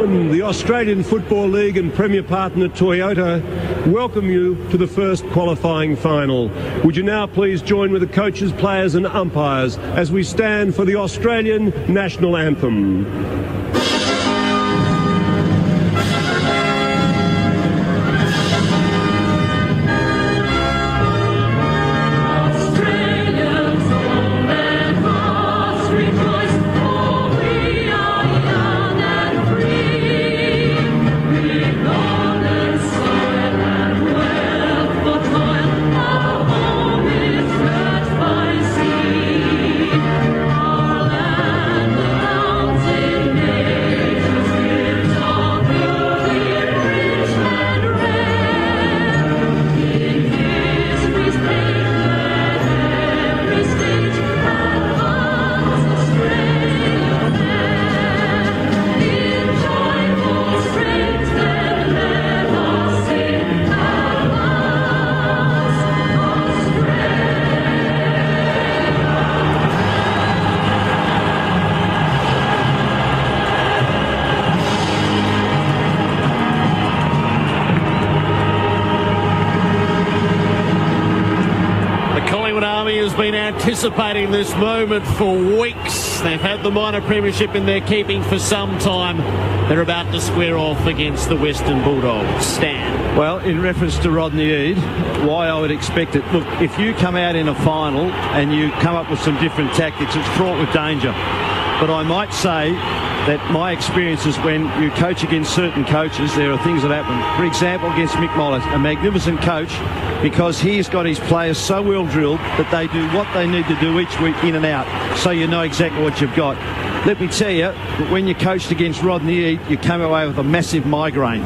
gentlemen, the Australian Football League and Premier partner Toyota welcome you to the first qualifying final. Would you now please join with the coaches, players and umpires as we stand for the Australian National Anthem. Anticipating this moment for weeks. They've had the minor premiership in their keeping for some time. They're about to square off against the Western Bulldogs. Stan. Well, in reference to Rodney Eade, why I would expect it. Look, if you come out in a final and you come up with some different tactics, it's fraught with danger. But I might say that my experience is when you coach against certain coaches, there are things that happen. For example, against Mick Mollett, a magnificent coach, because he's got his players so well drilled that they do what they need to do each week in and out, so you know exactly what you've got. Let me tell you, when you coached against Rodney Eade, you came away with a massive migraine,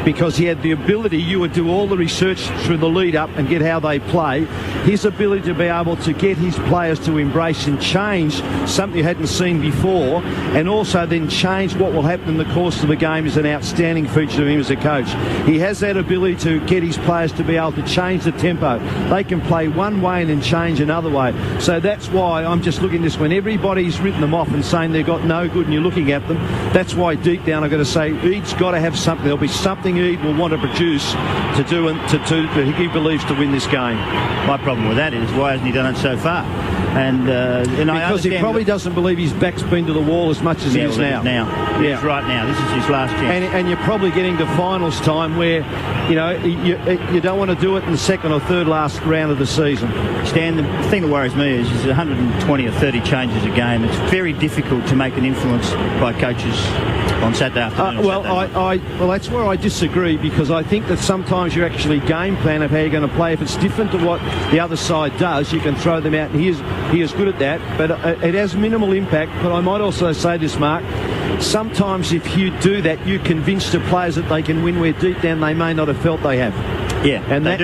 because he had the ability, you would do all the research through the lead up and get how they play. His ability to be able to get his players to embrace and change something you hadn't seen before, and also then change what will happen in the course of the game, is an outstanding feature of him as a coach. He has that ability to get his players to be able to change the tempo. They can play one way and then change another way. So that's why I'm just looking at this. When everybody's written them off and saying they've got no good and you're looking at them, that's why deep down I've got to say Eade's got to have something. There'll be something Eade will want to produce to do, and he believes to win this game. My problem with that is, why hasn't he done it so far? And because he probably doesn't believe his back's been to the wall as much as he is now. Yes, right now. This is his last chance. And you're probably getting to finals time where, you know, you don't want to do it in the second or third last round of the season. Stan, the thing that worries me is 120 or 30 changes a game. It's very difficult to make an influence by coaches on Saturday afternoon. Well, that's where I disagree, because I think that sometimes you actually game plan of how you're going to play. If it's different to what the other side does, you can throw them out, and he is good at that, but it has minimal impact. But I might also say this, Mark, sometimes if you do that, you convince the players that they can win where deep down they may not have felt they have. Yeah, and that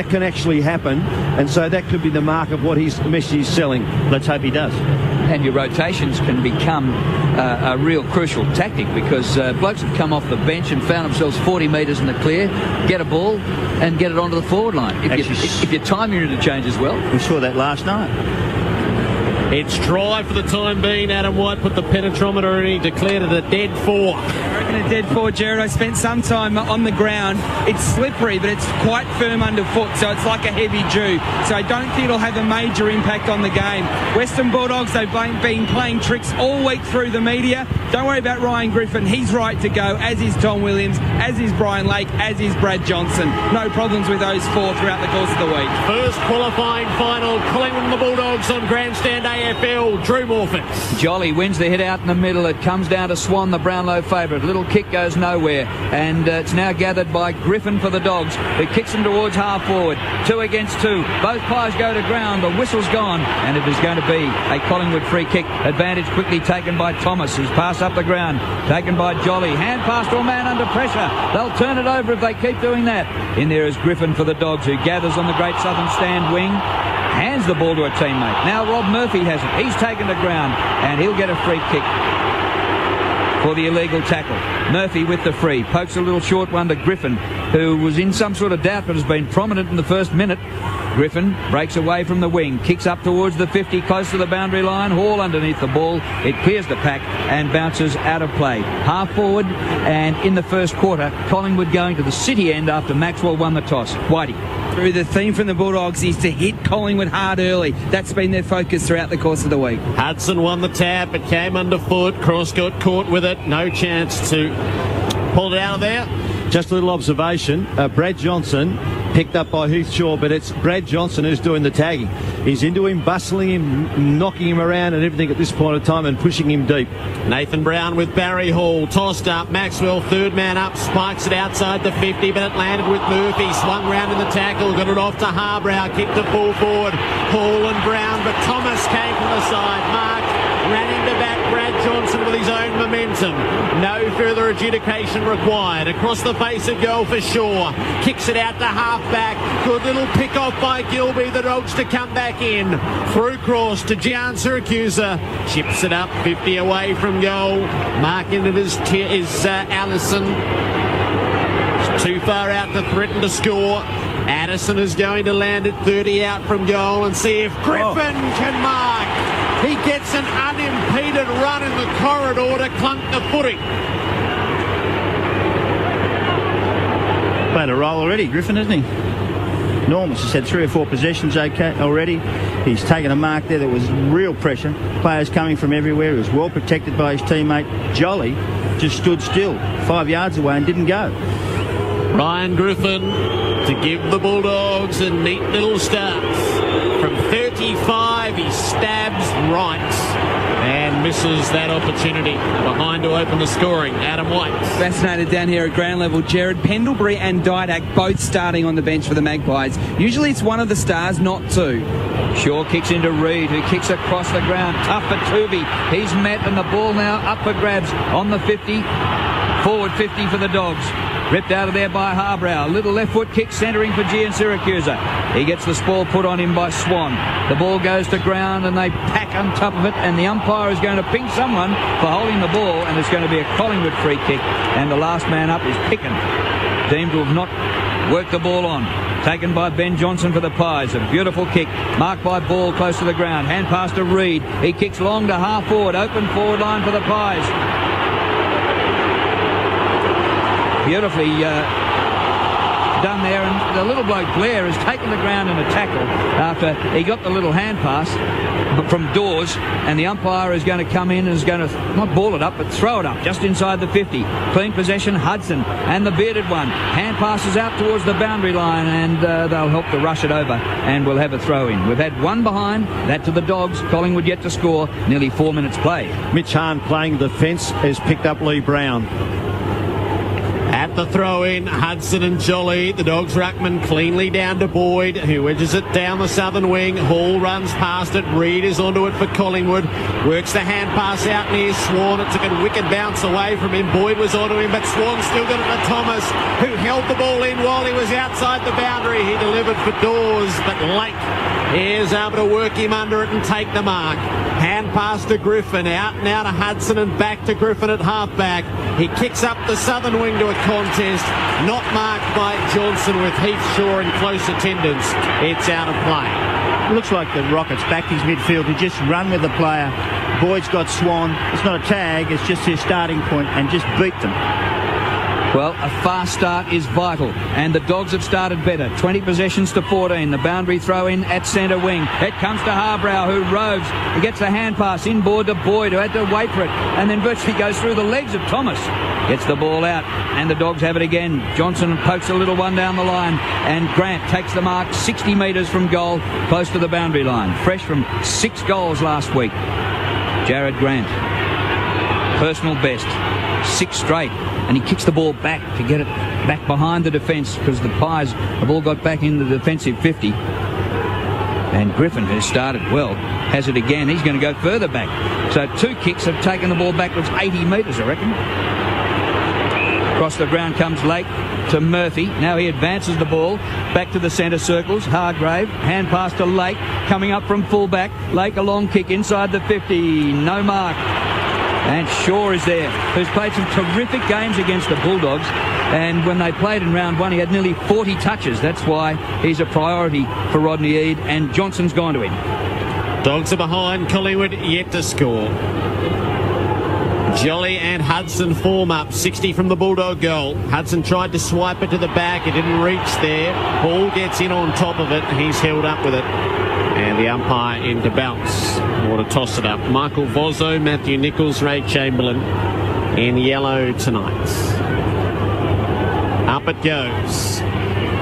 can actually happen, and so that could be the mark of what his message is selling. Let's hope he does. And your rotations can become a real crucial tactic, because blokes have come off the bench and found themselves 40 metres in the clear, get a ball and get it onto the forward line. If you time your interchange as well. We saw that last night. It's dry for the time being. Adam White put the penetrometer and he declared it a dead 4. I reckon a dead 4, Jared. I spent some time on the ground. It's slippery, but it's quite firm underfoot, so it's like a heavy dew. So I don't think it'll have a major impact on the game. Western Bulldogs, they've been playing tricks all week through the media. Don't worry about Ryan Griffin. He's right to go, as is Tom Williams, as is Brian Lake, as is Brad Johnson. No problems with those 4 throughout the course of the week. First qualifying final, Collingwood and the Bulldogs on Grandstand AFL. Drew Morphett. Jolly wins the hit out in the middle. It comes down to Swan, the Brownlow favourite. Little kick goes nowhere, and it's now gathered by Griffin for the Dogs, who kicks him towards half forward. 2 against 2. Both pies go to ground. The whistle's gone, and it is going to be a Collingwood free kick. Advantage quickly taken by Thomas, who's passed up the ground, taken by Jolly. Hand pass to a man under pressure. They'll turn it over if they keep doing that. In there is Griffin for the Dogs, who gathers on the Great Southern Stand wing. Hands the ball to a teammate. Now Rob Murphy has it. He's taken the ground, and he'll get a free kick for the illegal tackle. Murphy with the free. Pokes a little short one to Griffin, who was in some sort of doubt but has been prominent in the first minute. Griffin breaks away from the wing, kicks up towards the 50, close to the boundary line. Hall underneath the ball. It clears the pack and bounces out of play. Half forward, and in the first quarter, Collingwood going to the City end after Maxwell won the toss. Whitey. The theme from the Bulldogs is to hit Collingwood hard early. That's been their focus throughout the course of the week. Hudson won the tap. It came underfoot. Cross got caught with it. No chance to pull it out of there. Just a little observation. Brad Johnson picked up by Heath Shaw, but it's Brad Johnson who's doing the tagging. He's into him, bustling him, knocking him around and everything at this point of time and pushing him deep. Nathan Brown with Barry Hall. Tossed up. Maxwell, third man up. Spikes it outside the 50, but it landed with Murphy. Swung round in the tackle. Got it off to Harbrow. Kicked the ball forward. Hall and Brown, but Thomas came from the side. Mark ran into back Brad Johnson with his own momentum. No further adjudication required. Across the face of goal for Shaw. Kicks it out to half-back. Good little pick-off by Gilby. The Dogs to come back in. Through cross to Gian Siracusa. Chips it up 50 away from goal. Marking it is Allison. It's too far out to threaten to score. Addison is going to land at 30 out from goal and see if Griffin can mark. He gets an unimpeded run in the corridor to clunk the footing. Played a role already, Griffin, hasn't he? Enormous. He's had 3 or 4 possessions already. He's taken a mark there that was real pressure. Players coming from everywhere. He was well protected by his teammate. Jolly just stood still 5 yards away and didn't go. Ryan Griffin to give the Bulldogs a neat little start. From 35, he stabs right and misses that opportunity. Behind to open the scoring, Adam White. Fascinated down here at ground level. Jared Pendlebury and Didak both starting on the bench for the Magpies. Usually it's one of the stars, not two. Shaw kicks into Reid, who kicks across the ground. Tough for Tooby. He's met, and the ball now up for grabs on the 50. Forward 50 for the Dogs. Ripped out of there by Harbrow. Little left foot kick centering for Gian Siracusa. He gets the spoil put on him by Swan. The ball goes to ground and they pack on top of it, and the umpire is going to ping someone for holding the ball, and it's going to be a Collingwood free kick, and the last man up is Picken, deemed to have not worked the ball on. Taken by Ben Johnson for the Pies. A beautiful kick. Marked by Ball close to the ground. Hand pass to Reid. He kicks long to half forward. Open forward line for the Pies. Beautifully done there, and the little bloke Blair has taken the ground in a tackle after he got the little hand pass from Dawes, and the umpire is going to come in and is going to not ball it up but throw it up just inside the 50. Clean possession, Hudson and the bearded one. Hand passes out towards the boundary line, and they'll help to rush it over, and we'll have a throw in. We've had one behind, that to the Dogs. Collingwood yet to score. Nearly 4 minutes play. Mitch Hahn playing defence has picked up Lee Brown. At the throw-in, Hudson and Jolly. The Dogs' ruckman cleanly down to Boyd, who wedges it down the southern wing. Hall runs past it. Reid is onto it for Collingwood. Works the hand pass out near Swan. It took a wicked bounce away from him. Boyd was onto him, but Swan still got it to Thomas, who held the ball in while he was outside the boundary. He delivered for Dawes, but Lake is able to work him under it and take the mark. Hand pass to Griffin, out and out to Hudson and back to Griffin at halfback. He kicks up the southern wing to a contest, not marked by Johnson with Heath Shaw in close attendance. It's out of play. Looks like the Rockets backed his midfield to just run with the player. Boyd's got Swan. It's not a tag, it's just his starting point, and just beat them. Well, a fast start is vital, and the Dogs have started better. 20 possessions to 14. The boundary throw in at centre wing. It comes to Harbrow, who roves. He gets the hand pass inboard to Boyd, who had to wait for it, and then virtually goes through the legs of Thomas. Gets the ball out, and the Dogs have it again. Johnson pokes a little one down the line, and Grant takes the mark 60 metres from goal, close to the boundary line. Fresh from 6 goals last week. Jared Grant. Personal best. 6 straight. And he kicks the ball back to get it back behind the defence, because the Pies have all got back in the defensive 50. And Griffin, who started well, has it again. He's going to go further back. So 2 kicks have taken the ball backwards 80 metres, I reckon. Across the ground comes Lake to Murphy. Now he advances the ball back to the centre circles. Hargrave, hand pass to Lake, coming up from full back. Lake, a long kick inside the 50. No mark. And Shaw is there, who's played some terrific games against the Bulldogs. And when they played in round one, he had nearly 40 touches. That's why he's a priority for Rodney Eade, and Johnson's gone to him. Dogs are behind. Collingwood yet to score. Jolly and Hudson form up. 60 from the Bulldog goal. Hudson tried to swipe it to the back. It didn't reach there. Ball gets in on top of it. He's held up with it. And the umpire in to bounce or to toss it up. Michael Vozzo, Matthew Nichols, Ray Chamberlain in yellow tonight. Up it goes.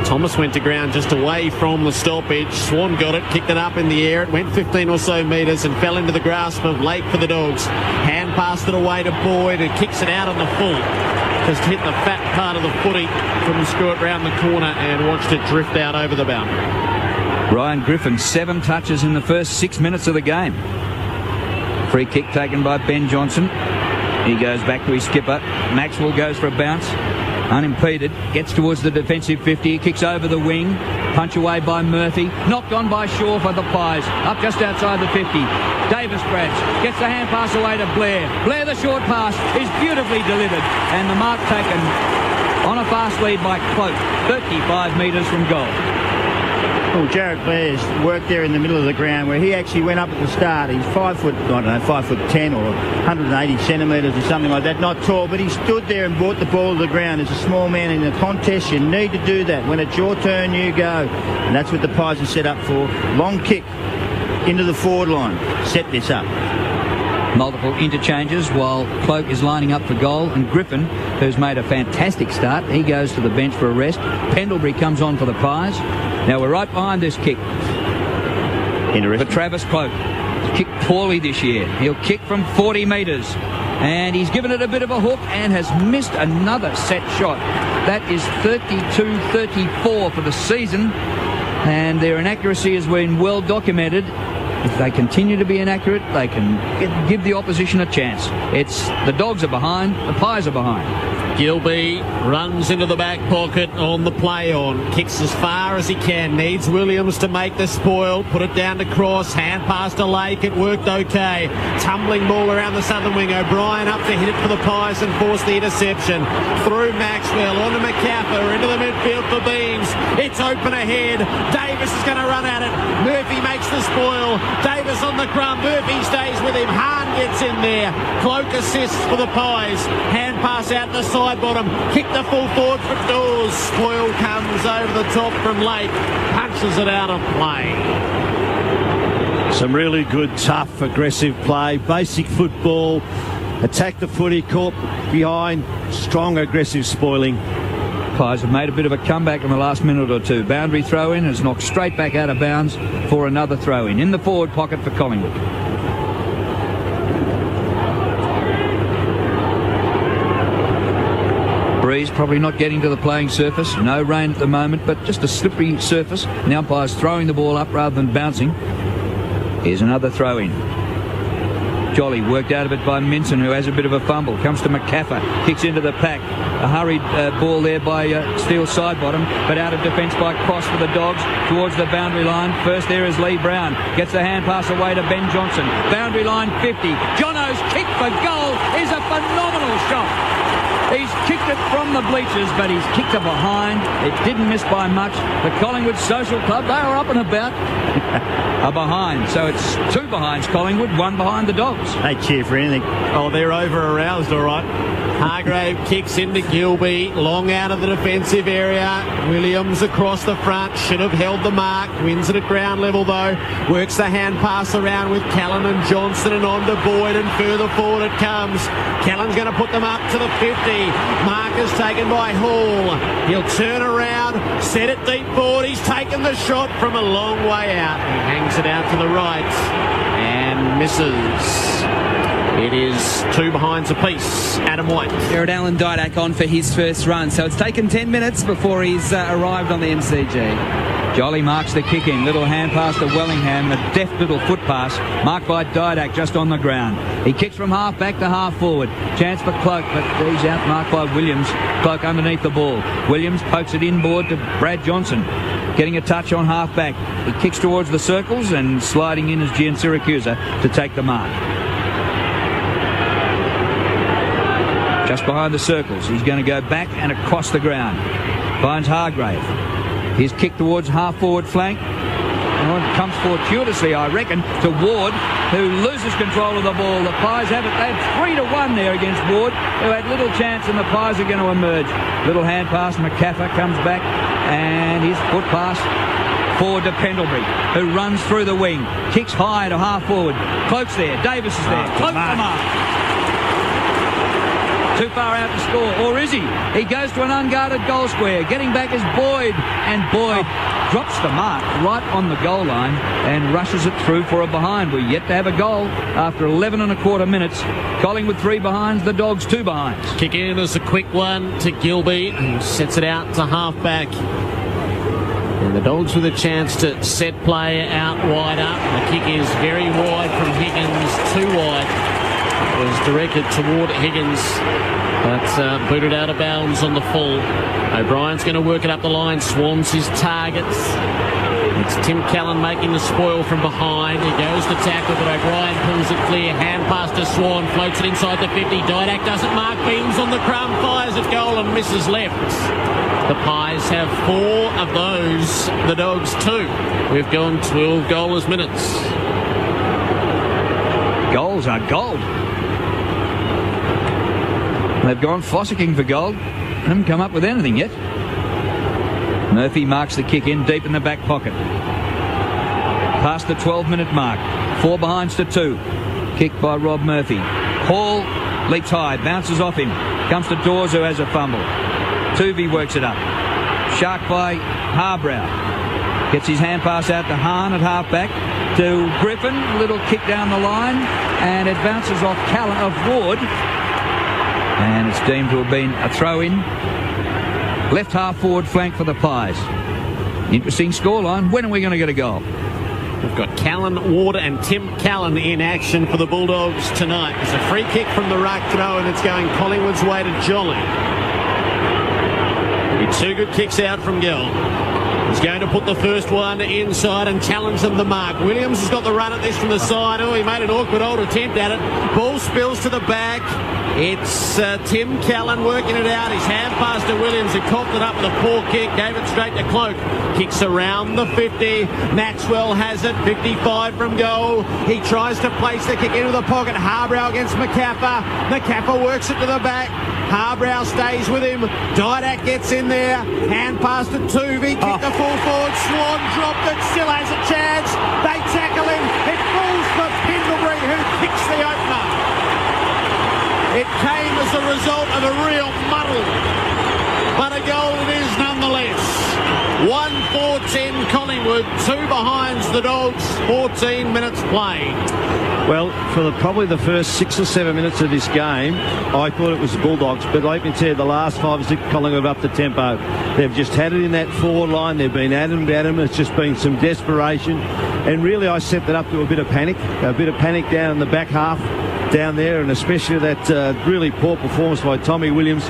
Thomas went to ground just away from the stoppage. Swan got it, kicked it up in the air. It went 15 or so metres and fell into the grasp of Lake for the Dogs. Hand passed it away to Boyd, who kicks it out on the full. Just hit the fat part of the footy. Couldn't screw it round the corner and watched it drift out over the boundary. Ryan Griffin, 7 touches in the first 6 minutes of the game. Free kick taken by Ben Johnson. He goes back to his skipper. Maxwell goes for a bounce. Unimpeded, gets towards the defensive 50, kicks over the wing, punch away by Murphy, knocked on by Shaw for the Pies, up just outside the 50. Davis grabs, gets the hand pass away to Blair. Blair, the short pass, is beautifully delivered, and the mark taken on a fast lead by Cloak, 35 metres from goal. Well, Jarrett Blair's worked there in the middle of the ground where he actually went up at the start. He's 5'10" or 180 centimetres or something like that. Not tall, but he stood there and brought the ball to the ground. As a small man in a contest, you need to do that. When it's your turn, you go. And that's what the Pies are set up for. Long kick into the forward line. Set this up. Multiple interchanges while Cloak is lining up for goal, and Griffin, who's made a fantastic start, he goes to the bench for a rest. Pendlebury comes on for the Pies. Now we're right behind this kick for Travis Cloak. He's kicked poorly this year. He'll kick from 40 metres, and he's given it a bit of a hook and has missed another set shot. That is 32-34 for the season, and their inaccuracy has been well documented. If they continue to be inaccurate, they can give the opposition a chance. It's the Dogs are behind, the Pies are behind. Gilbey runs into the back pocket on the play on. Kicks as far as he can. Needs Williams to make the spoil. Put it down to Cross. Hand pass to Lake. It worked okay. Tumbling ball around the southern wing. O'Brien up to hit it for the Pies and force the interception. Through Maxwell. Onto McCaffer. Into the midfield for Beams. It's open ahead. Davis is going to run at it. Murphy makes the spoil. Davis on the crumb. Murphy stays with him. Hahn gets in there. Cloak assists for the Pies. Hand pass out the side bottom. Kick the full forward for Dawes. Spoil comes over the top from Lake. Punches it out of play. Some really good, tough, aggressive play. Basic football. Attack the footy, caught behind. Strong, aggressive spoiling. Pies have made a bit of a comeback in the last minute or two. Boundary throw-in has knocked straight back out of bounds for another throw-in. In the forward pocket for Collingwood. Breeze probably not getting to the playing surface. No rain at the moment, but just a slippery surface. The umpire's throwing the ball up rather than bouncing. Here's another throw-in. Jolly worked out of it by Minson, who has a bit of a fumble. Comes to McCaffer, kicks into the pack. A hurried ball there by Steele Sidebottom, but out of defence by Cross for the Dogs towards the boundary line. First there is Lee Brown. Gets the hand pass away to Ben Johnson. Boundary line 50. Jono's kick for goal is a phenomenal shot. He's kicked it from the bleachers, but he's kicked it behind. It didn't miss by much. The Collingwood Social Club, they are up and about, are behind. So it's 2 behinds Collingwood, 1 behind the Dogs. They cheer for anything. Oh, they're over-aroused, all right. Hargrave kicks into Gilbey, long out of the defensive area. Williams across the front, should have held the mark. Wins it at ground level, though. Works the hand pass around with Callan and Johnson and on to Boyd, and further forward it comes. Callan's going to put them up to the 50. Mark is taken by Hall. He'll turn around, set it deep forward. He's taken the shot from a long way out. He hangs it out to the right and misses. It is 2 behinds apiece. Adam White. Jared Allen Didak on for his first run. So it's taken 10 minutes before he's arrived on the MCG. Jolly marks the kick in. Little hand pass to Wellingham. A deft little foot pass marked by Didak just on the ground. He kicks from half back to half forward. Chance for Cloak, but he's out marked by Williams. Cloak underneath the ball. Williams pokes it inboard to Brad Johnson. Getting a touch on half back. He kicks towards the circles and sliding in as Gian Siracusa to take the mark. just behind the circles. He's going to go back and across the ground. Finds Hargrave. His kick towards half-forward flank. And comes fortuitously, I reckon, to Ward, who loses control of the ball. The Pies have it. They had 3-1 there against Ward, who had little chance, and the Pies are going to emerge. Little hand pass. McCaffer comes back, and his foot pass forward to Pendlebury, who runs through the wing. Kicks high to half-forward. Cloak's there. Davis is there. Cloak the mark. Too far out to score, or is he? He goes to an unguarded goal square. Getting back is Boyd, and Boyd drops the mark right on the goal line and rushes it through for a behind. We're yet to have a goal after 11 and a quarter minutes. Collingwood 3 behinds, the Dogs 2 behinds. Kick in as a quick one to Gilby, who sets it out to half-back. And the Dogs with a chance to set play out wider. The kick is very wide from Higgins, too wide. It was directed toward Higgins, but booted out of bounds on the full. O'Brien's going to work it up the line. Swan's his targets. It's Tim Callan making the spoil from behind. He goes to tackle, but O'Brien pulls it clear. Hand pass to Swan, floats it inside the 50. Didak doesn't mark. Beams on the crumb, fires at goal and misses left. The Pies have 4 of those. The Dogs 2. We've gone 12 goalless minutes. Goals are gold. They've gone fossicking for gold. Haven't come up with anything yet. Murphy marks the kick in deep in the back pocket. Past the 12-minute mark. 4 behinds to 2. Kicked by Rob Murphy. Hall leaps high, bounces off him. Comes to Dawes, who has a fumble. Tuvey works it up. Shark by Harbrow. Gets his hand pass out to Hahn at half-back. To Griffin. Little kick down the line. And it bounces off Ward. And it's deemed to have been a throw-in. Left half-forward flank for the Pies. Interesting scoreline. When are we going to get a goal? We've got Callan, Ward and Tim Callan in action for the Bulldogs tonight. There's a free kick from the ruck throw, and it's going Collingwood's way to Jolly. 2 good kicks out from Gill. He's going to put the first one inside and challenge them the mark. Williams has got the run at this from the side. Oh, he made an awkward old attempt at it. Ball spills to the back. It's Tim Callan working it out. His hand pass to Williams, who coughed it up with a poor kick, gave it straight to Cloak. Kicks around the 50. Maxwell has it, 55 from goal. He tries to place the kick into the pocket. Harbrow against McCaffer. McCaffer works it to the back. Harbrow stays with him. Didak gets in there. Hand pass to Tuvey. Kick the full forward. Swan dropped it. Still has a chance. They tackle him. It falls for Pendlebury, who kicks the opener. It came as a result of a real muddle, but a goal it is nonetheless. 1-4-10 Collingwood, 2 behinds the Dogs, 14 minutes played. Well, for probably the first 6 or 7 minutes of this game, I thought it was the Bulldogs, but like we said, the last 5 or 6 Collingwood up the tempo. They've just had it in that forward line. They've been at them. It's just been some desperation, and really I set that up to a bit of panic down in the back half down there, and especially that really poor performance by Tommy Williams.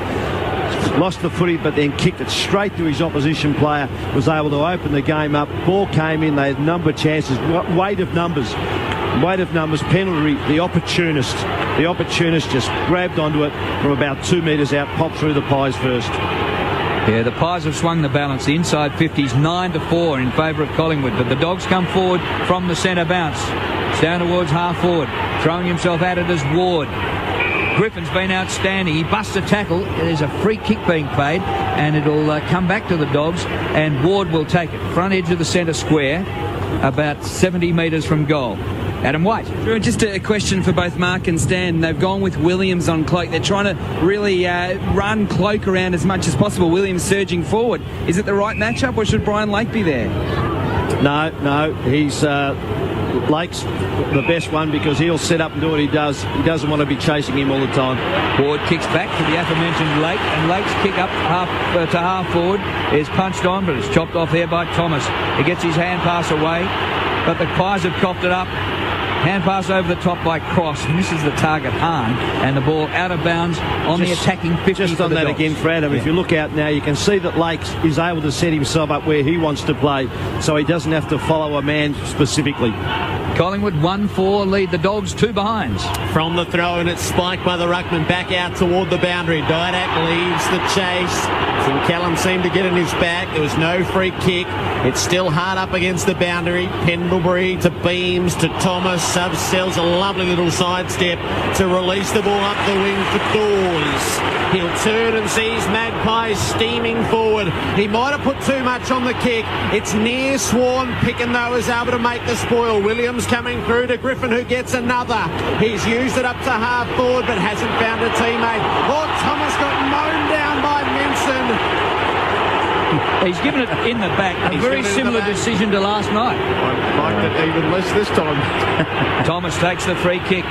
Lost the footy, but then kicked it straight to his opposition player. Was able to open the game up. Ball came in. They had a number of chances. Weight of numbers. Penalty. The opportunist just grabbed onto it from about 2 metres out. Popped through the Pies first. Yeah, the Pies have swung the balance. The inside 50s 9-4 in favour of Collingwood, but the Dogs come forward from the centre bounce. It's down towards half forward. Throwing himself at it as Ward. Griffin's been outstanding. He busts a tackle. There's a free kick being played, and it'll come back to the Dogs, and Ward will take it. Front edge of the centre square, about 70 metres from goal. Adam White. Just a question for both Mark and Stan. They've gone with Williams on Cloak. They're trying to really run Cloak around as much as possible. Williams surging forward. Is it the right matchup, or should Brian Lake be there? No. He's Lake's the best one because he'll set up and do what he does. He doesn't want to be chasing him all the time. Ward kicks back to the aforementioned Lake, and Lake's kick up to half forward is punched on, but it's chopped off there by Thomas. He gets his hand pass away, but the Pies have coughed it up. Hand pass over the top by Cross. Misses the target, Hahn. And the ball out of bounds on the attacking 50. Just for on the that Dogs. again, Fred, if you look out now, you can see that Lakes is able to set himself up where he wants to play, so he doesn't have to follow a man specifically. Collingwood 1-4, lead the Dogs 2 behinds. From the throw, and it's spiked by the ruckman back out toward the boundary. Didak leaves the chase. St Callum seemed to get in his back. There was no free kick. It's still hard up against the boundary. Pendlebury to Beams to Thomas. Sub sells a lovely little sidestep to release the ball up the wing for Dawes. He'll turn and sees Magpies steaming forward. He might have put too much on the kick. It's near Swan. Picken, though, is able to make the spoil. Williams coming through to Griffin, who gets another. He's used it up to half forward, but hasn't found a teammate. Oh, Thomas got mown down by Minson. He's given it in the back. A very similar decision to last night. I liked it even less this time. Thomas takes the free kick.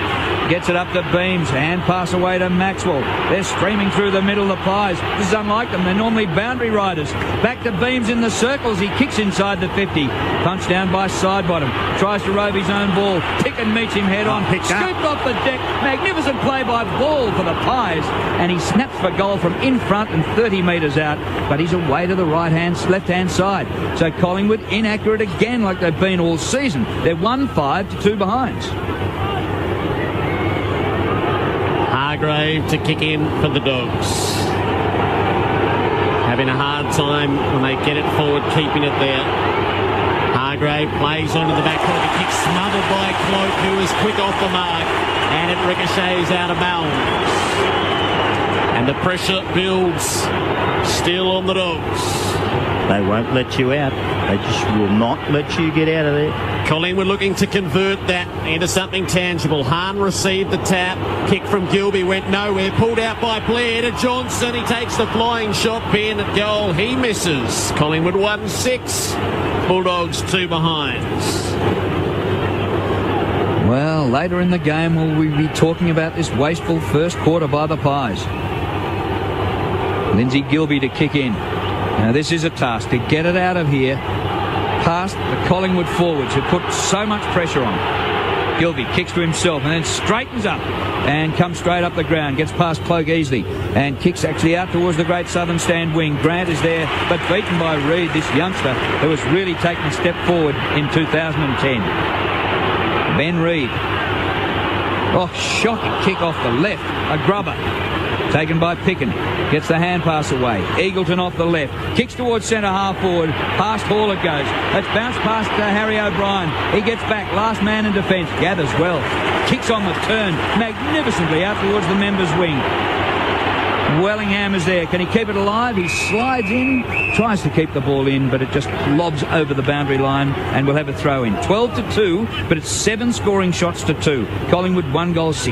Gets it up to Beams. Hand pass away to Maxwell. They're streaming through the middle of the Pies. This is unlike them. They're normally boundary riders. Back to Beams in the circles. He kicks inside the 50. Punched down by Sidebottom. Tries to rove his own ball. Picken meets him head on. Scooped off the deck. Magnificent play by Ball for the Pies. And he snaps for goal from in front and 30 metres out. But he's away to the left-hand side. So Collingwood inaccurate again like they've been all season. They're 1-5 to 2 behinds. Hargrave to kick in for the Dogs. Having a hard time when they get it forward, keeping it there. Hargrave plays onto the back corner. Kick smothered by Cloak, who is quick off the mark. And it ricochets out of bounds. And the pressure builds still on the Dogs. They won't let you out. They just will not let you get out of there. Collingwood looking to convert that into something tangible. Hahn received the tap. Kick from Gilby went nowhere. Pulled out by Blair to Johnson. He takes the flying shot. Ben at goal. He misses. Collingwood 1-6. Bulldogs 2 behinds. Well, later in the game will we be talking about this wasteful first quarter by the Pies. Lindsay Gilby to kick in. Now this is a task to get it out of here past the Collingwood forwards who put so much pressure on. Gilby kicks to himself and then straightens up and comes straight up the ground. Gets past Cloak easily and kicks actually out towards the Great Southern Stand wing. Grant is there but beaten by Reid, this youngster who has really taken a step forward in 2010. Ben Reid. Oh, shocking kick off the left. A grubber. Taken by Picken. Gets the hand pass away. Eagleton off the left. Kicks towards centre half forward. Past Hall it goes. It's bounced past Harry O'Brien. He gets back. Last man in defence. Gathers well. Kicks on the turn. Magnificently out towards the members' wing. Wellingham is there. Can he keep it alive? He slides in. Tries to keep the ball in, but it just lobs over the boundary line and we'll have a throw in. 12-2, but it's 7 scoring shots to 2. Collingwood 1-6.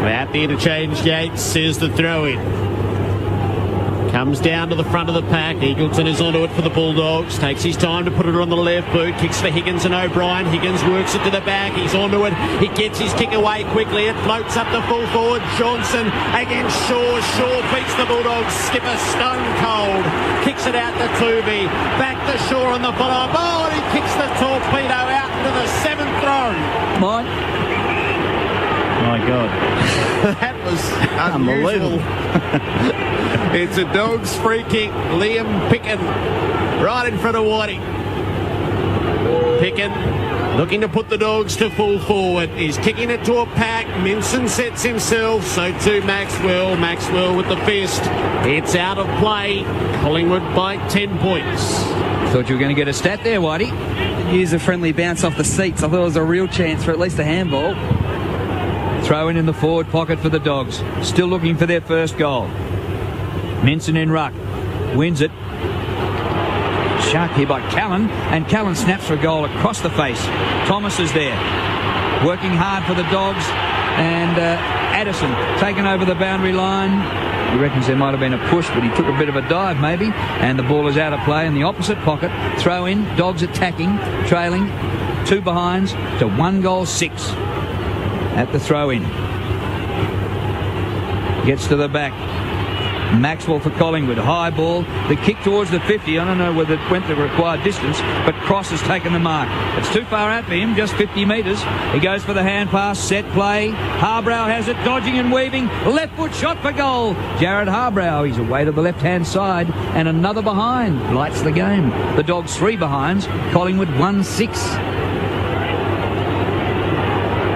At the interchange, Yates says the throw-in. Comes down to the front of the pack. Eagleton is onto it for the Bulldogs. Takes his time to put it on the left boot. Kicks for Higgins and O'Brien. Higgins works it to the back. He's onto it. He gets his kick away quickly. It floats up to full forward. Johnson against Shaw. Shaw beats the Bulldogs. Skipper stone cold. Kicks it out to Tooby. Back to Shaw on the follow-up. Oh, and he kicks the torpedo out into the 7th row. Mine. My God. That was unbelievable. It's a Dogs free kick. Liam Picken right in front of Whitey. Picken looking to put the Dogs to full forward. He's kicking it to a pack. Minson sets himself. So too Maxwell. Maxwell with the fist. It's out of play. Collingwood by 10 points. Thought you were going to get a stat there, Whitey. Use a friendly bounce off the seats. I thought it was a real chance for at least a handball. Throw in the forward pocket for the Dogs. Still looking for their first goal. Minson in ruck. Wins it. Shark here by Callan. And Callan snaps for a goal across the face. Thomas is there. Working hard for the Dogs. And Addison taken over the boundary line. He reckons there might have been a push, but he took a bit of a dive maybe. And the ball is out of play in the opposite pocket. Throw in. Dogs attacking. Trailing. 2 behinds to 1-6. At the throw-in. Gets to the back. Maxwell for Collingwood. High ball. The kick towards the 50. I don't know whether it went the required distance, but Cross has taken the mark. It's too far out for him, just 50 metres. He goes for the hand pass. Set play. Harbrow has it, dodging and weaving. Left foot shot for goal. Jared Harbrow, he's away to the left-hand side. And another behind. Lights the game. The Dogs 3 behinds. Collingwood 1-6.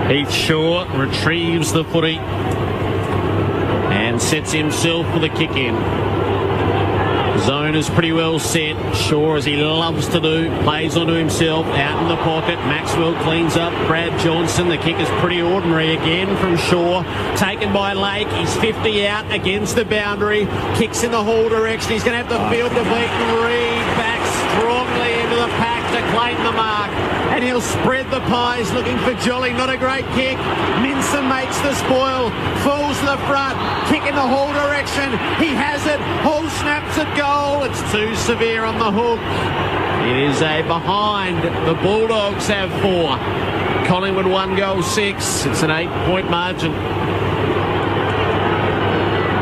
Heath Shaw retrieves the footy and sets himself for the kick in. Zone is pretty well set. Shaw, as he loves to do, plays onto himself, out in the pocket. Maxwell cleans up Brad Johnson. The kick is pretty ordinary again from Shaw. Taken by Lake. He's 50 out against the boundary. Kicks in the Hall direction. He's going to have the field to beat and Reid back strongly into the pack to claim the mark. And he'll spread the pies looking for Jolly. Not a great kick. Minson makes the spoil. Falls to the front. Kick in the Hall direction. He has it. Hall snaps at goal. It's too severe on the hook. It is a behind. The Bulldogs have 4. Collingwood 1 goal 6. It's an 8-point margin.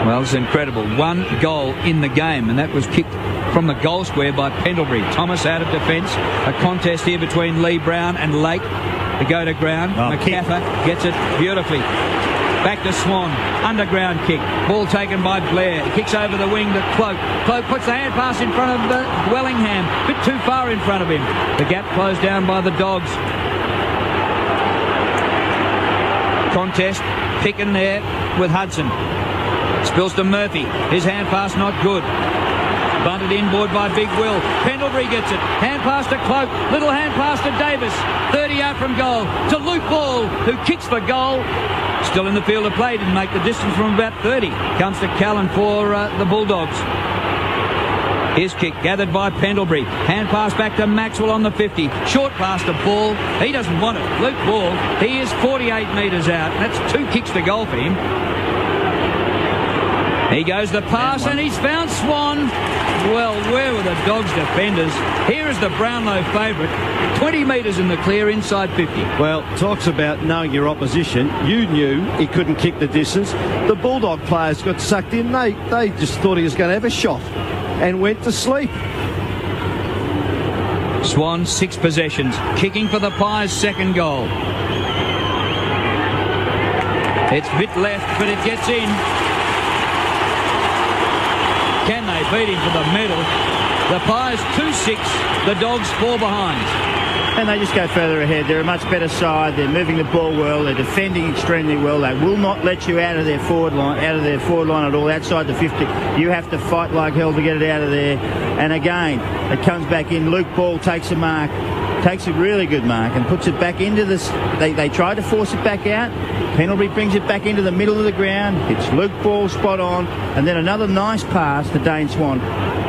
Well, it's incredible. 1 goal in the game, and that was kicked from the goal square by Pendlebury. Thomas out of defence. A contest here between Lee Brown and Lake. The go to ground. McCaffer gets it beautifully. Back to Swan. Underground kick. Ball taken by Blair. He kicks over the wing to Cloak. Cloak puts the hand pass in front of Wellingham. Bit too far in front of him. The gap closed down by the Dogs. Contest. Picking there with Hudson. Spills to Murphy. His hand pass not good. Bunted inboard by Big Will. Pendlebury gets it. Hand pass to Cloak. Little hand pass to Davis. 30 out from goal. To Luke Ball, who kicks for goal. Still in the field of play. Didn't make the distance from about 30. Comes to Callan for the Bulldogs. His kick gathered by Pendlebury. Hand pass back to Maxwell on the 50. Short pass to Ball. He doesn't want it. Luke Ball. He is 48 metres out. That's 2 kicks to goal for him. He goes the pass and he's found Swan. Well, where were the Dogs' defenders? Here is the Brownlow favourite. 20 metres in the clear, inside 50. Well, talks about knowing your opposition. You knew he couldn't kick the distance. The Bulldog players got sucked in. They just thought he was going to have a shot and went to sleep. Swan, 6 possessions. Kicking for the Pies' second goal. It's bit left, but it gets in. Can they beat him for the medal? The Pies 2-6, the Dogs 4 behind. And they just go further ahead. They're a much better side. They're moving the ball well. They're defending extremely well. They will not let you out of their forward line at all, outside the 50. You have to fight like hell to get it out of there. And again, it comes back in. Luke Ball takes a mark, takes a really good mark and puts it back into this. They try to force it back out. Pendlebury brings it back into the middle of the ground. It's Luke Ball spot on. And then another nice pass to Dane Swan.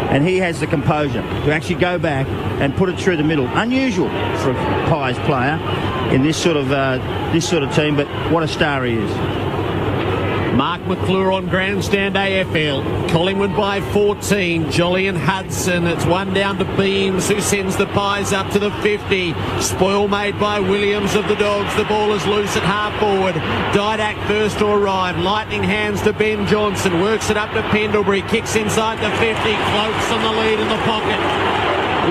And he has the composure to actually go back and put it through the middle. Unusual for a Pies player in this sort of team, but what a star he is. Mark McClure on grandstand AFL. Collingwood by 14. Jolly and Hudson. It's one down to Beams, who sends the Pies up to the 50. Spoil made by Williams of the Dogs. The ball is loose at half forward. Didak first to arrive. Lightning hands to Ben Johnson. Works it up to Pendlebury. Kicks inside the 50. Cloaks on the lead in the pocket.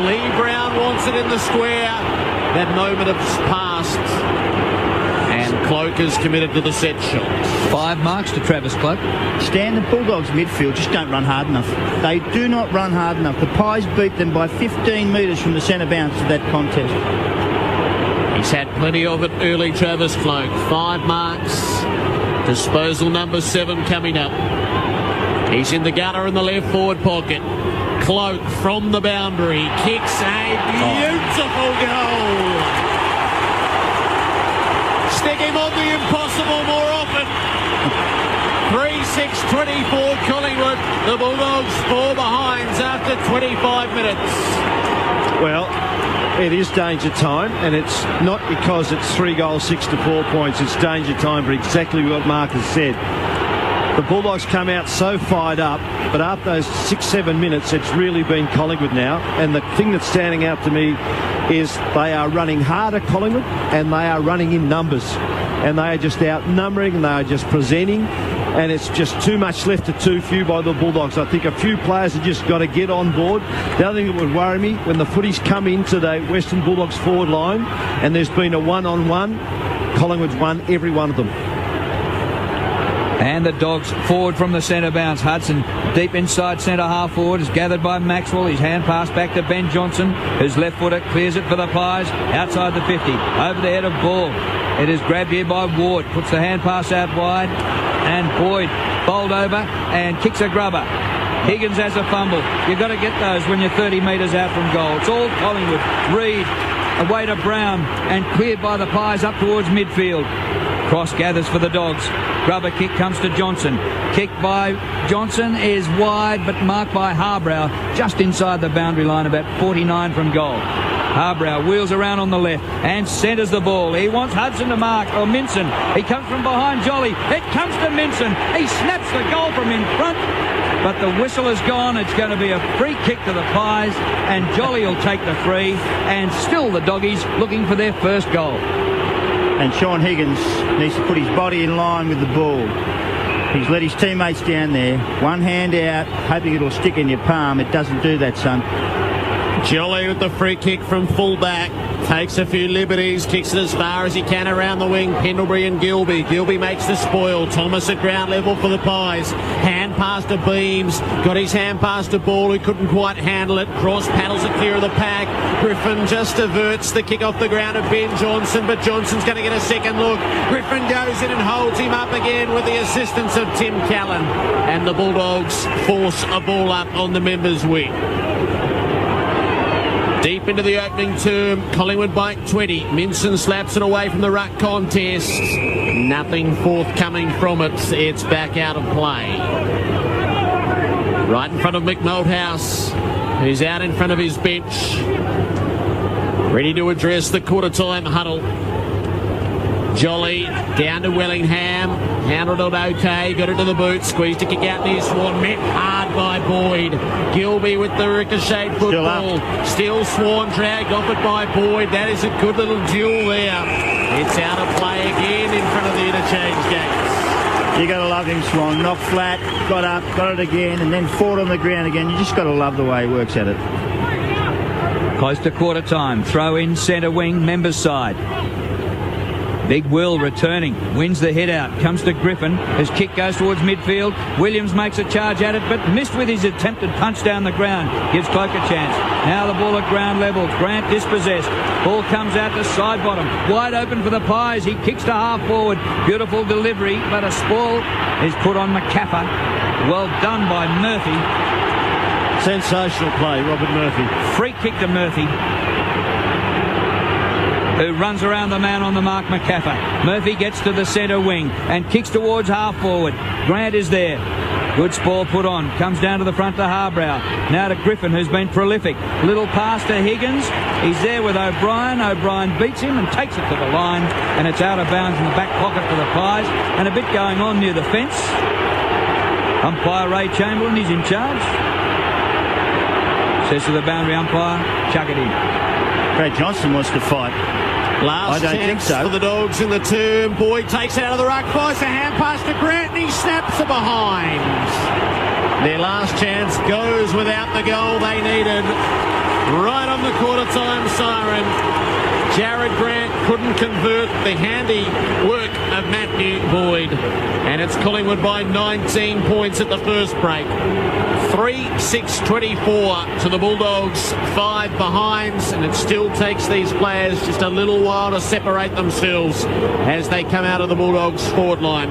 Lee Brown wants it in the square. That moment has passed. And Cloak is committed to the set shot. 5 marks to Travis Cloak. Stand the Bulldogs midfield just don't run hard enough. They do not run hard enough. The Pies beat them by 15 metres from the centre bounce to that contest. He's had plenty of it early, Travis Cloak. 5 marks. Disposal number 7 coming up. He's in the gutter in the left forward pocket. Cloak from the boundary. Kicks a beautiful goal. Stick him on the impossible more often. 3-6-24 Collingwood. The Bulldogs 4 behinds after 25 minutes. Well, it is danger time, and it's not because it's 3 goals, 6 to 4 points. It's danger time for exactly what Mark has said. The Bulldogs come out so fired up, but after those 6-7 minutes, it's really been Collingwood now. And the thing that's standing out to me is they are running harder, Collingwood, and they are running in numbers. And they are just outnumbering, and they are just presenting and it's just too much left to too few by the Bulldogs. I think a few players have just got to get on board. The other thing that would worry me, when the footies come into the Western Bulldogs forward line and there's been a one-on-one, Collingwood's won every one of them. And the Dogs forward from the centre bounce. Hudson deep inside centre half forward is gathered by Maxwell. His hand pass back to Ben Johnson, who's left footer, clears it for the Pies outside the 50, over the head of Ball. It is grabbed here by Ward, puts the hand pass out wide, and Boyd bowled over and kicks a grubber. Higgins has a fumble. You've got to get those when you're 30 metres out from goal. It's all Collingwood. Reid away to Brown and cleared by the Pies up towards midfield. Cross gathers for the Dogs. Grubber kick comes to Johnson. Kick by Johnson is wide, but marked by Harbrow just inside the boundary line, about 49 from goal. Harbrow wheels around on the left and centres the ball. He wants Hudson to mark, or Minson. He comes from behind Jolly. It comes to Minson. He snaps the goal from in front, but the whistle is gone. It's going to be a free kick to the Pies, and Jolly will take the free, and still the Doggies looking for their first goal. And Sean Higgins needs to put his body in line with the ball. He's let his teammates down there. One hand out, hoping it'll stick in your palm. It doesn't do that, son. Jolly with the free kick from fullback. Takes a few liberties, kicks it as far as he can around the wing. Pendlebury and Gilby. Gilby makes the spoil. Thomas at ground level for the Pies. Hand pass to Beams. Got his hand pass to Ball, who couldn't quite handle it. Cross paddles it clear of the pack. Griffin just averts the kick off the ground of Ben Johnson, but Johnson's going to get a second look. Griffin goes in and holds him up again with the assistance of Tim Callan. And the Bulldogs force a ball up on the members' wing. Deep into the opening term, Collingwood by 20. Minson slaps it away from the ruck contest. Nothing forthcoming from it. It's back out of play. Right in front of Mick Malthouse, who's out in front of his bench, ready to address the quarter-time huddle. Jolly down to Wellingham, handled it okay, got it to the boot, squeezed a kick out near Swan, met hard by Boyd. Gilby with the ricochet football, still Swan dragged off it by Boyd. That is a good little duel there. It's out of play again in front of the interchange gates. You got to love him, Swan. Knocked flat, got up, got it again, and then fought on the ground again. You just got to love the way he works at it. Close to quarter time. Throw in centre wing, members side. Big Will returning, wins the hit out, comes to Griffin. His kick goes towards midfield. Williams makes a charge at it, but missed with his attempted punch down the ground. Gives Cloak a chance. Now the ball at ground level. Grant dispossessed. Ball comes out to side bottom. Wide open for the Pies. He kicks to half forward. Beautiful delivery, but a spoil is put on McCaffer. Well done by Murphy. Sensational play, Robert Murphy. Free kick to Murphy, who runs around the man on the mark, McCaffer. Murphy gets to the centre wing and kicks towards half forward. Grant is there. Good spoil put on. Comes down to the front to Harbrow. Now to Griffin, who's been prolific. Little pass to Higgins. He's there with O'Brien. O'Brien beats him and takes it to the line, and it's out of bounds in the back pocket for the Pies. And a bit going on near the fence. Umpire Ray Chamberlain, he's in charge. Says to the boundary umpire, chuck it in. Brad Johnson wants to fight. Last chance for the Dogs in the term. Boyd takes it out of the ruck, fires a hand pass to Grant, and he snaps it behind. Their last chance goes without the goal they needed. Right on the quarter-time siren. Jared Grant couldn't convert the handy work of Matthew Boyd. And it's Collingwood by 19 points at the first break. 3-6-24 to the Bulldogs, 5 behinds, and it still takes these players just a little while to separate themselves as they come out of the Bulldogs forward line.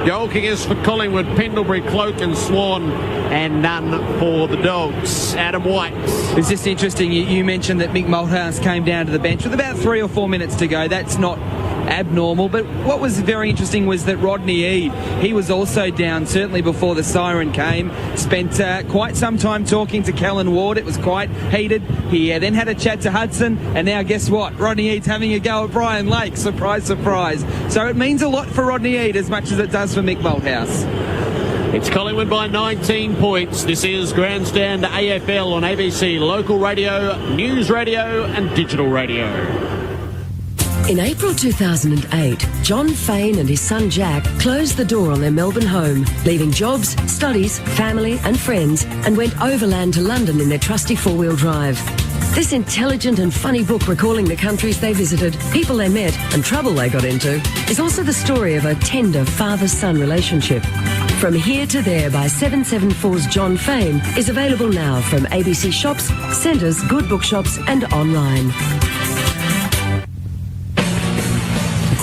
Goal kickers for Collingwood, Pendlebury, Cloak and Swan, and none for the Dogs. Adam White. It's just interesting, you mentioned that Mick Malthouse came down to the bench with about 3 or 4 minutes to go. That's not abnormal, but what was very interesting was that Rodney Eade, he was also down certainly before the siren came, spent quite some time talking to Callan Ward. It was quite heated. He then had a chat to Hudson, and now guess what, Rodney Eade's having a go at Brian Lake. Surprise, surprise. So it means a lot for Rodney Eade as much as it does for Mick Malthouse. It's Collingwood by 19 points. This is Grandstand AFL on ABC Local Radio, News Radio and Digital Radio. In April 2008, John Fain and his son Jack closed the door on their Melbourne home, leaving jobs, studies, family and friends, and went overland to London in their trusty four-wheel drive. This intelligent and funny book recalling the countries they visited, people they met and trouble they got into is also the story of a tender father-son relationship. From Here to There by 774's John Fain is available now from ABC shops, centres, good bookshops and online.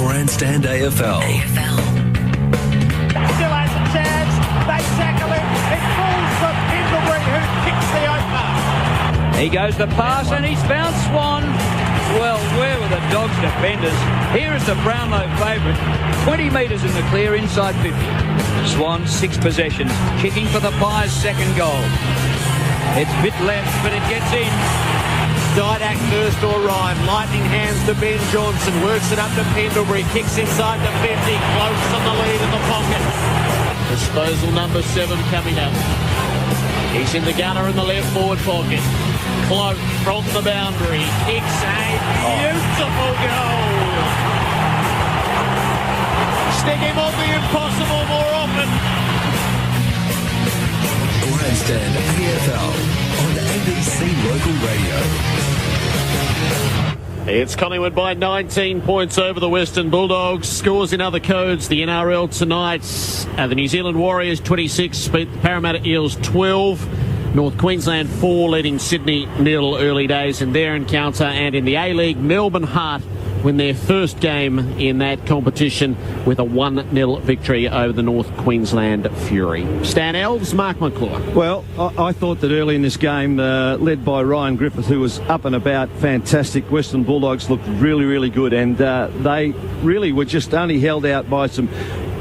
Grandstand AFL. Still has a chance. They tackle it. It falls from Pendlebury, who kicks the opener. He goes the pass and he's found Swan. Well, where were the Dogs defenders? Here is the Brownlow favourite. 20 metres in the clear inside 50. Swan, 6 possessions. Kicking for the Pies' second goal. It's bit left, but it gets in. Didak first or Rhyme. Lightning hands to Ben Johnson. Works it up to Pendlebury. Kicks inside the 50. Close on the lead in the pocket. Disposal number 7 coming up. He's in the gunner in the left forward pocket. Cloak from the boundary. Kicks a beautiful goal. Stick him on the impossible more often. Grandstand AFL on ABC Local Radio. It's Collingwood by 19 points over the Western Bulldogs. Scores in other codes. The NRL tonight. The New Zealand Warriors 26 beat the Parramatta Eels 12. North Queensland 4 leading Sydney 0 early days in their encounter. And in the A-League, Melbourne Heart win their first game in that competition with a 1-0 victory over the North Queensland Fury. Stan Elves, Mark McClure. Well, I thought that early in this game, led by Ryan Griffith, who was up and about, fantastic. Western Bulldogs looked really, really good, and they really were just only held out by some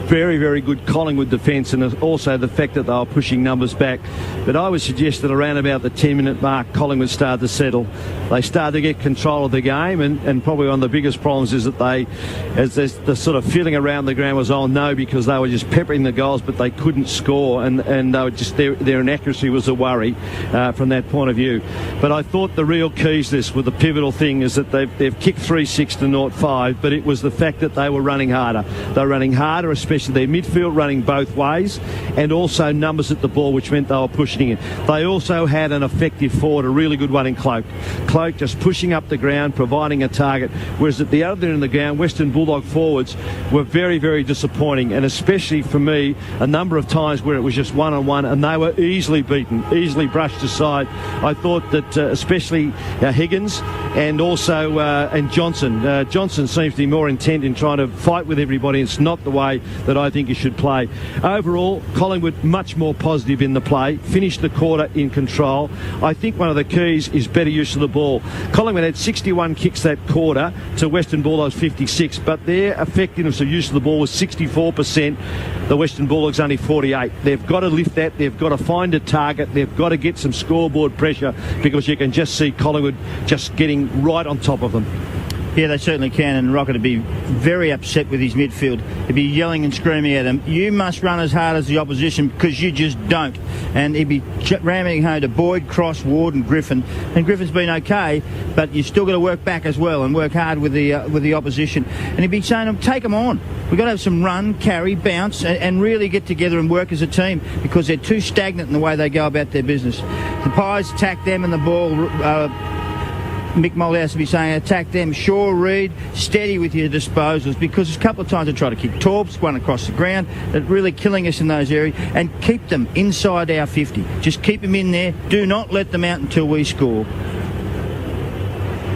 very, very good Collingwood defence, and also the fact that they were pushing numbers back. But I would suggest that around about the 10-minute mark, Collingwood started to settle. They started to get control of the game, and probably one of the biggest problems is that the sort of feeling around the ground was, oh no, because they were just peppering the goals, but they couldn't score, and they were just their inaccuracy was a worry from that point of view. But I thought the real keys to this, with the pivotal thing, is that they've kicked 3-6 to 0-5, but it was the fact that they were running harder. They were running harder, especially their midfield running both ways, and also numbers at the ball, which meant they were pushing it. They also had an effective forward, a really good one in Cloak. Cloak just pushing up the ground, providing a target, whereas at the other end of the ground, Western Bulldog forwards were very, very disappointing, and especially for me, a number of times where it was just one-on-one, and they were easily beaten, easily brushed aside. I thought that especially Higgins and also and Johnson. Johnson seems to be more intent in trying to fight with everybody. It's not the way that I think he should play. Overall, Collingwood much more positive in the play, finished the quarter in control. I think one of the keys is better use of the ball. Collingwood had 61 kicks that quarter to Western Bulldogs 56, but their effectiveness of use of the ball was 64%. The Western Bulldogs only 48. They've got to lift that. They've got to find a target. They've got to get some scoreboard pressure, because you can just see Collingwood just getting right on top of them. Yeah, they certainly can, and Rocket would be very upset with his midfield. He'd be yelling and screaming at him, you must run as hard as the opposition, because you just don't. And he'd be ramming home to Boyd, Cross, Ward and Griffin. And Griffin's been okay, but you've still got to work back as well and work hard with the opposition. And he'd be saying, take them on. We've got to have some run, carry, bounce, and really get together and work as a team, because they're too stagnant in the way they go about their business. The Pies attack them and the ball... Mick Moldhouse will be saying, attack them, Shaw, Reid, steady with your disposals, because a couple of times they try to kick Torps, one across the ground, they're really killing us in those areas, and keep them inside our 50. Just keep them in there. Do not let them out until we score.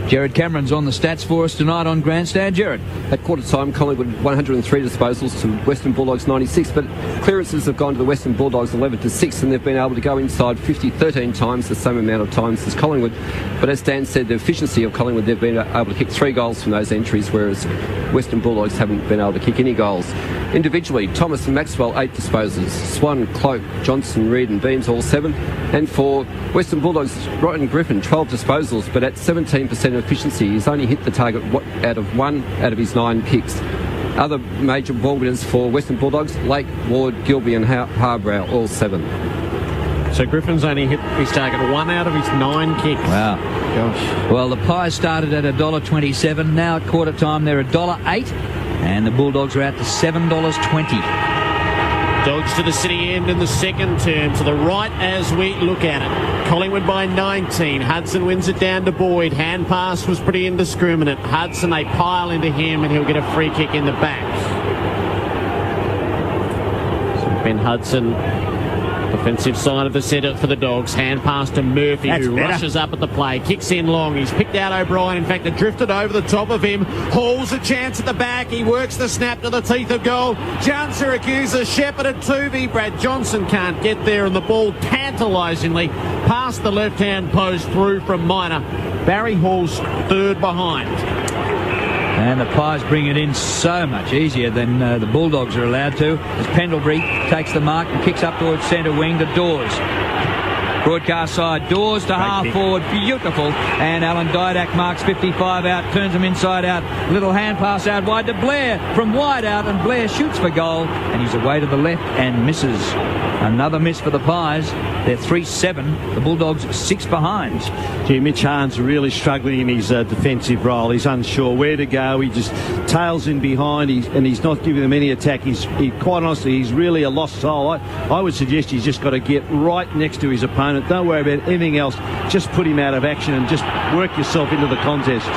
Jared Cameron's on the stats for us tonight on Grandstand. Jared. At quarter time, Collingwood 103 disposals to Western Bulldogs 96, but clearances have gone to the Western Bulldogs 11-6, and they've been able to go inside 13 times, the same amount of times as Collingwood. But as Dan said, the efficiency of Collingwood, they've been able to kick 3 goals from those entries, whereas Western Bulldogs haven't been able to kick any goals. Individually, Thomas and Maxwell 8 disposals, Swan, Cloak, Johnson, Reid and Beams all 7, and for Western Bulldogs, Ryan Griffin 12 disposals, but at 17% efficiency, he's only hit the target out of 1 out of his 9 kicks. Other major ball winners for Western Bulldogs, Lake, Ward, Gilby and Harbrow, all 7. So Griffin's only hit his target 1 out of his 9 kicks. Wow. Gosh. Well, the Pies started at $1.27. Now at quarter time, they're $1.08. And the Bulldogs are out to $7.20. Dogs to the city end in the second term, to the right as we look at it. Collingwood by 19. Hudson wins it down to Boyd. Hand pass was pretty indiscriminate. Hudson, they pile into him and he'll get a free kick in the back. So Ben Hudson, defensive side of the centre for the Dogs. Hand pass to Murphy, who rushes up at the play. Kicks in long. He's picked out O'Brien. In fact, it drifted over the top of him. Hall's a chance at the back. He works the snap to the teeth of goal. John Syracuse, Shepherd at Tuvey. Brad Johnson can't get there, and the ball tantalisingly past the left-hand post through from Minor. Barry Hall's third behind. And the Pies bring it in so much easier than the Bulldogs are allowed to, as Pendlebury takes the mark and kicks up towards centre wing to Dawes. Broadcast side, Dawes to half forward, beautiful. And Alan Didak marks 55 out, turns him inside out. Little hand pass out wide to Blair from wide out, and Blair shoots for goal. And he's away to the left and misses. Another miss for the Pies. They're 3-7. The Bulldogs 6 behind. Gee, Mitch Hahn's really struggling in his defensive role. He's unsure where to go. He just tails in behind, and he's not giving them any attack. Quite honestly, he's really a lost soul. I would suggest he's just got to get right next to his opponent. Don't worry about anything else. Just put him out of action and just work yourself into the contest.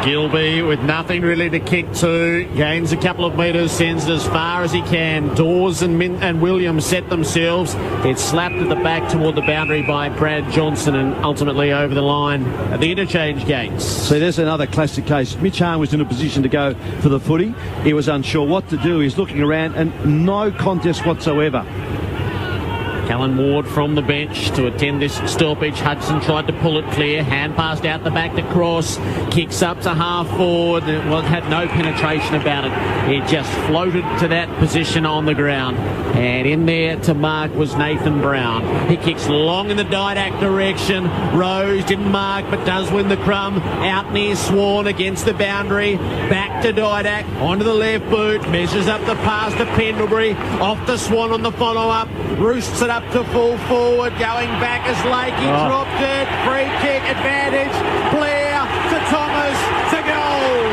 Gilby with nothing really to kick to. Gains a couple of metres, sends it as far as he can. Dawes and Williams set themselves. It's slapped at the back toward the boundary by Brad Johnson and ultimately over the line at the interchange gates. See, there's another classic case. Mitch Hahn was in a position to go for the footy. He was unsure what to do. He's looking around and no contest whatsoever. Callan Ward from the bench to attend this stoppage. Hudson tried to pull it clear. Hand passed out the back to Cross. Kicks up to half forward. It had no penetration about it. It just floated to that position on the ground. And in there to mark was Nathan Brown. He kicks long in the Didak direction. Rose didn't mark but does win the crumb. Out near Swan against the boundary. Back to Didak. Onto the left boot. Measures up the pass to Pendlebury. Off to Swan on the follow-up. Roosts it up to full forward, going back as Lakey dropped it, free kick advantage, Blair to Thomas to goal.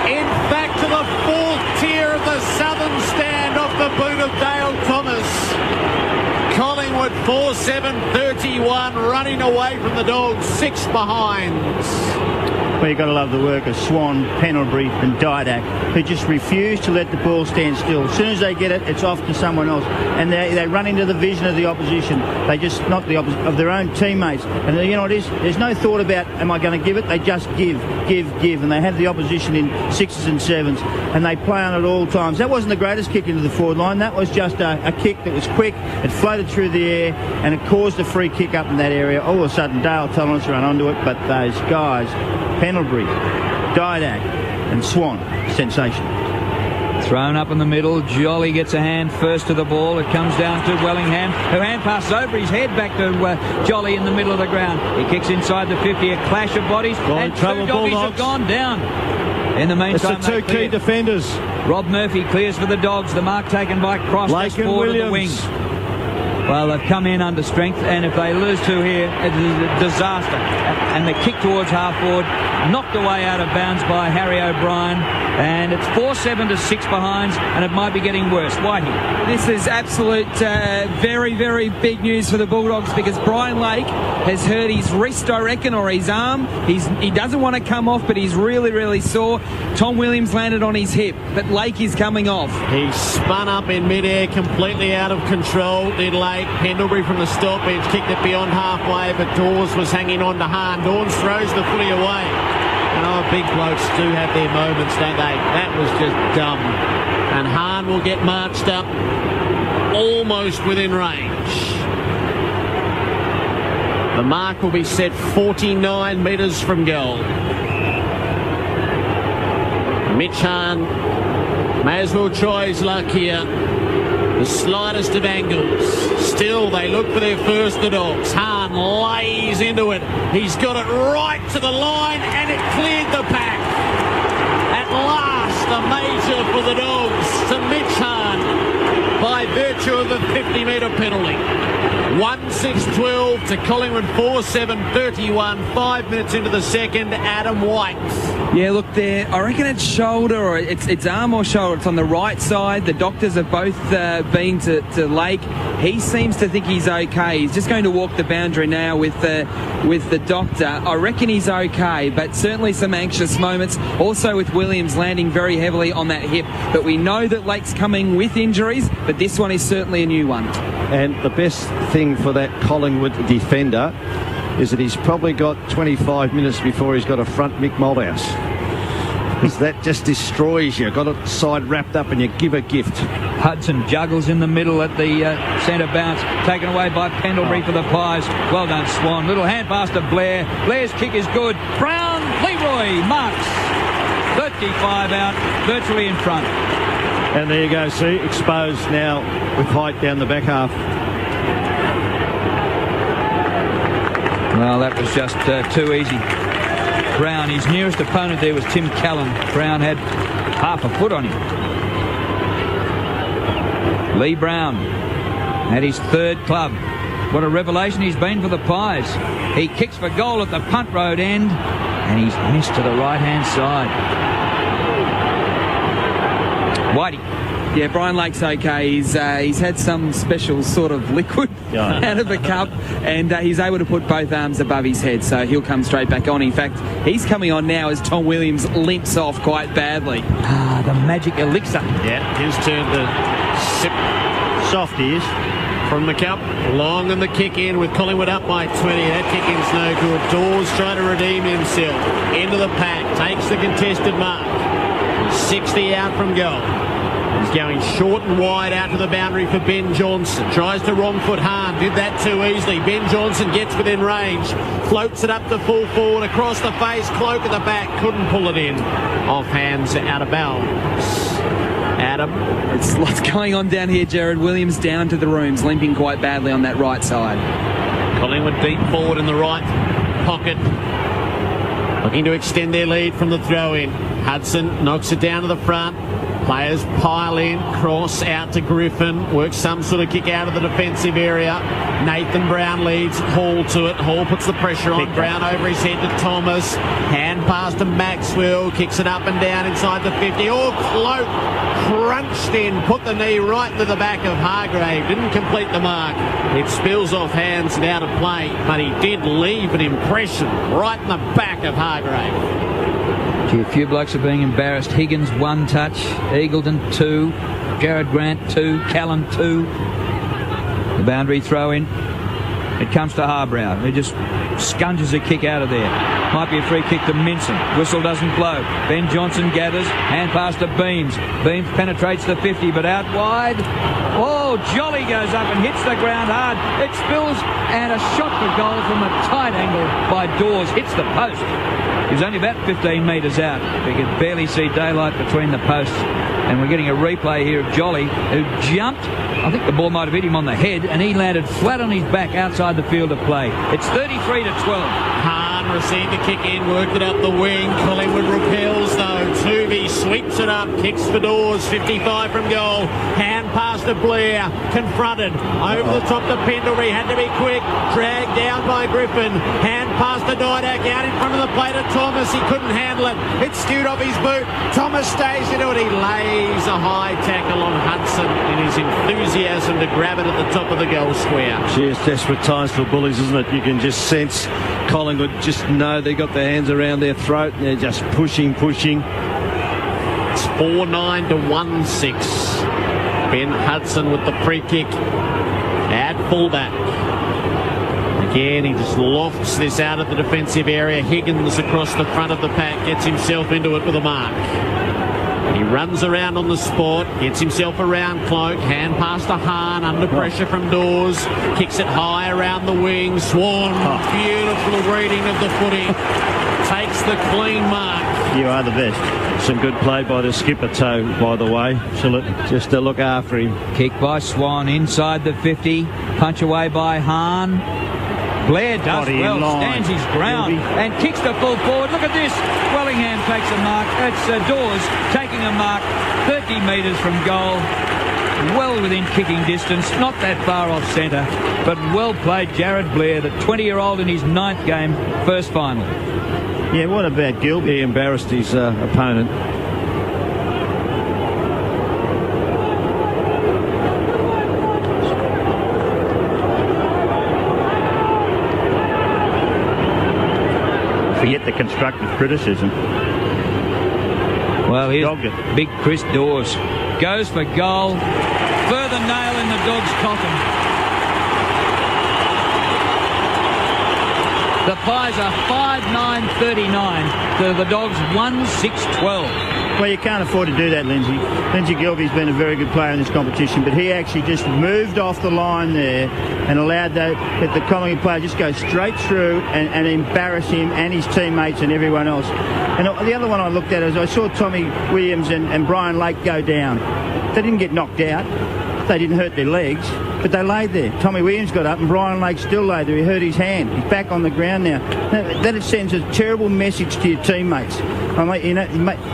In fact, to the fourth tier of the southern stand off the boot of Dale Thomas. Collingwood 4-7-31, running away from the Dogs, 6 behind. Well, you've got to love the work of Swan, Pendlebury and Didak, who just refuse to let the ball stand still. As soon as they get it, it's off to someone else. And they run into the vision of the opposition. They just, not the opposition, of their own teammates. And you know what it is? There's no thought about, am I going to give it? They just give. And they have the opposition in 6s and 7s. And they play on at all times. That wasn't the greatest kick into the forward line. That was just a kick that was quick. It floated through the air and it caused a free kick up in that area. All of a sudden, Dale Thomas run onto it. But those guys, Pendlebury, Didak and Swan, sensational. Thrown up in the middle. Jolly gets a hand first to the ball. It comes down to Wellingham, who hand passes over his head back to Jolly in the middle of the ground. He kicks inside the 50, a clash of bodies, and two doggies have gone down. In the meantime, it's the two key defenders. Rob Murphy clears for the Dogs. The mark taken by Cross. Lake and forward Williams. of the wing. Well, they've come in under strength, and if they lose two here, it is a disaster. And the kick towards half forward, knocked away out of bounds by Harry O'Brien, and it's 4-7-6 behinds, and it might be getting worse. Whitey. This is absolute very, very big news for the Bulldogs, because Brian Lake has hurt his wrist, I reckon, or his arm. He doesn't want to come off, but he's really, really sore. Tom Williams landed on his hip, but Lake is coming off. He spun up in midair, completely out of control, did Lake. Pendlebury from the stoppage kicked it beyond halfway, but Dawes was hanging on to Hahn. Dawes throws the footy away. Oh, big blokes do have their moments, don't they? That was just dumb. And Hahn will get marched up almost within range. The mark will be set 49 metres from goal. Mitch Hahn may as well try his luck here. The slightest of angles. Still, they look for their first, the Dogs. Hahn lays into it. He's got it right to the line, and it cleared the pack. At last, a major for the Dogs to Mitch Hahn by virtue of a 50-metre penalty. 1-6-12 to Collingwood 4-7-31. 5 minutes into the second, Adam White. Yeah, look there. I reckon it's shoulder, or it's arm or shoulder. It's on the right side. The doctors have both been to Lake. He seems to think he's okay. He's just going to walk the boundary now with the doctor. I reckon he's okay, but certainly some anxious moments. Also with Williams landing very heavily on that hip. But we know that Lake's coming with injuries, but this one is certainly a new one. And the best thing for that Collingwood defender is that he's probably got 25 minutes before he's got a front Mick Malthouse. Because that just destroys you. Got it side wrapped up and you give a gift. Hudson juggles in the middle at the centre bounce. Taken away by Pendlebury for the Pies. Well done, Swan. Little hand pass to Blair. Blair's kick is good. Brown, Leroy marks. 35 out, virtually in front. And there you go, see, exposed now with height down the back half. Well, that was just too easy. Brown, his nearest opponent there was Tim Callan. Brown had half a foot on him. Lee Brown at his third club. What a revelation he's been for the Pies. He kicks for goal at the punt road end, and he's missed to the right-hand side. Whitey. Yeah, Brian Lake's okay. He's had some special sort of liquid out of the cup, and he's able to put both arms above his head, so he'll come straight back on. In fact, he's coming on now as Tom Williams limps off quite badly. The magic elixir. Yeah, his turn to sip. Soft ears. From the cup, long and the kick in with Collingwood up by 20. That kick in's no good. Dawes trying to redeem himself. Into the pack, takes the contested mark. 60 out from goal. He's going short and wide out to the boundary for Ben Johnson. Tries to wrong foot Hahn. Did that too easily. Ben Johnson gets within range. Floats it up the full forward. Across the face. Cloak at the back. Couldn't pull it in. Off hands out of bounds. Adam. It's lots going on down here, Jared. Williams down to the rooms, limping quite badly on that right side. Collingwood deep forward in the right pocket. Looking to extend their lead from the throw-in. Hudson knocks it down to the front. Players pile in, cross out to Griffin, works some sort of kick out of the defensive area. Nathan Brown leads Hall to it. Hall puts the pressure on. Brown over his head to Thomas. Hand pass to Maxwell, kicks it up and down inside the 50. Oh, Cloak crunched in, put the knee right to the back of Hargrave. Didn't complete the mark. It spills off hands and out of play, but he did leave an impression right in the back of Hargrave. A few blokes are being embarrassed. Higgins, 1 touch. Eagleton, 2. Jared Grant, 2. Callan, 2. The boundary throw in. It comes to Harbrow, who just scunges a kick out of there. Might be a free kick to Minson. Whistle doesn't blow. Ben Johnson gathers. Hand pass to Beams. Beams penetrates the 50, but out wide. Oh, Jolly goes up and hits the ground hard. It spills, and a shot for goal from a tight angle by Dawes. Hits the post. He was only about 15 metres out. We could barely see daylight between the posts. And we're getting a replay here of Jolly, who jumped. I think the ball might have hit him on the head, and he landed flat on his back outside the field of play. It's 33-12. Hahn received the kick in, worked it up the wing. Collingwood repels though. Tuvey sweeps it up, kicks for Dawes, 55 from goal. Hand pass to Blair, confronted. Over the top to Pendlebury, had to be quick. Dragged down by Griffin. Hand pass to Didak, out in front of the plate of Thomas. He couldn't handle it. It skewed off his boot. Thomas stays into it. He lays a high tackle on Hudson in his enthusiasm to grab it at the top of the goal square. Gee, it's desperate times for Bullies, isn't it? You can just sense Collingwood just know they got their hands around their throat and they're just pushing. It's 4-9 to 1-6. Ben Hudson with the free kick at fullback. Again, he just lofts this out of the defensive area. Higgins across the front of the pack gets himself into it with a mark. He runs around on the spot, gets himself around Cloak, hand pass to Hahn, under pressure from Dawes, kicks it high around the wing. Swan, beautiful reading of the footy, takes the clean mark. You are the best. Some good play by the skipper too, by the way, just to look after him. Kick by Swan inside the 50, punch away by Hahn. Blair does well, stands his ground and kicks the full forward. Look at this. Wellingham takes a mark. It's Dawes taking a mark 30 metres from goal. well within kicking distance, not that far off centre, but well played Jared Blair, the 20-year-old in his 9th game, first final. Yeah, what about Gilby? He embarrassed his opponent. Forget the constructive criticism. Well, here's Dogged it. big Chris Dawes. Goes for goal. Further nail in the Dogs' coffin. The Pies are 5-9-39 to the Dogs 1-6-12. Well, you can't afford to do that, Lindsay. Lindsay Gilby's been a very good player in this competition, but he actually just moved off the line there and allowed the Collingwood player just go straight through and embarrass him and his teammates and everyone else. And the other one I looked at is I saw Tommy Williams and Brian Lake go down. They didn't get knocked out. They didn't hurt their legs, but they laid there. Tommy Williams got up and Brian Lake still laid there. He hurt his hand. He's back on the ground now. That sends a terrible message to your teammates. I mean,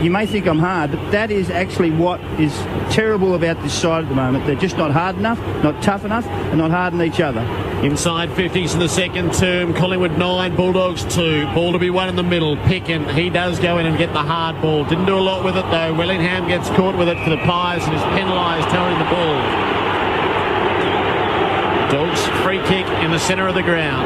you may think I'm hard, but that is actually what is terrible about this side at the moment. They're just not hard enough, not tough enough, and not hard on each other. Inside 50s in the second term. Collingwood 9, Bulldogs 2. Ball to be won in the middle. Pickin, he does go in and get the hard ball. Didn't do a lot with it though. Wellingham gets caught with it for the Pies and is penalised towing the ball. Dogs free kick in the centre of the ground.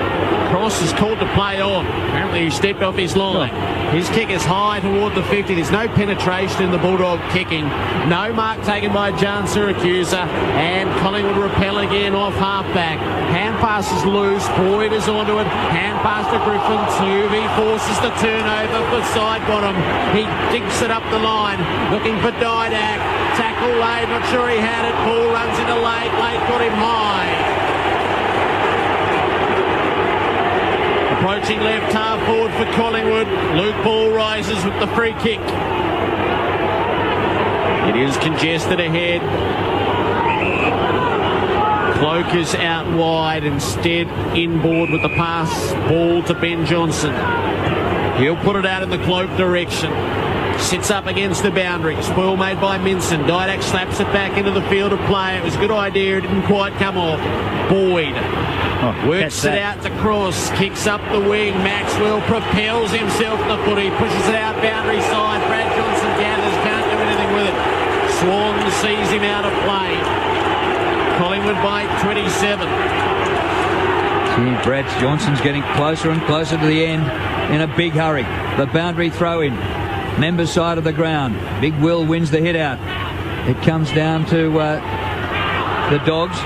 Cross is called to play on. Apparently he stepped off his line. His kick is high toward the 50. There's no penetration in the Bulldog kicking. No mark taken by Jan Syracusa. And Collingwood repel again off half-back. Hand pass is loose. Boyd is onto it. Hand pass to Griffin. Tuvey forces the turnover for side bottom. He digs it up the line. Looking for Didak. Tackle Lade. Not sure he had it. Ball runs into Lade. Lade got him high. Approaching left half forward for Collingwood. Luke Ball rises with the free kick. It is congested ahead. Cloak is out wide, instead inboard with the pass. Ball to Ben Johnson. He'll put it out in the Cloak direction. Sits up against the boundary. Spoil made by Minson. Didak slaps it back into the field of play. It was a good idea. It didn't quite come off. Boyd works it out to Cross. Kicks up the wing. Maxwell propels himself to the footy. Pushes it out boundary side. Brad Johnson gathers. Can't do anything with it. Swan sees him out of play. Collingwood by 27. See, Brad Johnson's getting closer and closer to the end in a big hurry. The boundary throw in. Members side of the ground. Big Will wins the hit out. It comes down to the Dogs.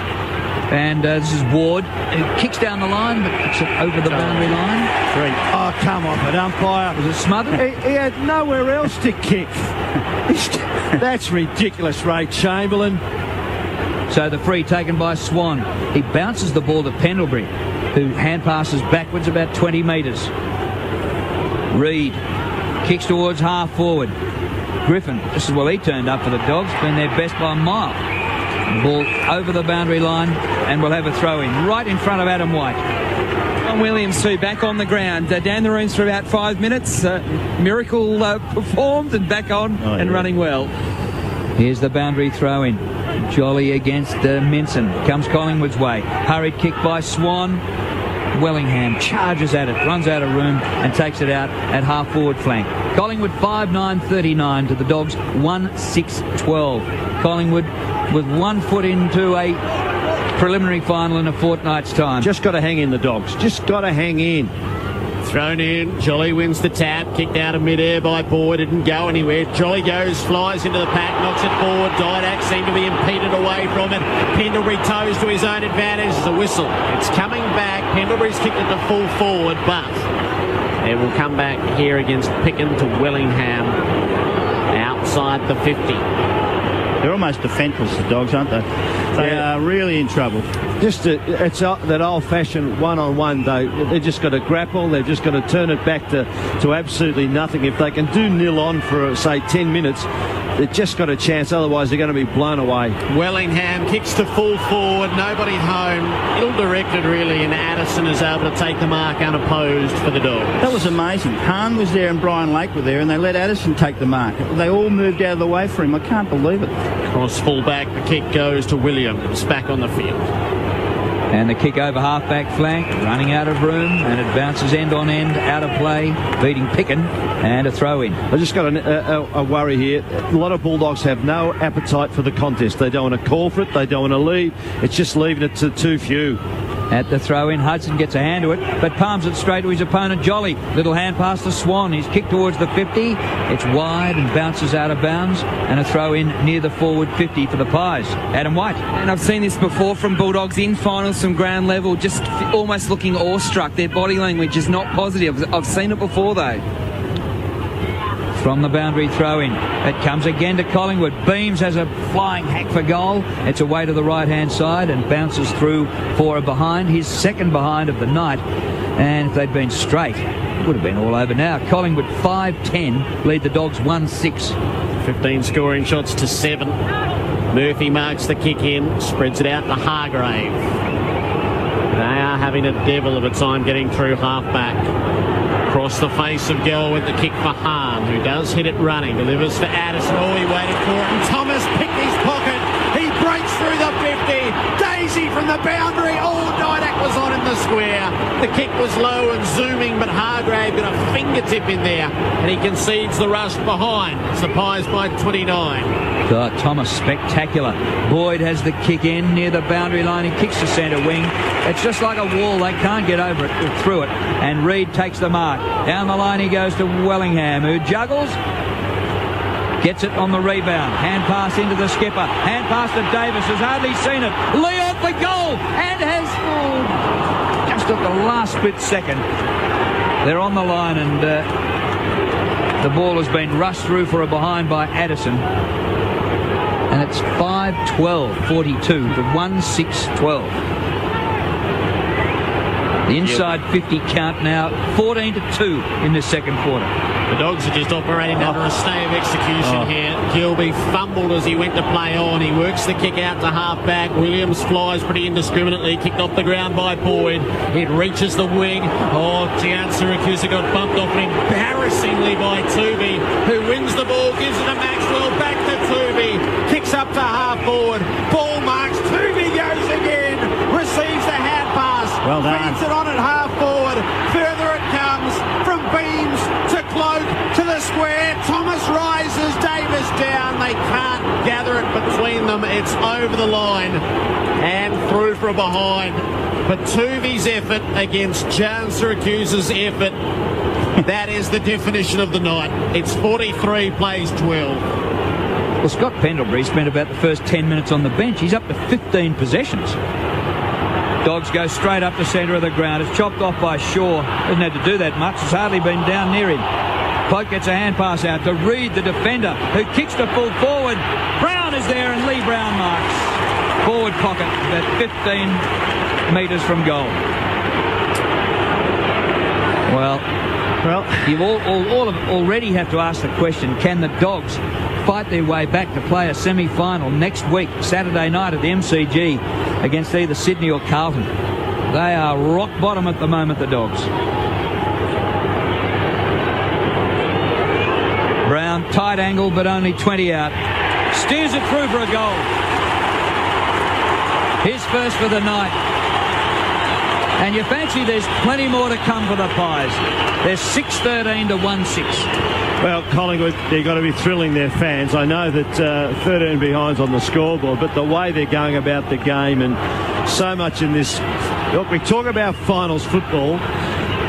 And this is Ward, who kicks down the line, but kicks it over the boundary line. 3. Oh, come off it, umpire. Was it smothered? He had nowhere else to kick. That's ridiculous, Ray Chamberlain. So the free taken by Swan. He bounces the ball to Pendlebury, who hand passes backwards about 20 metres. Reid kicks towards half forward. Griffin, this is well he turned up for the Dogs, been their best by a mile. Ball over the boundary line, and we'll have a throw in right in front of Adam White. John Williams too, back on the ground. Down the rooms for about 5 minutes. Miracle performed and back on and running well. Here's the boundary throw in. Jolly against Minson. Comes Collingwood's way. Hurried kick by Swan. Wellingham charges at it, runs out of room and takes it out at half forward flank. Collingwood 5-9-39 to the Dogs 1-6-12. Collingwood with 1 foot into a preliminary final in a fortnight's time. Just got to hang in, the Dogs. Just got to hang in. Thrown in. Jolly wins the tap. Kicked out of midair by Boyd. Didn't go anywhere. Jolly goes, flies into the pack, knocks it forward. Didak seemed to be impeded away from it. Pendlebury toes to his own advantage. There's a whistle. It's coming back. Pendlebury's kicked it to full forward, but it will come back here against Pickin to Wellingham outside the 50. They're almost defenceless, the Dogs, aren't they? They are really in trouble. It's that old-fashioned one-on-one, though. They've just got to grapple. They've just got to turn it back to absolutely nothing. If they can do nil on for, say, 10 minutes, they've just got a chance. Otherwise, they're going to be blown away. Wellingham kicks to full forward. Nobody home. Ill-directed, really, and Addison is able to take the mark unopposed for the Dogs. That was amazing. Hahn was there and Brian Lake were there, and they let Addison take the mark. They all moved out of the way for him. I can't believe it. Cross full-back. The kick goes to Williams. Back on the field. And the kick over half-back flank, running out of room, and it bounces end on end, out of play, beating Picken, and a throw-in. I just got a worry here. A lot of Bulldogs have no appetite for the contest. They don't want to call for it. They don't want to leave. It's just leaving it to too few. At the throw-in, Hudson gets a hand to it, but palms it straight to his opponent, Jolly. Little hand pass to Swan. He's kicked towards the 50. It's wide and bounces out of bounds, and a throw-in near the forward 50 for the Pies. Adam White. And I've seen this before from Bulldogs in finals from ground level, just almost looking awestruck. Their body language is not positive. I've seen it before, though. From the boundary throw-in, it comes again to Collingwood. Beams has a flying hack for goal. It's away to the right-hand side and bounces through for a behind, his second behind of the night. And if they'd been straight, it would have been all over now. Collingwood 5-10, lead the Dogs 1-6. 15 scoring shots to 7. Murphy marks the kick in, spreads it out to Hargrave. They are having a devil of a time getting through half-back. Across the face of Gell with the kick for Hahn, who does hit it running, delivers for Addison. Oh, he waited for it, and Thomas picked his pocket. He breaks through the 50. Daisy from the boundary. Oh, Didak was on in the square. The kick was low and zooming, but Hargrave got a fingertip in there, and he concedes the rush behind. It's the Pies by 29. Thomas, spectacular. Boyd has the kick in near the boundary line. He kicks to centre wing. It's just like a wall. They can't get over it or through it. And Reid takes the mark. Down the line he goes to Wellingham, who juggles. Gets it on the rebound. Hand pass into the skipper. Hand pass to Davis. Has hardly seen it. Leon for goal. And has scored. Just at the last split second. They're on the line, and the ball has been rushed through for a behind by Addison. And it's 5-12, 42 to 1-6-12. The inside 50 count now, 14-2 in the second quarter. The Dogs are just operating under a stay of execution here. Gilby fumbled as he went to play on. He works the kick out to half-back. Williams flies pretty indiscriminately, kicked off the ground by Boyd. It reaches the wing. Oh, Tian Syracuse got bumped off embarrassingly by Tooby, who wins the ball, gives it to Maxwell, back to Tooby, kicks up to half-forward. Ball marks, Tooby goes again, receives the hand pass. Well done. Feeds it on at half-forward. Further it comes from Beams to Cloak to the square. Thomas rises, Davis down. They can't gather it between them. It's over the line and through for a behind. But Tooby's effort against Jan Syracuse's effort, that is the definition of the night. It's 43 plays 12. Well, Scott Pendlebury spent about the first 10 minutes on the bench. He's up to 15 possessions. Dogs go straight up the centre of the ground. It's chopped off by Shaw. Doesn't have to do that much. It's hardly been down near him. Cloak gets a hand pass out to Reid, the defender, who kicks to full forward. Brown is there, and Lee Brown marks. Forward pocket, about 15 metres from goal. Well, you all already have to ask the question, can the Dogs fight their way back to play a semi-final next week, Saturday night at the MCG against either Sydney or Carlton? They are rock bottom at the moment, the Dogs. Brown, tight angle, but only 20 out. Steers it through for a goal. His first for the night. And you fancy there's plenty more to come for the Pies. They're 6-13 to 1-6. Well, Collingwood, they've got to be thrilling their fans. I know that 13 behind's on the scoreboard, but the way they're going about the game and so much in this... Look, we talk about finals football,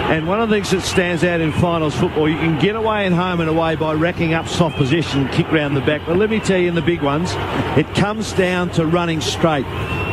and one of the things that stands out in finals football, you can get away and home and away by racking up soft position and kick round the back. But let me tell you, in the big ones, it comes down to running straight.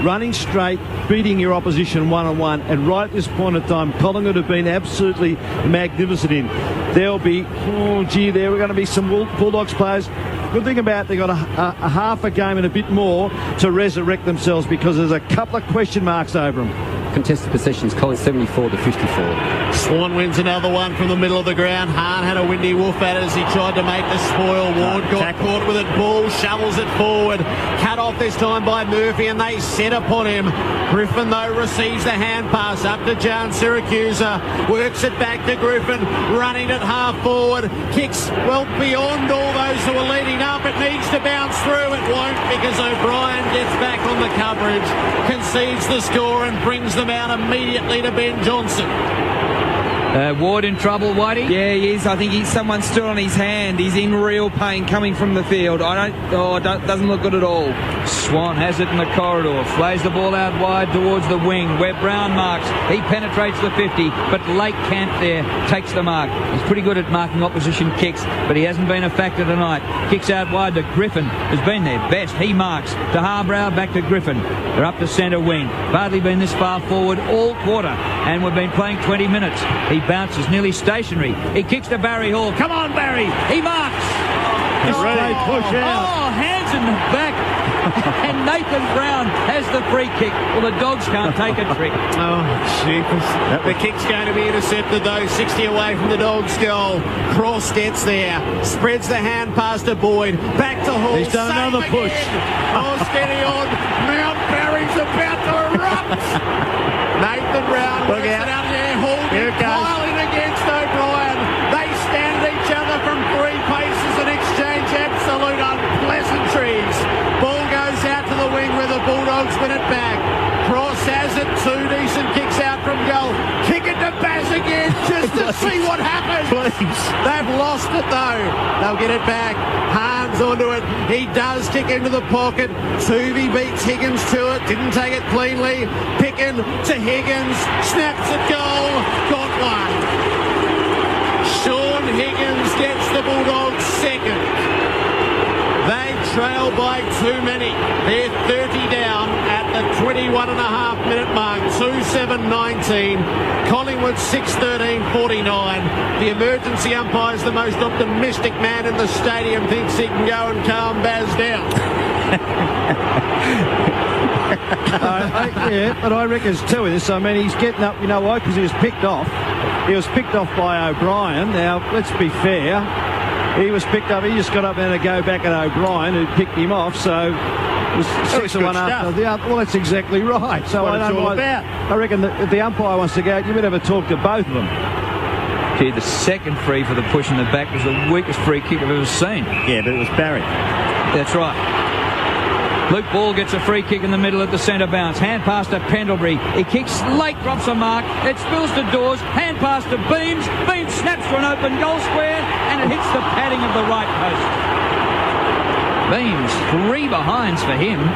Running straight, beating your opposition one-on-one, and right at this point of time, Collingwood have been absolutely magnificent in. There'll be, there are going to be some Bulldogs players Good thing about they got a half a game and a bit more to resurrect themselves, because there's a couple of question marks over them. Contested possessions, Collingwood 74 to 54. Swan wins another one from the middle of the ground. Hahn had a windy wolf at it as he tried to make the spoil. Ward got caught with it. Ball shovels it forward. Cut off this time by Murphy, and they set upon him. Griffin, though, receives the hand pass up to Jan Syracusa. Works it back to Griffin, running it half forward. Kicks well beyond all those who are leading up. It needs to bounce through. It won't, because O'Brien gets back on the coverage, concedes the score and brings them out immediately to Ben Johnson. Ward in trouble, Whitey? Yeah, he is. I think someone stood on his hand. He's in real pain coming from the field. Doesn't look good at all. Swan has it in the corridor, flays the ball out wide towards the wing where Brown marks. He penetrates the 50, but Lake Camp there takes the mark. He's pretty good at marking opposition kicks, but he hasn't been a factor tonight. Kicks out wide to Griffin, who's been their best. He marks to Harbrow, back to Griffin. They're up to centre wing. Hardly been this far forward all quarter, and we've been playing 20 minutes. He bounces nearly stationary. He kicks to Barry Hall. Come on, Barry! He marks! Push out. Hands in the back. And Nathan Brown has the free kick. Well, the Dogs can't take a trick. Oh, jeepers. The kick's going to be intercepted, though. 60 away from the Dogs' goal. Cross gets there. Spreads the hand pass to Boyd. Back to Hall. He's done another push. Oh, steady on. Mount Barry's about to erupt. Nathan Brown works it out there. Hall piling against O'Brien. They stand at each other from 3 paces and exchange absolute unpleasantries. Ball goes out to the wing where the Bulldogs win it back. Cross has it. 2 decent kicks out from goal. Kick it to Baz again just to see what happens. Please. They've lost it though. They'll get it back. Harns onto it. He does kick into the pocket. Tuvey beats Higgins to it. Didn't take it cleanly. Pickin to Higgins. Snaps at goal. Got one. Sean Higgins gets the Bulldogs second. They trail by too many. They're 30 down at the 21.5-minute mark. 2-7-19. Collingwood 6-13-49. The emergency umpire's the most optimistic man in the stadium. Thinks he can go and calm Baz down. Yeah, but I reckon there's 2 in this. I mean, he's getting up, you know why? Because he was picked off. He was picked off by O'Brien. Now, let's be fair. He was picked up. He just got up there to go back at O'Brien, who picked him off. So it was 6-1 after the other. Well, that's exactly right. So what I don't mind. I reckon that the umpire wants to go. You better have a talk to both of them. Gee, the second free for the push in the back was the weakest free kick I've ever seen. Yeah, but it was Barry. That's right. Luke Ball gets a free kick in the middle at the centre bounce. Hand pass to Pendlebury. He kicks late, drops a mark. It spills to Dawes. Hand pass to Beams. Beams snaps to an open goal square, and it hits the padding of the right post. Beams, 3 behinds for him.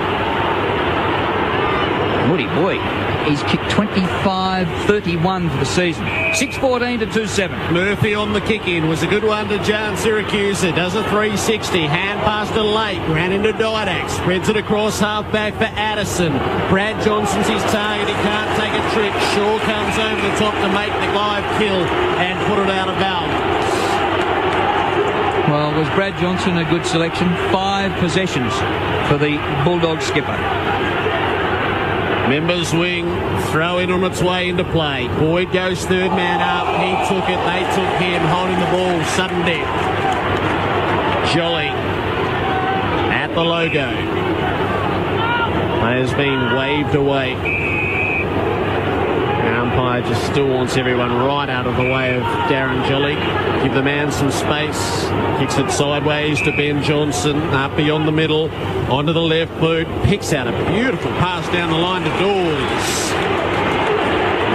Woody boy. He's kicked 25-31 for the season. 6-14 to 2-7. Murphy on the kick-in was a good one to Jan Syracusa. Does a 360. Hand pass to Lake. Ran into Didac. Spreads it across half-back for Addison. Brad Johnson's his target. He can't take a trick. Shaw comes over the top to make the live kill and put it out of bounds. Well, was Brad Johnson a good selection? 5 possessions for the Bulldog skipper. Members wing, throw in on its way into play. Boyd goes third man up. He took it. They took him. Holding the ball. Sudden death. Jolly at the logo. Player's been waved away. The umpire just still wants everyone right out of the way of Darren Jolly. Give the man some space. Kicks it sideways to Ben Johnson. Up beyond the middle. Onto the left boot. Picks out a beautiful pass down the line to Dawes.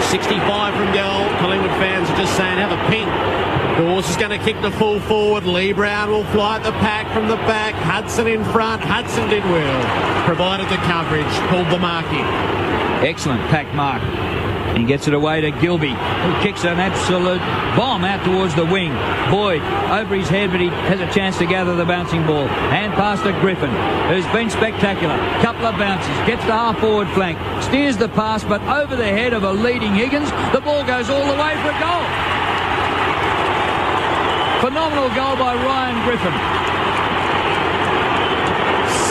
65 from goal. Collingwood fans are just saying, have a pink. Dawes is going to kick the full forward. Lee Brown will fly at the pack from the back. Hudson in front. Hudson did well. Provided the coverage. Pulled the mark in. Excellent pack mark. He gets it away to Gilby, who kicks an absolute bomb out towards the wing. Boyd over his head, but he has a chance to gather the bouncing ball. Hand pass to Griffin, who's been spectacular. Couple of bounces, gets the half-forward flank, steers the pass, but over the head of a leading Higgins. The ball goes all the way for a goal. Phenomenal goal by Ryan Griffin.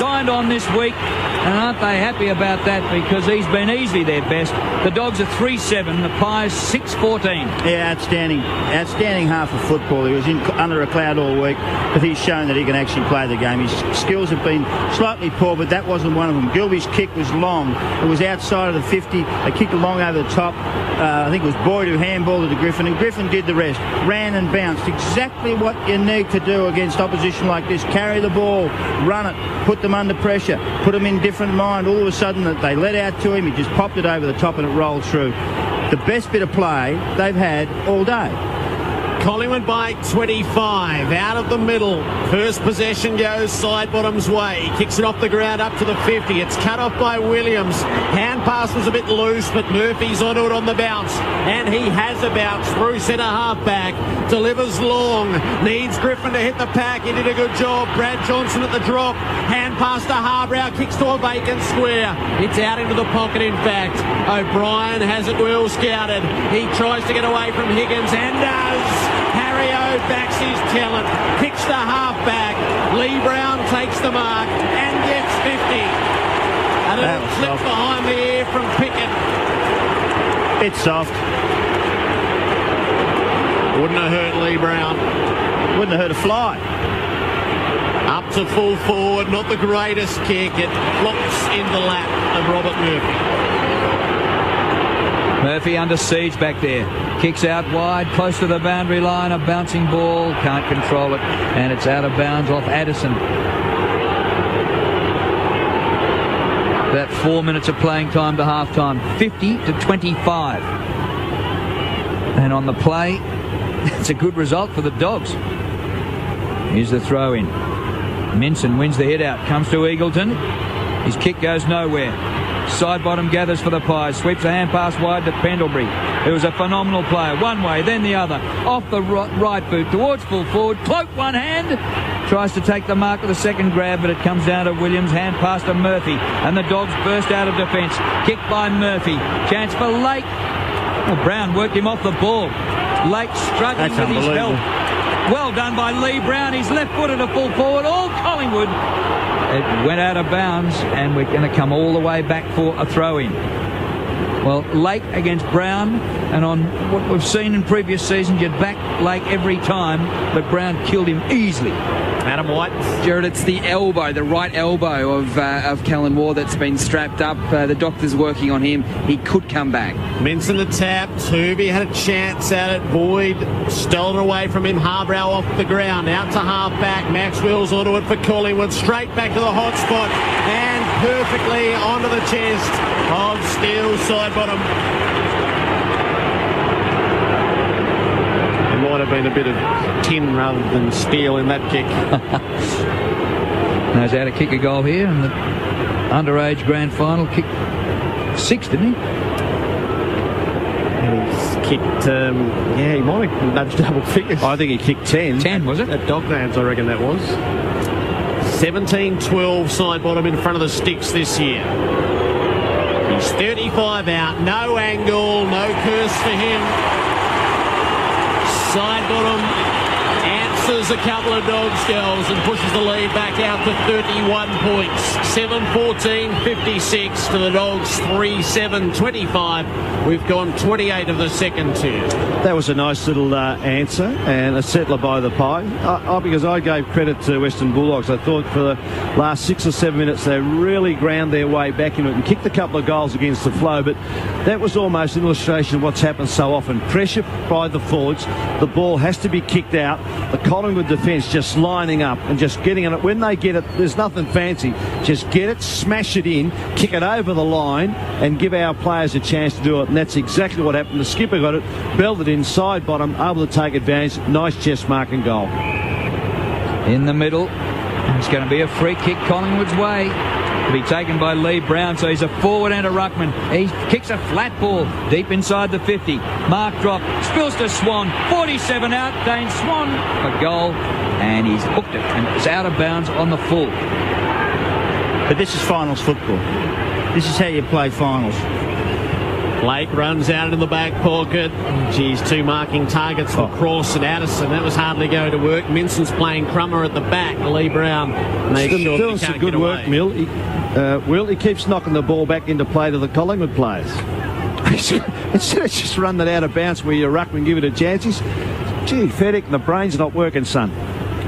signed on this week, and aren't they happy about that, because he's been easily their best. The Dogs are 3-7, the Pies 6-14. Yeah, outstanding half of football. He was under a cloud all week, but he's shown that he can actually play the game. His skills have been slightly poor, but that wasn't one of them. Gilby's kick was long. It was outside of the 50. They kicked it long over the top. I think it was Boyd who handballed it to Griffin, and Griffin did the rest. Ran and bounced. Exactly what you need to do against opposition like this. Carry the ball, run it, put them under pressure, put them in different mind. All of a sudden they let out to him. He just popped it over the top and it rolled through. The best bit of play they've had all day. Collingwood by 25, out of the middle. First possession goes side bottom's way. Kicks it off the ground up to the 50. It's cut off by Williams. Hand pass was a bit loose, but Murphy's onto it on the bounce. And he has a bounce through centre half back. Delivers long. Needs Griffin to hit the pack. He did a good job. Brad Johnson at the drop. Hand pass to Harbrow. Kicks to a vacant square. It's out into the pocket, in fact. O'Brien has it well scouted. He tries to get away from Higgins and does. Harry-O backs his talent, kicks the half-back. Lee Brown takes the mark and gets 50. A little clip behind the ear from Pickett. Bit soft. Wouldn't have hurt Lee Brown. Wouldn't have hurt a fly. Up to full forward, not the greatest kick. It flops in the lap of Robert Murphy. Murphy under siege back there. Kicks out wide, close to the boundary line. A bouncing ball, can't control it, and it's out of bounds off Addison. About 4 minutes of playing time to half time, 50-25. And on the play, it's a good result for the Dogs. Here's the throw in. Minson wins the hit out, comes to Eagleton. His kick goes nowhere. Side bottom gathers for the Pies, sweeps a hand pass wide to Pendlebury. It was a phenomenal player, one way, then the other, off the right boot towards full forward, cloaked one hand, tries to take the mark of the second grab, but it comes down to Williams, hand pass to Murphy, and the Dogs burst out of defence. Kicked by Murphy, chance for Lake. Well, Brown worked him off the ball. Lake struggling with his help. Well done by Lee Brown. He's left-footed to full forward. All Collingwood. It went out of bounds, and we're going to come all the way back for a throw-in. Well, Lake against Brown, and on what we've seen in previous seasons, you'd back Lake every time, but Brown killed him easily. Adam White. Jared, it's the elbow, the right elbow of Callan Ward that's been strapped up. The doctor's working on him. He could come back. Minson the tap. Tooby had a chance at it. Boyd stole it away from him. Harbrow off the ground. Out to half back. Maxwell's onto it for Collingwood. Straight back to the hot spot. And perfectly onto the chest of Steele side bottom. Might have been a bit of tin rather than steel in that kick. Knows how to kick a goal here, and the underage grand final kicked 6, didn't he? He's kicked, he might have nudged double figures. I think he kicked 10. 10, was it? At Docklands, I reckon that was. 17-12 side bottom in front of the sticks this year. He's 35 out, no angle, no curse for him. Side bottom answers a couple of Dogs goals and pushes the lead back out to 31 points. 7-14-56 to the Dogs, 3-7-25. We've gone 28 of the second two. That was a nice little answer and a settler by the Pie. Because I gave credit to Western Bulldogs. I thought for the last 6 or 7 minutes they really ground their way back into it and kicked a couple of goals against the flow, but that was almost an illustration of what's happened so often. Pressure by the forwards, the ball has to be kicked out, the Collingwood defence just lining up and just getting it. When they get it, there's nothing fancy. Just get it, smash it in, kick it over the line and give our players a chance to do it, and that's exactly what happened. The skipper got it, belted inside bottom, able to take advantage. Nice chest mark and goal. In the middle, it's going to be a free kick Collingwood's way. To be taken by Lee Brown, so he's a forward and a ruckman. He kicks a flat ball deep inside the 50. Mark drop, spills to Swan, 47 out, Dane Swan a goal, and he's hooked it, and it's out of bounds on the full. But this is finals football. This is how you play finals. Blake runs out into the back pocket. Geez, 2 marking targets for Cross and Addison. That was hardly going to work. Minson's playing Crummer at the back. Lee Brown makes sure doing some good work, Mill. He keeps knocking the ball back into play to the Collingwood players. Instead of just running it out of bounds where your ruckman give it a chance. Gee, Feddick, the brain's not working, son.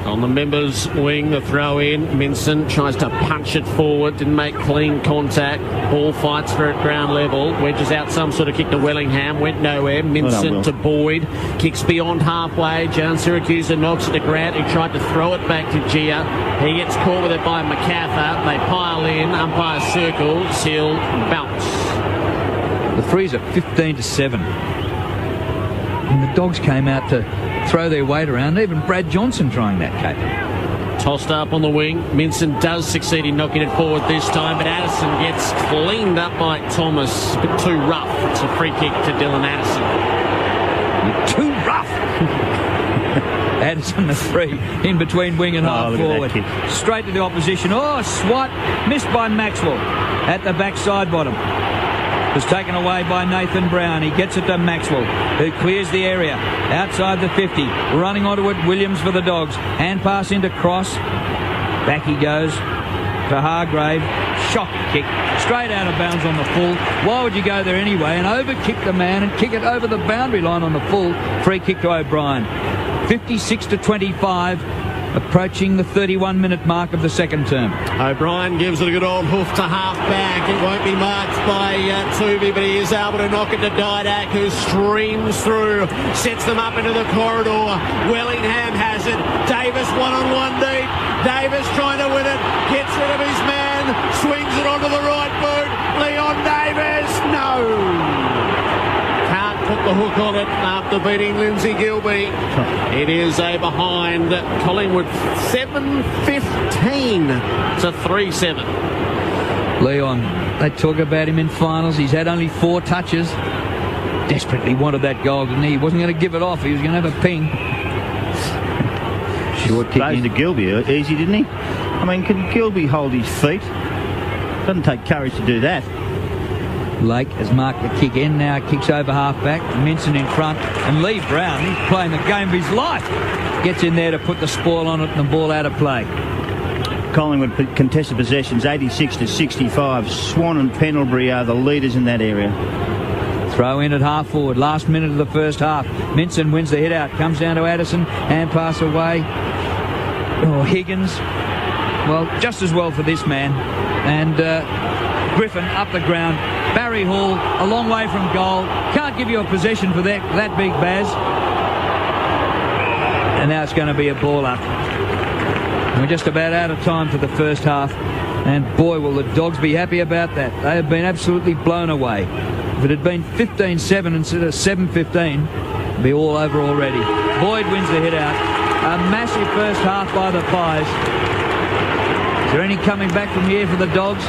On the members' wing, the throw in. Minson tries to punch it forward, didn't make clean contact. Ball fights for at ground level. Wedges out some sort of kick to Wellingham, went nowhere. Minson to Boyd, kicks beyond halfway. Joan Syracuse knocks it to Grant, who tried to throw it back to Gia. He gets caught with it by MacArthur. They pile in, umpire circles, he'll bounce. The threes are 15-7. And the Dogs came out to throw their weight around. Even Brad Johnson trying that cape. Tossed up on the wing. Minson does succeed in knocking it forward this time, but Addison gets cleaned up by Thomas. A bit too rough. It's a free kick to Dylan Addison. You're too rough. Addison the free in between wing and half forward. Straight to the opposition. Oh, swat. Missed by Maxwell at the back side bottom. Was taken away by Nathan Brown. He gets it to Maxwell, who clears the area outside the 50. Running onto it, Williams for the Dogs. Hand pass into Cross. Back he goes to Hargrave. Shock kick. Straight out of bounds on the full. Why would you go there anyway and overkick the man and kick it over the boundary line on the full? Free kick to O'Brien. 56-25. Approaching the 31-minute mark of the second term. O'Brien gives it a good old hoof to half-back. It won't be marked by Tooby, but he is able to knock it to Didak, who streams through, sets them up into the corridor. Wellingham has it. Davis one-on-one deep. Davis trying to win it. Gets rid of his man. Swings it onto the right boot. Leon Davis. No. Put the hook on it after beating Lindsay Gilbey. It is a behind Collingwood 7-15 to 3-7. Leon, they talk about him in finals. He's had only 4 touches. Desperately wanted that goal, didn't he? He wasn't going to give it off. He was going to have a ping. Short kick into Gilbey. Easy, didn't he? I mean, can Gilbey hold his feet? Doesn't take courage to do that. Lake has marked the kick in now, kicks over half-back, Minson in front, and Lee Brown, he's playing the game of his life, gets in there to put the spoil on it and the ball out of play. Collingwood contested possessions 86-65. Swan and Pendlebury are the leaders in that area. Throw in at half forward, last minute of the first half. Minson wins the hit out, comes down to Addison, hand pass away. Oh, Higgins, well, just as well for this man. And Griffin up the ground. Barry Hall a long way from goal. Can't give you a possession for that big Baz. And now it's going to be a ball up. We're just about out of time for the first half. And boy, will the Dogs be happy about that. They have been absolutely blown away. If it had been 15-7 instead of 7-15, it'd be all over already. Boyd wins the hit out. A massive first half by the Pies. Is there any coming back from here for the Dogs?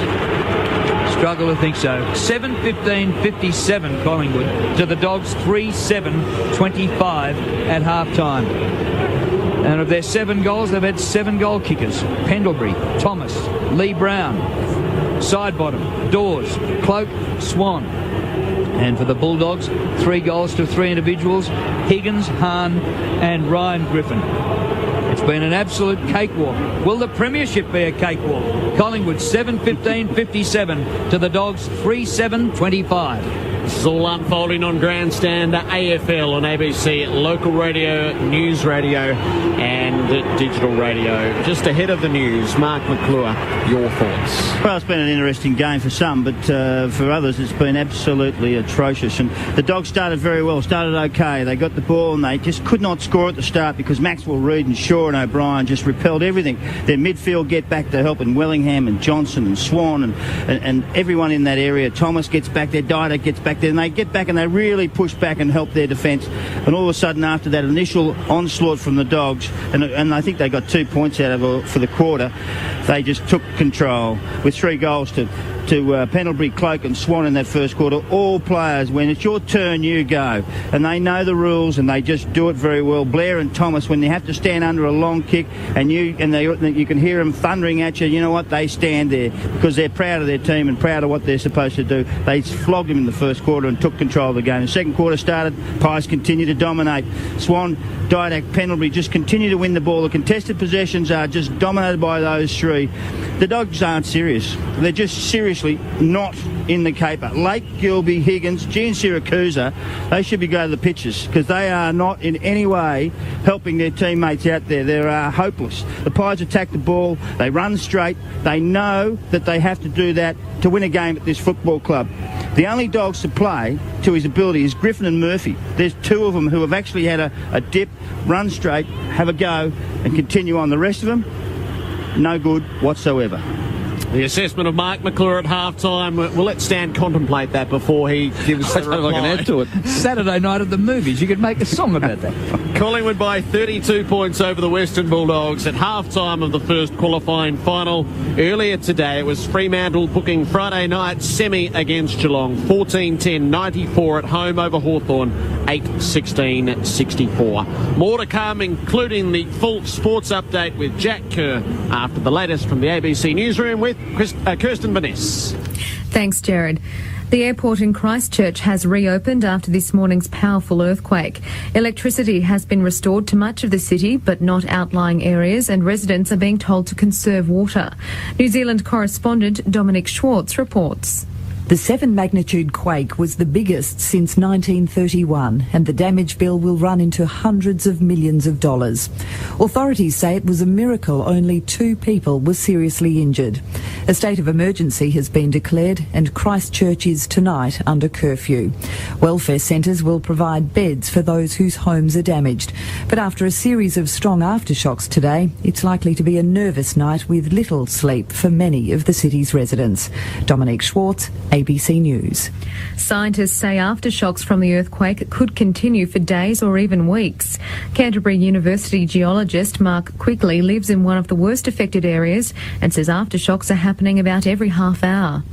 Struggle to think so. 7-15-57 Collingwood to the Dogs 3-7-25 at half-time. And of their 7 goals, they've had 7 goal kickers. Pendlebury, Thomas, Lee Brown, Sidebottom, Dawes, Cloak, Swan. And for the Bulldogs, 3 goals to 3 individuals, Higgins, Hahn and Ryan Griffin. It's been an absolute cakewalk. Will the premiership be a cakewalk? Collingwood 7-15-57 to the Dogs 3-7-25. This is all unfolding on Grandstand AFL on ABC, local radio, news radio and digital radio. Just ahead of the news, Mark McClure, your thoughts? Well, it's been an interesting game for some, but for others it's been absolutely atrocious. And the Dogs started very well, started okay. They got the ball and they just could not score at the start because Maxwell, Reid and Shaw and O'Brien just repelled everything. Their midfield get back to help, and Wellingham and Johnson and Swan and everyone in that area. Thomas gets back there, Didak gets back there, and they get back and they really push back and help their defence. And all of a sudden, after that initial onslaught from the Dogs, and I think they got 2 points out of it for the quarter, they just took control with 3 goals to Pendlebury, Cloak and Swan in that first quarter. All players, when it's your turn, you go. And they know the rules and they just do it very well. Blair and Thomas, when they have to stand under a long kick and you can hear them thundering at you, you know what, they stand there because they're proud of their team and proud of what they're supposed to do. They flogged them in the first quarter and took control of the game. The second quarter started, Pies continued to dominate. Swan, Didac, Pendlebury just continue to win the ball. The contested possessions are just dominated by those three. The Dogs aren't serious. They're just seriously not in the caper. Lake, Gilby, Higgins, G and Siracusa, they should be going to the pitches because they are not in any way helping their teammates out there. They're hopeless. The Pies attack the ball, they run straight, they know that they have to do that to win a game at this football club. The only dogs to play to his ability is Griffin and Murphy. There's two of them who have actually had a dip, run straight, have a go and continue on. The rest of them, no good whatsoever. The assessment of Mark McClure at half-time. We'll let Stan contemplate that before he gives the reply. I can add to it. Saturday night at the movies. You could make a song about that. Collingwood by 32 points over the Western Bulldogs at half-time of the first qualifying final. Earlier today, it was Fremantle booking Friday night semi against Geelong. 14-10-94 at home over Hawthorn. 8-16-64. More to come, including the full sports update with Jack Kerr after the latest from the ABC newsroom with Kirsten Vaness. Thanks, Jared. The airport in Christchurch has reopened after this morning's powerful earthquake. Electricity has been restored to much of the city, but not outlying areas, and residents are being told to conserve water. New Zealand correspondent Dominic Schwartz reports. The 7 magnitude quake was the biggest since 1931, and the damage bill will run into hundreds of millions of dollars. Authorities say it was a miracle only 2 people were seriously injured. A state of emergency has been declared, and Christchurch is tonight under curfew. Welfare centres will provide beds for those whose homes are damaged. But after a series of strong aftershocks today, it's likely to be a nervous night with little sleep for many of the city's residents. Dominic Schwartz, ABC News. Scientists say aftershocks from the earthquake could continue for days or even weeks. Canterbury University geologist Mark Quigley lives in one of the worst affected areas and says aftershocks are happening about every half hour.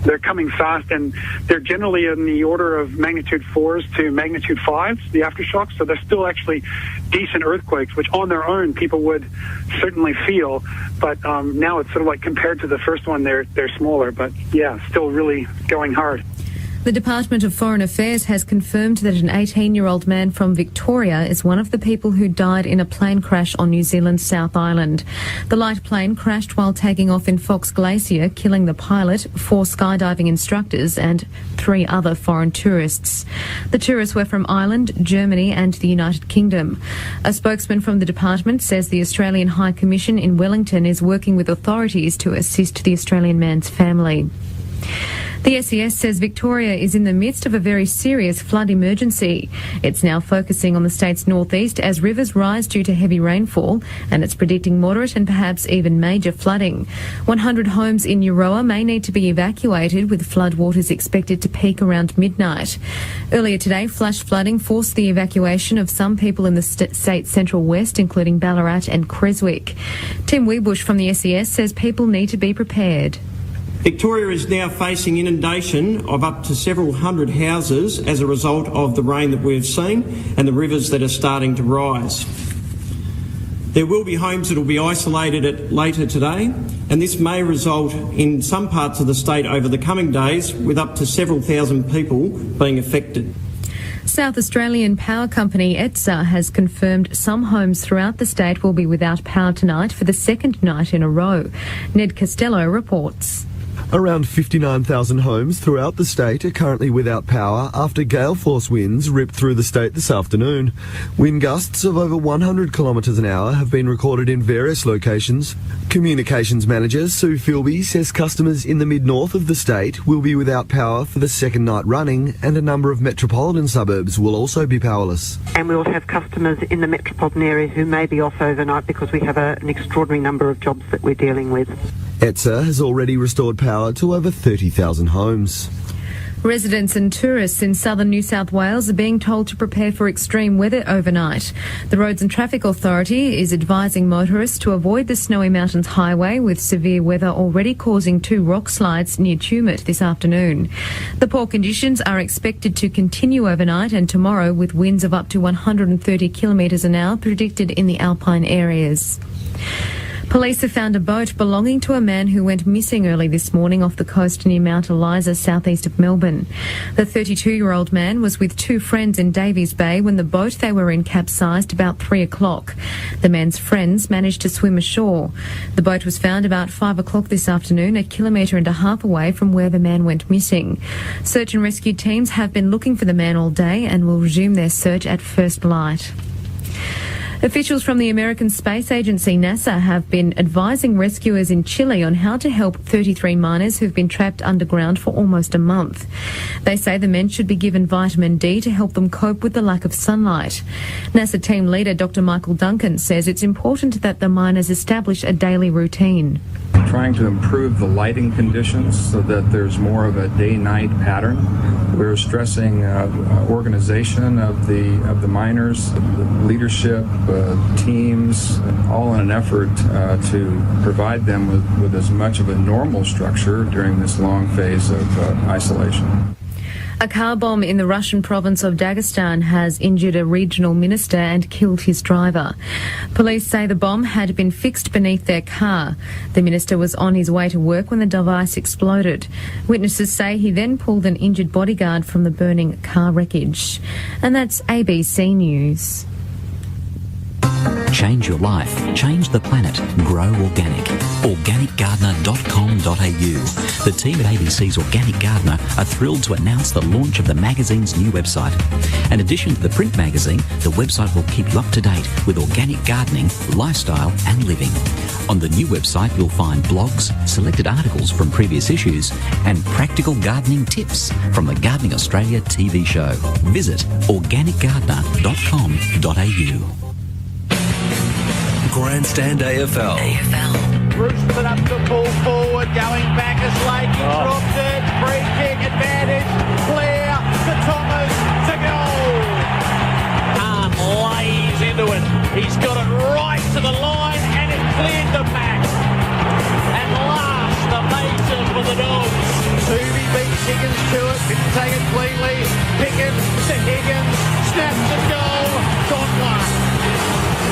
They're coming fast, and they're generally in the order of magnitude 4s to magnitude 5s, the aftershocks. So they're still actually decent earthquakes, which on their own people would certainly feel. But now it's sort of like compared to the first one, they're smaller. But yeah, still really going hard. The Department of Foreign Affairs has confirmed that an 18-year-old man from Victoria is one of the people who died in a plane crash on New Zealand's South Island. The light plane crashed while taking off in Fox Glacier, killing the pilot, 4 skydiving instructors and 3 other foreign tourists. The tourists were from Ireland, Germany and the United Kingdom. A spokesman from the department says the Australian High Commission in Wellington is working with authorities to assist the Australian man's family. The SES says Victoria is in the midst of a very serious flood emergency. It's now focusing on the state's northeast as rivers rise due to heavy rainfall, and it's predicting moderate and perhaps even major flooding. 100 homes in Euroa may need to be evacuated, with floodwaters expected to peak around midnight. Earlier today, flash flooding forced the evacuation of some people in the state's central west, including Ballarat and Creswick. Tim Weebush from the SES says people need to be prepared. Victoria is now facing inundation of up to several hundred houses as a result of the rain that we've seen and the rivers that are starting to rise. There will be homes that will be isolated later today, and this may result in some parts of the state over the coming days with up to several thousand people being affected. South Australian power company ETSA has confirmed some homes throughout the state will be without power tonight for the second night in a row. Ned Costello reports. Around 59,000 homes throughout the state are currently without power after gale force winds ripped through the state this afternoon. Wind gusts of over 100 kilometres an hour have been recorded in various locations. Communications manager Sue Philby says customers in the mid-north of the state will be without power for the second night running, and a number of metropolitan suburbs will also be powerless. And we will have customers in the metropolitan area who may be off overnight because we have an extraordinary number of jobs that we're dealing with. ETSA has already restored power to over 30,000 homes. Residents and tourists in southern New South Wales are being told to prepare for extreme weather overnight. The Roads and Traffic Authority is advising motorists to avoid the Snowy Mountains Highway, with severe weather already causing 2 rock slides near Tumut this afternoon. The poor conditions are expected to continue overnight and tomorrow, with winds of up to 130 kilometres an hour predicted in the alpine areas. Police have found a boat belonging to a man who went missing early this morning off the coast near Mount Eliza, southeast of Melbourne. The 32-year-old man was with two friends in Davies Bay when the boat they were in capsized about 3 o'clock. The man's friends managed to swim ashore. The boat was found about 5 o'clock this afternoon, 1.5 kilometres away from where the man went missing. Search and rescue teams have been looking for the man all day and will resume their search at first light. Officials from the American Space Agency, NASA, have been advising rescuers in Chile on how to help 33 miners who've been trapped underground for almost a month. They say the men should be given vitamin D to help them cope with the lack of sunlight. NASA team leader Dr. Michael Duncan says it's important that the miners establish a daily routine. Trying to improve the lighting conditions so that there's more of a day-night pattern. We're stressing organization of the miners, the leadership, teams, all in an effort to provide them with as much of a normal structure during this long phase of isolation. A car bomb in the Russian province of Dagestan has injured a regional minister and killed his driver. Police say the bomb had been fixed beneath their car. The minister was on his way to work when the device exploded. Witnesses say he then pulled an injured bodyguard from the burning car wreckage. And that's ABC News. Change your life. Change the planet. Grow organic. Organicgardener.com.au. The team at ABC's Organic Gardener are thrilled to announce the launch of the magazine's new website. In addition to the print magazine, the website will keep you up to date with organic gardening, lifestyle and living. On the new website, you'll find blogs, selected articles from previous issues and practical gardening tips from the Gardening Australia TV show. Visit organicgardener.com.au. Grandstand AFL. Roosted up to pull forward, going back as Lakey dropped it. Free kick advantage. Clear to Thomas to goal. Khan lays into it. He's got it right to the line and it cleared the back. At last, the major for the Dogs. Toovey beats Higgins to it. Didn't take it cleanly. Pickett to Higgins. Snaps the goal. Gone one.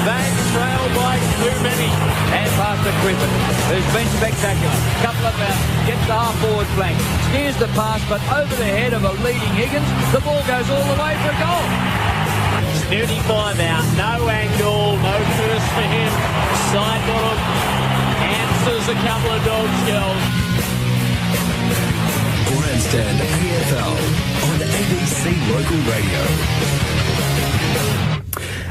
Bags trailed by too many. And past to Griffin, who's been spectacular. Couple of gets the half-forward flank. Steers the pass, but over the head of a leading Higgins. The ball goes all the way for a goal. 35 out. No angle. No curse for him. Side bottom. Answers a couple of Dogs goals. Grandstand AFL on the ABC Local Radio.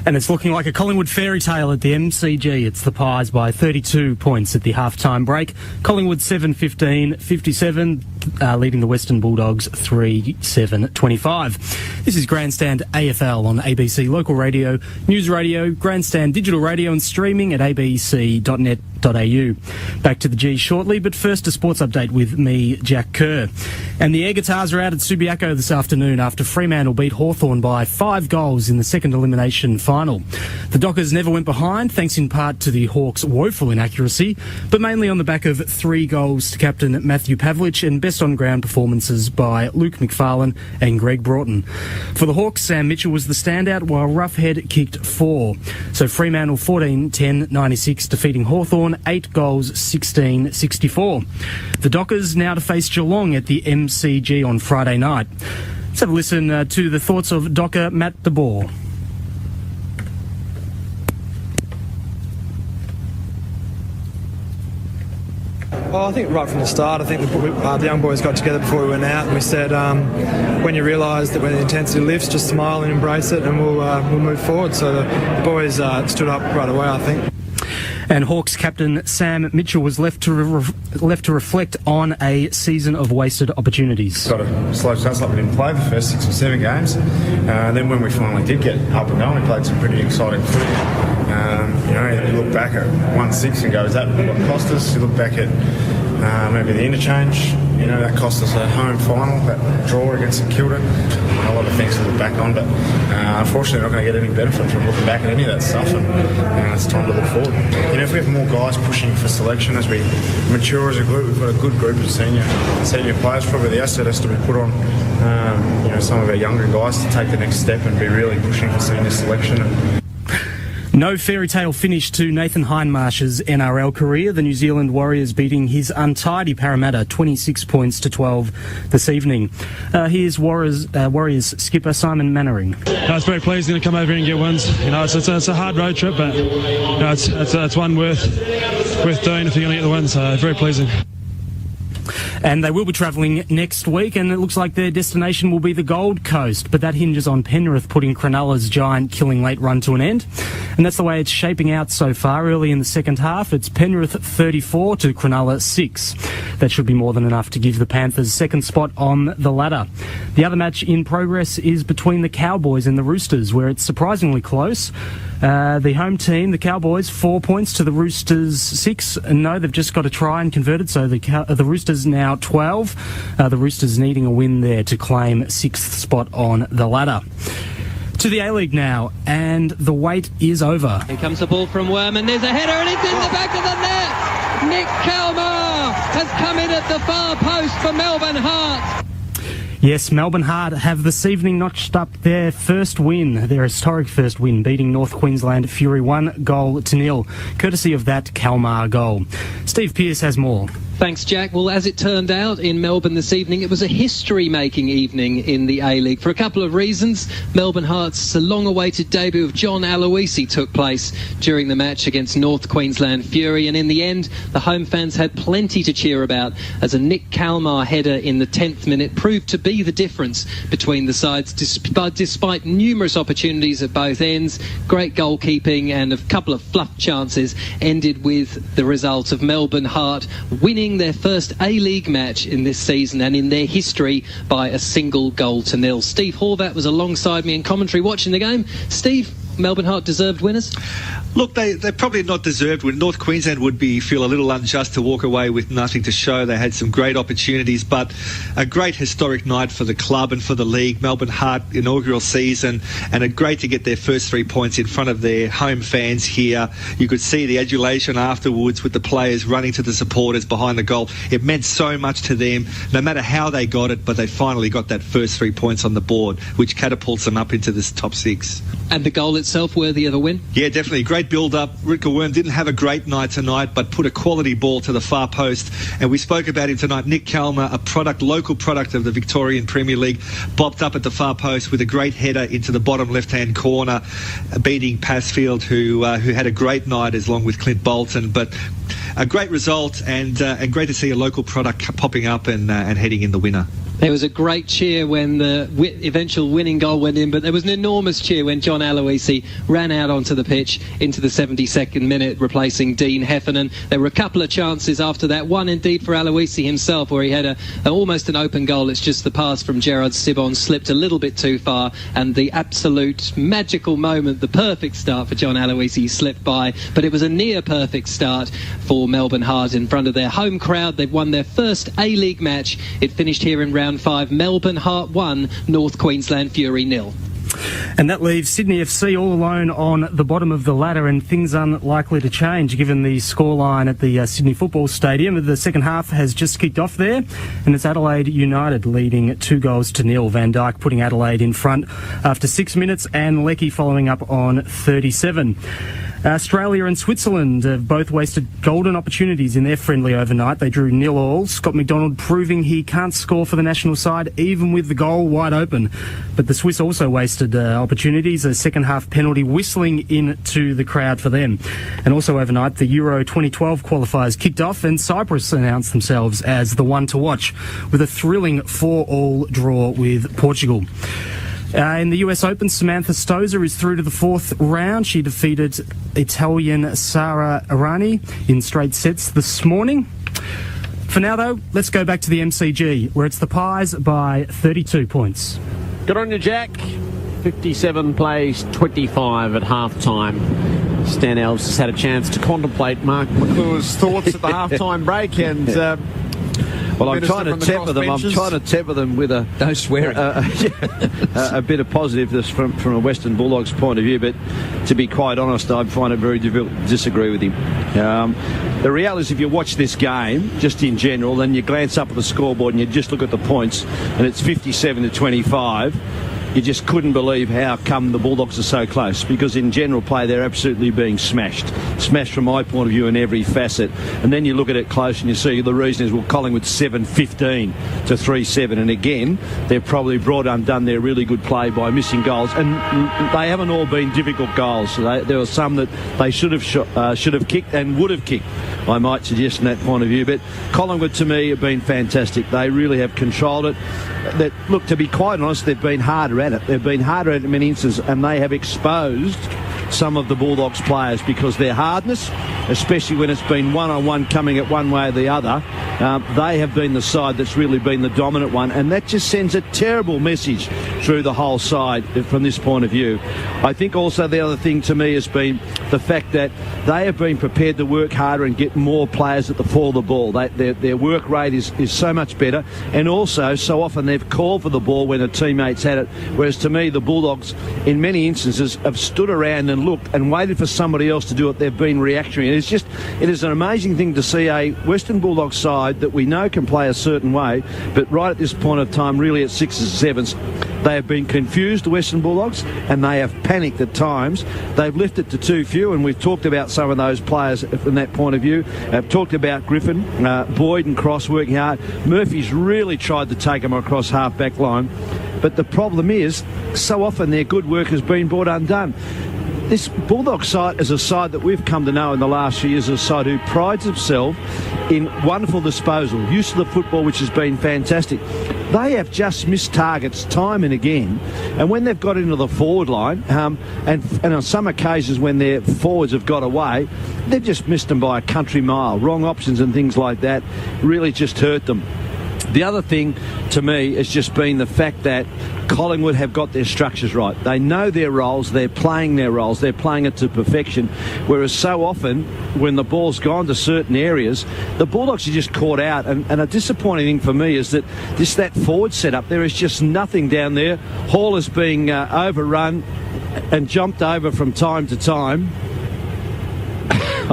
And it's looking like a Collingwood fairy tale at the MCG. It's the Pies by 32 points at the half-time break. Collingwood 7-15-57, leading the Western Bulldogs 3-7-25. This is Grandstand AFL on ABC Local Radio, News Radio, Grandstand Digital Radio and streaming at abc.net.au. Back to the G shortly, but first a sports update with me, Jack Kerr. And the Air Guitars are out at Subiaco this afternoon after Fremantle beat Hawthorn by 5 goals in the second elimination final. The Dockers never went behind, thanks in part to the Hawks' woeful inaccuracy, but mainly on the back of 3 goals to captain Matthew Pavlich and best on-ground performances by Luke McFarlane and Greg Broughton. For the Hawks, Sam Mitchell was the standout, while Roughhead kicked 4. So Fremantle 14-10-96, defeating Hawthorn 8 goals 16-64. The Dockers now to face Geelong at the MCG on Friday night. Let's have a listen to the thoughts of Docker Matt de Boer. Well, I think right from the start, I think the young boys got together before we went out and we said, when you realise that when the intensity lifts, just smile and embrace it and we'll move forward. So the boys stood up right away, I think. And Hawks captain Sam Mitchell was left to reflect on a season of wasted opportunities. Got a slow start, like we didn't play the first 6 or 7 games. Then when we finally did get up and going, we played some pretty exciting footy. You look back at 1-6 and go, is that what cost us? You look back at maybe the interchange, that cost us a home final, that draw against St Kilda. A lot of things to look back on, but unfortunately not going to get any benefit from looking back at any of that stuff, and it's time to look forward. If we have more guys pushing for selection as we mature as a group, we've got a good group of senior players. Probably the asset has to be put on some of our younger guys to take the next step and be really pushing for senior selection. No fairy tale finish to Nathan Hindmarsh's NRL career. The New Zealand Warriors beating his untidy Parramatta 26 points to 12 this evening. Here's Warriors skipper Simon Mannering. It's very pleasing to come over here and get wins. It's a hard road trip, but it's one worth doing if you're going to get the win. So very pleasing. And they will be travelling next week, and it looks like their destination will be the Gold Coast, but that hinges on Penrith putting Cronulla's giant killing late run to an end. And that's the way it's shaping out so far. Early in the second half, it's Penrith 34 to Cronulla 6. That should be more than enough to give the Panthers second spot on the ladder. The other match in progress is between the Cowboys and the Roosters, where it's surprisingly close. The home team, the Cowboys, 4 points to the Roosters 6. No, they've just got to try and convert it, so the Roosters now 12. The Roosters needing a win there to claim 6th spot on the ladder. To the A-League now, and the wait is over. Here comes the ball from Worm, and there's a header, and it's in the back of the net. Nick Kalmar has come in at the far post for Melbourne Heart. Yes, Melbourne Heart have this evening notched up their first win, their historic first win, beating North Queensland Fury 1-0, courtesy of that Kalmar goal. Steve Pearce has more. Thanks, Jack. Well, as it turned out in Melbourne this evening, it was a history-making evening in the A-League for a couple of reasons. Melbourne Heart's long-awaited debut of John Aloisi took place during the match against North Queensland Fury, and in the end, the home fans had plenty to cheer about as a Nick Kalmar header in the 10th minute proved to be the difference between the sides, despite numerous opportunities at both ends. Great goalkeeping and a couple of fluff chances ended with the result of Melbourne Heart winning their first A-League match in this season and in their history by a single goal to nil. Steve Horvat was alongside me in commentary watching the game. Steve, Melbourne Heart deserved winners? Look, they probably not deserved win. North Queensland would feel a little unjust to walk away with nothing to show. They had some great opportunities, but a great historic night for the club and for the league. Melbourne Heart inaugural season, and a great to get their first 3 points in front of their home fans here. You could see the adulation afterwards with the players running to the supporters behind the goal. It meant so much to them, no matter how they got it, but they finally got that first 3 points on the board, which catapults them up into this top 6. And the goal itself worthy of a win? Yeah, definitely. Great build-up. Rutger Worm didn't have a great night tonight, but put a quality ball to the far post. And we spoke about him tonight. Nick Kalmar, a local product of the Victorian Premier League, bopped up at the far post with a great header into the bottom left-hand corner, beating Passfield, who had a great night, along with Clint Bolton. But a great result, and great to see a local product popping up and heading in the winner. There was a great cheer when the eventual winning goal went in, but there was an enormous cheer when John Aloisi ran out onto the pitch into the 72nd minute, replacing Dean Heffernan. There were a couple of chances after that, one indeed for Aloisi himself, where he had almost an open goal. It's just the pass from Gerard Sibon slipped a little bit too far, and the absolute magical moment, the perfect start for John Aloisi, slipped by. But it was a near perfect start for Melbourne Heart in front of their home crowd. They've won their first A-League match. It finished here in round 5. Melbourne Heart 1, North Queensland Fury 0. And that leaves Sydney FC all alone on the bottom of the ladder, and things unlikely to change given the scoreline at the Sydney Football Stadium. The second half has just kicked off there, and it's Adelaide United leading 2-0. Van Dijk putting Adelaide in front after 6 minutes, and Leckie following up on 37. Australia and Switzerland have both wasted golden opportunities in their friendly overnight. They drew 0-0. Scott McDonald proving he can't score for the national side, even with the goal wide open. But the Swiss also wasted opportunities. A second-half penalty whistling into the crowd for them. And also overnight, the Euro 2012 qualifiers kicked off, and Cyprus announced themselves as the one to watch with a thrilling 4-4 draw with Portugal. In the US Open, Samantha Stosur is through to the 4th round. She defeated Italian Sara Errani in straight sets this morning. For now, though, let's go back to the MCG, where it's the Pies by 32 points. Good on you, Jack. 57 plays 25 at half-time. Stan Elves has had a chance to contemplate Mark McClure's thoughts at the half-time break, and... well, I'm trying to temper them with a don't swear a bit of positiveness from a Western Bulldogs point of view, but to be quite honest, I find it very difficult to disagree with him. The reality is, if you watch this game just in general, then you glance up at the scoreboard and you just look at the points, and it's 57-25. you just couldn't believe how come the Bulldogs are so close, because in general play they're absolutely being smashed from my point of view in every facet. And then you look at it close and you see the reason is, well, Collingwood 7-15 to 3-7, and again they've probably brought undone their really good play by missing goals, and they haven't all been difficult goals. There were some that they should have kicked and would have kicked, I might suggest, from that point of view. But Collingwood to me have been fantastic. They really have controlled it. Look, to be quite honest, they've been harder at it. They've been harder at it in many instances, and they have exposed some of the Bulldogs players because their hardness, especially when it's been one-on-one coming at one way or the other, they have been the side that's really been the dominant one, and that just sends a terrible message through the whole side from this point of view. I think also the other thing to me has been the fact that they have been prepared to work harder and get more players at the fall of the ball. Their work rate is so much better, and also so often they've called for the ball when a teammate's had it, whereas to me the Bulldogs in many instances have stood around and looked and waited for somebody else to do it. They've been reactionary, and it is an amazing thing to see a Western Bulldogs side that we know can play a certain way, but right at this point of time, really at 6s and 7s, they have been confused, the Western Bulldogs, and they have panicked at times. They've lifted to too few, and we've talked about some of those players from that point of view. I've talked about Griffin, Boyd and Cross working hard. Murphy's really tried to take them across half-back line, but the problem is so often their good work has been brought undone. This Bulldog side is a side that we've come to know in the last few years as a side who prides itself in wonderful disposal, use of the football, which has been fantastic. They have just missed targets time and again, and when they've got into the forward line, and on some occasions when their forwards have got away, they've just missed them by a country mile. Wrong options and things like that really just hurt them. The other thing to me has just been the fact that Collingwood have got their structures right. They know their roles, they're playing their roles, they're playing it to perfection, whereas so often when the ball's gone to certain areas, the Bulldogs are just caught out, and a disappointing thing for me is that that forward setup, there is just nothing down there. Hall is being overrun and jumped over from time to time.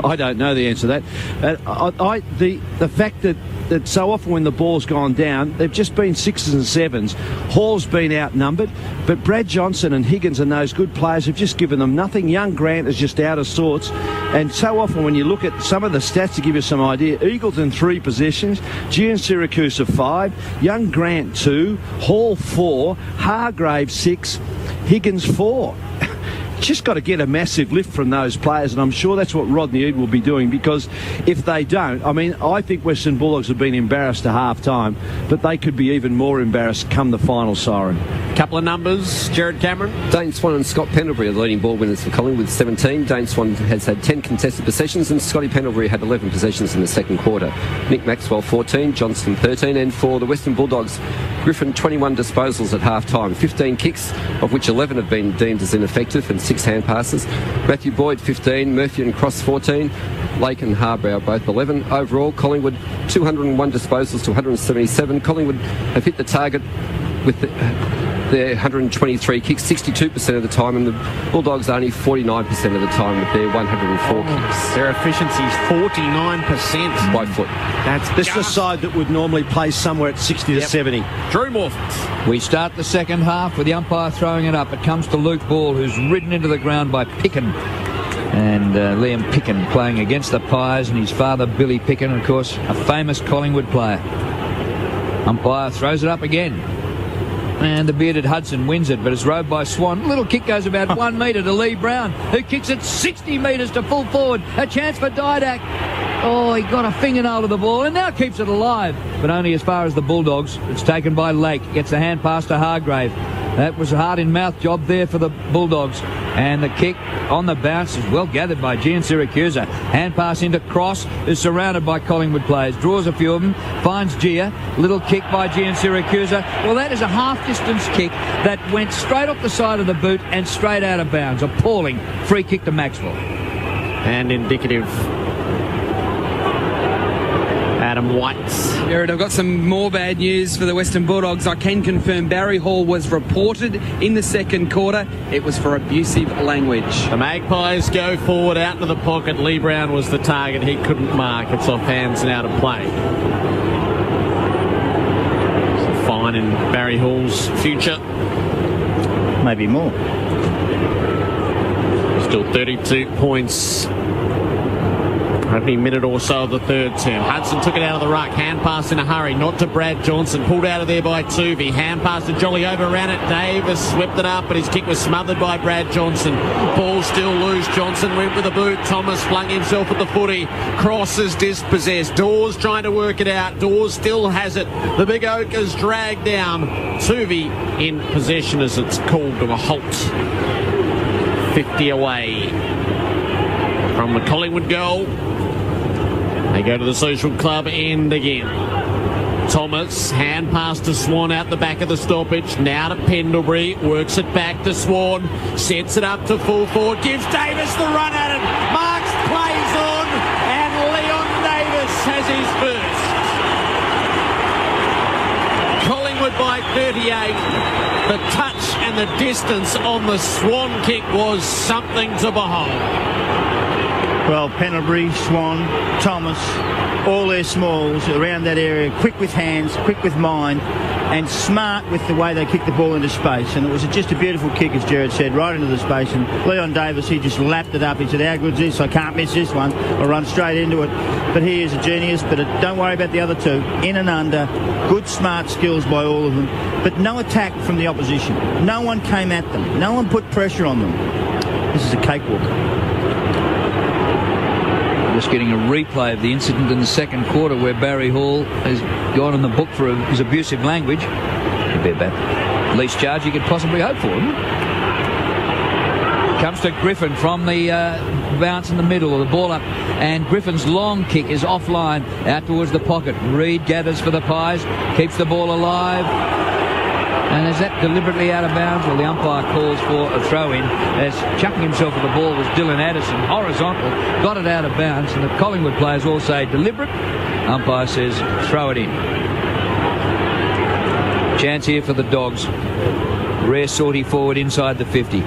I don't know the answer to that. The fact that so often when the ball's gone down, they've just been 6s and 7s. Hall's been outnumbered, but Brad Johnson and Higgins and those good players have just given them nothing. Young Grant is just out of sorts, and so often when you look at some of the stats to give you some idea, Eagleton 3 possessions, Gian Syracuse 5, Young Grant 2, Hall 4, Hargrave 6, Higgins 4. Just got to get a massive lift from those players, and I'm sure that's what Rodney Eade will be doing, because if they don't, I think Western Bulldogs have been embarrassed to half-time, but they could be even more embarrassed come the final siren. Couple of numbers, Jared Cameron. Dane Swan and Scott Pendlebury are the leading ball winners for Collingwood with 17. Dane Swan has had 10 contested possessions, and Scotty Pendlebury had 11 possessions in the second quarter. Nick Maxwell 14, Johnston 13, and for the Western Bulldogs, Griffin 21 disposals at half-time, 15 kicks, of which 11 have been deemed as ineffective, and 6 hand passes. Matthew Boyd 15, Murphy and Cross 14, Lake and Harbrow both 11. Overall, Collingwood 201 disposals to 177. Collingwood have hit the target with their 123 kicks 62% of the time, and the Bulldogs only 49% of the time with their 104 kicks. Their efficiency is 49% by foot. This is a side that would normally play somewhere at 60 to 70. Drew Morphett. We start the second half with the umpire throwing it up. It comes to Luke Ball, who's ridden into the ground by Picken. And Liam Picken playing against the Pies, and his father Billy Picken, of course, a famous Collingwood player. Umpire throws it up again. And the bearded Hudson wins it, but it's rowed by Swan. Little kick goes about 1 metre to Lee Brown, who kicks it 60 metres to full forward. A chance for Didak. Oh, he got a fingernail to the ball and now keeps it alive, but only as far as the Bulldogs. It's taken by Lake. Gets the hand pass to Hargrave. That was a heart-in-mouth job there for the Bulldogs. And the kick on the bounce is well gathered by Gian Syracuse. Hand pass into Cross, who's surrounded by Collingwood players. Draws a few of them, finds Gia. Little kick by Gian Syracuse. Well, that is a half-distance kick that went straight off the side of the boot and straight out of bounds. Appalling. Free kick to Maxwell. And indicative. Adam Whites. Jared, I've got some more bad news for the Western Bulldogs. I can confirm Barry Hall was reported in the second quarter. It was for abusive language. The Magpies go forward out to the pocket. Lee Brown was the target. He couldn't mark. It's off hands and out of play. It's a fine in Barry Hall's future. maybe more. Still 32 points. Opening minute or so of the third term. Hudson took it out of the ruck. Hand pass in a hurry. Not to Brad Johnson. Pulled out of there by Tuvey. Hand pass to Jolly. Overran it. Davis swept it up, but his kick was smothered by Brad Johnson. Ball still loose. Johnson went with the boot. Thomas flung himself at the footy. Crosses dispossessed. Dawes trying to work it out. Dawes still has it. The big oak is dragged down. Tuvey in possession as it's called to a halt. 50 away from the Collingwood goal. They go to the social club end again. Thomas, hand pass to Swan out the back of the stoppage. Now to Pendlebury, works it back to Swan, sets it up to full forward, gives Davis the run at it. Marks plays on, and Leon Davis has his first. Collingwood by 38. The touch and the distance on the Swan kick was something to behold. Well, Pendlebury, Swan, Thomas, all their smalls around that area, quick with hands, quick with mind, and smart with the way they kicked the ball into space. And it was just a beautiful kick, as Jared said, right into the space. And Leon Davis, he just lapped it up. He said, how good's this? I can't miss this one. I'll run straight into it. But he is a genius. But don't worry about the other two. In and under, good, smart skills by all of them. But no attack from the opposition. No one came at them. No one put pressure on them. This is a cakewalk. Just getting a replay of the incident in the second quarter where Barry Hall has gone in the book for his abusive language. It'd be about least charge you could possibly hope for, isn't it? Comes to Griffin from the bounce in the middle, the ball up, and Griffin's long kick is offline out towards the pocket. Reid gathers for the Pies, keeps the ball alive. And is that deliberately out of bounds? Well, the umpire calls for a throw-in as chucking himself at the ball was Dylan Addison. Horizontal, got it out of bounds, and the Collingwood players all say deliberate. Umpire says throw it in. Chance here for the Dogs. Rare sortie forward inside the 50.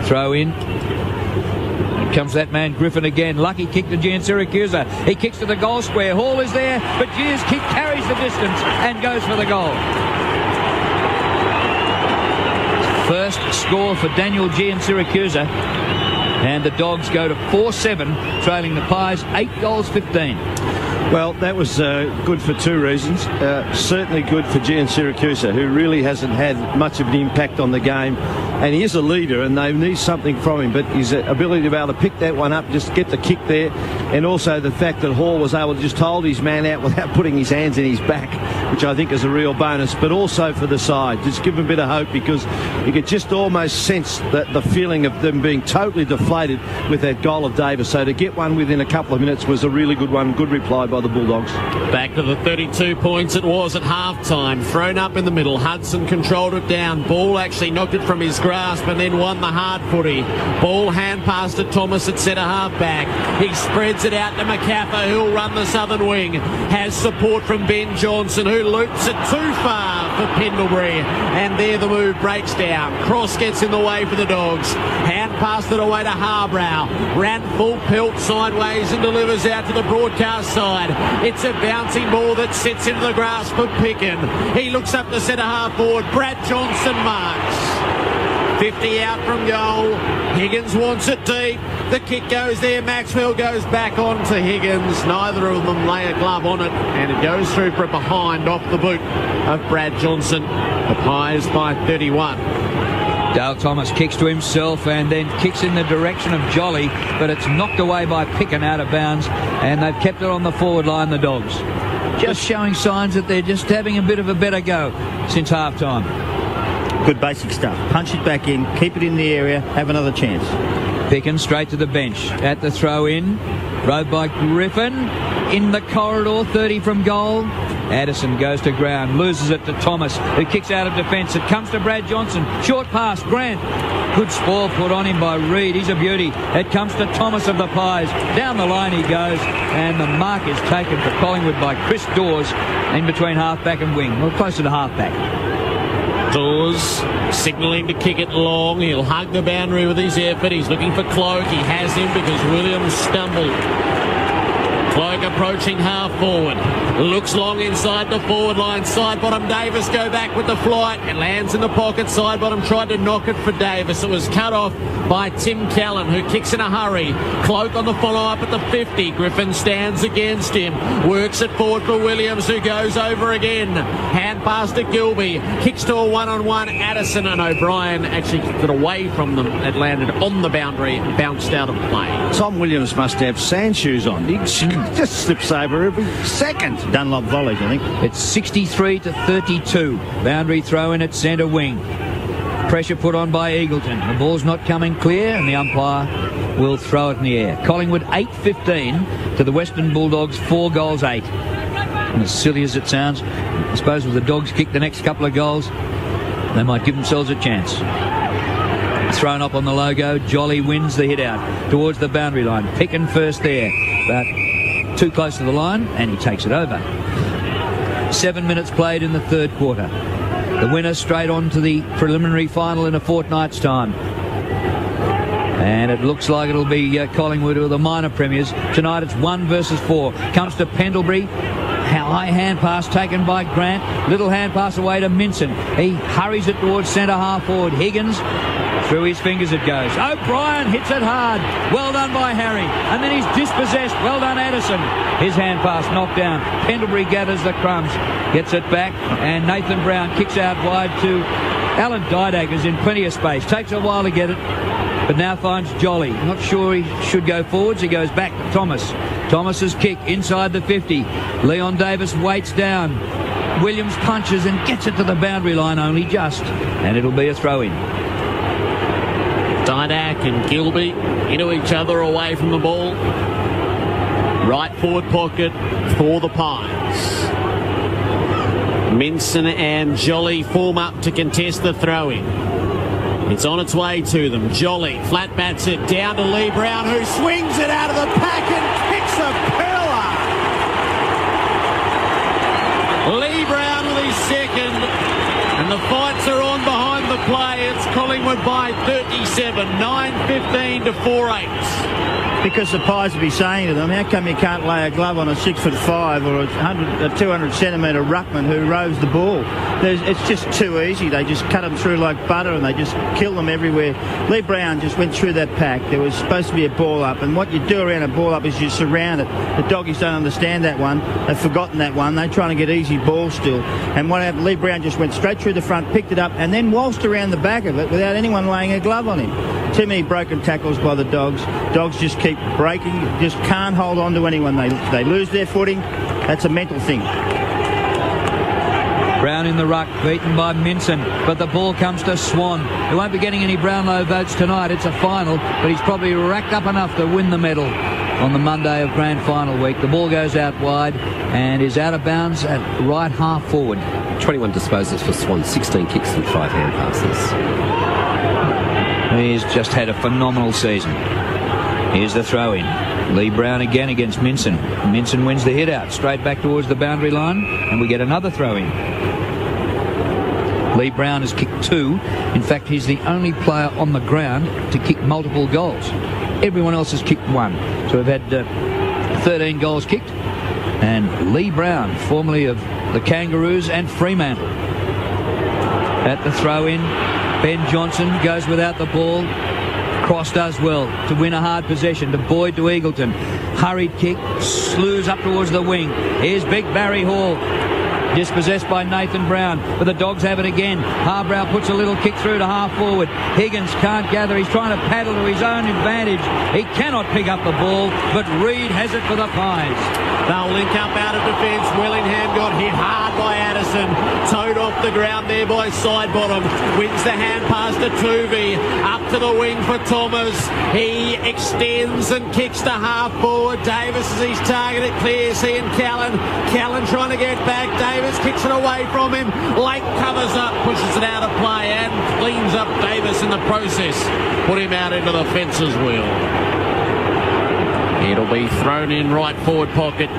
Throw in. Here comes that man Griffin again. Lucky kick to Gian Siracusa. He kicks to the goal square. Hall is there, but Gia's kick carries the distance and goes for the goal. First score for Daniel Gian Siracusa, and the Dogs go to 4-7, trailing the Pies 8-15. Well, that was good for two reasons. Certainly good for Gian Siracusa, who really hasn't had much of an impact on the game. And he is a leader, and they need something from him. But his ability to be able to pick that one up, just get the kick there, and also the fact that Hall was able to just hold his man out without putting his hands in his back, which I think is a real bonus. But also for the side, just give them a bit of hope, because you could just almost sense that the feeling of them being totally deflated with that goal of Davis. So to get one within a couple of minutes was a really good one. Good reply by the Bulldogs. Back to the 32 points it was at half-time. Thrown up in the middle. Hudson controlled it down. Ball actually knocked it from his grasp and then won the hard footy. Ball hand pass to Thomas at centre half back. He spreads it out to McCaffer, who'll run the southern wing. Has support from Ben Johnson, who loops it too far for Pendlebury. And there the move breaks down. Cross gets in the way for the Dogs. Hand passed it away to Harbrow. Ran full pelt sideways and delivers out to the broadcast side. It's a bouncing ball that sits into the grasp of Picken. He looks up the centre half forward. Brad Johnson marks. 50 out from goal. Higgins wants it deep. The kick goes there. Maxwell goes back on to Higgins. Neither of them lay a glove on it, and it goes through from behind off the boot of Brad Johnson. The Pies by 31. Dale Thomas kicks to himself and then kicks in the direction of Jolly, but it's knocked away by Picken out of bounds, and they've kept it on the forward line, the Dogs. Just showing signs that they're just having a bit of a better go since half-time. Good basic stuff. Punch it back in, keep it in the area, have another chance. Picken straight to the bench at the throw-in. Rode by Griffin. In the corridor, 30 from goal. Addison goes to ground, loses it to Thomas, who kicks out of defence. It comes to Brad Johnson. Short pass, Grant. Good spoil put on him by Reid. He's a beauty. It comes to Thomas of the Pies. Down the line he goes, and the mark is taken for Collingwood by Chris Dawes in between half-back and wing. Well, closer to half-back. Dawes signalling to kick it long. He'll hug the boundary with his effort. He's looking for Cloak. He has him because Williams stumbled. Cloak approaching half forward. Looks long inside the forward line. Side bottom Davis go back with the flight. It lands in the pocket. Side bottom tried to knock it for Davis. It was cut off by Tim Callan, who kicks in a hurry. Cloak on the follow-up at the 50. Griffin stands against him. Works it forward for Williams, who goes over again. Hand pass to Gilby. Kicks to a one-on-one. Addison and O'Brien actually kicked it away from them. It landed on the boundary and bounced out of play. Tom Williams must have sand shoes on. He just slips over every second. Dunlop volleys, I think. It's 63-32. Boundary throw in at centre wing. Pressure put on by Eagleton. The ball's not coming clear and the umpire will throw it in the air. Collingwood 8-15 to the Western Bulldogs 4 goals 8. And as silly as it sounds, I suppose if the Dogs kick the next couple of goals, they might give themselves a chance. Thrown up on the logo. Jolly wins the hit out towards the boundary line. Picking first there, but too close to the line, and he takes it over. 7 minutes played in the third quarter. The winner straight on to the preliminary final in a fortnight's time. And it looks like it'll be Collingwood, who are the minor premiers. Tonight it's 1 versus 4. Comes to Pendlebury. High hand pass taken by Grant. Little hand pass away to Minson. He hurries it towards centre half forward. Higgins. Through his fingers it goes. O'Brien hits it hard. Well done by Harry. And then he's dispossessed. Well done, Addison. His hand pass knocked down. Pendlebury gathers the crumbs. Gets it back. And Nathan Brown kicks out wide to Alan Didak, who's in plenty of space. Takes a while to get it, but now finds Jolly. Not sure he should go forwards. He goes back to Thomas. Thomas's kick inside the 50. Leon Davis waits down. Williams punches and gets it to the boundary line only just. And it'll be a throw-in. Didak and Gilby into each other away from the ball. Right forward pocket for the Pies. Minson and Jolly form up to contest the throw-in. It's on its way to them. Jolly flat bats it down to Lee Brown, who swings it out of the pack and kicks a pillar. Lee Brown with his second, and the fights are on behind the play. It's Collingwood by 37, 9-15 to 4-8. Because the Pies would be saying to them, how come you can't lay a glove on a 6'5" or a 200 centimetre ruckman who rows the ball? It's just too easy. They just cut them through like butter and they just kill them everywhere. Lee Brown just went through that pack. There was supposed to be a ball up, and what you do around a ball up is you surround it. The doggies don't understand that one. They've forgotten that one. They're trying to get easy balls still. And what happened, Lee Brown just went straight through the front, picked it up, and then waltzed around the back of it without anyone laying a glove on him. Too many broken tackles by the Dogs. Dogs just keep breaking, just can't hold on to anyone. They lose their footing. That's a mental thing. Brown in the ruck, beaten by Minson, but the ball comes to Swan, who won't be getting any Brownlow votes tonight. It's a final, but he's probably racked up enough to win the medal on the Monday of Grand Final week. The ball goes out wide and is out of bounds at right half forward. 21 disposals for Swan, 16 kicks and 5 hand passes. He's just had a phenomenal season. Here's the throw-in. Lee Brown again against Minson. Minson wins the hit out, straight back towards the boundary line, and we get another throw-in. Lee Brown has kicked 2. In fact, he's the only player on the ground to kick multiple goals. Everyone else has kicked 1. So we've had 13 goals kicked. And Lee Brown, formerly of the Kangaroos and Fremantle. At the throw-in, Ben Johnson goes without the ball. Cross does well to win a hard possession to Boyd to Eagleton. Hurried kick, slews up towards the wing. Here's big Barry Hall. Dispossessed by Nathan Brown, but the Dogs have it again. Harbrow puts a little kick through to half forward. Higgins can't gather. He's trying to paddle to his own advantage. He cannot pick up the ball, but Reid has it for the Pies. They'll link up out of defence. Willingham got hit hard by Addison. Towed off the ground there by Sidebottom. Wins the hand pass to Tuvey. Up to the wing for Thomas. He extends and kicks to half forward. Davis is his target. It clears he and Callan. Callan trying to get back. Davis kicks it away from him. Lake covers up, pushes it out of play and cleans up Davis in the process. Put him out into the fences wheel. It'll be thrown in right forward pocket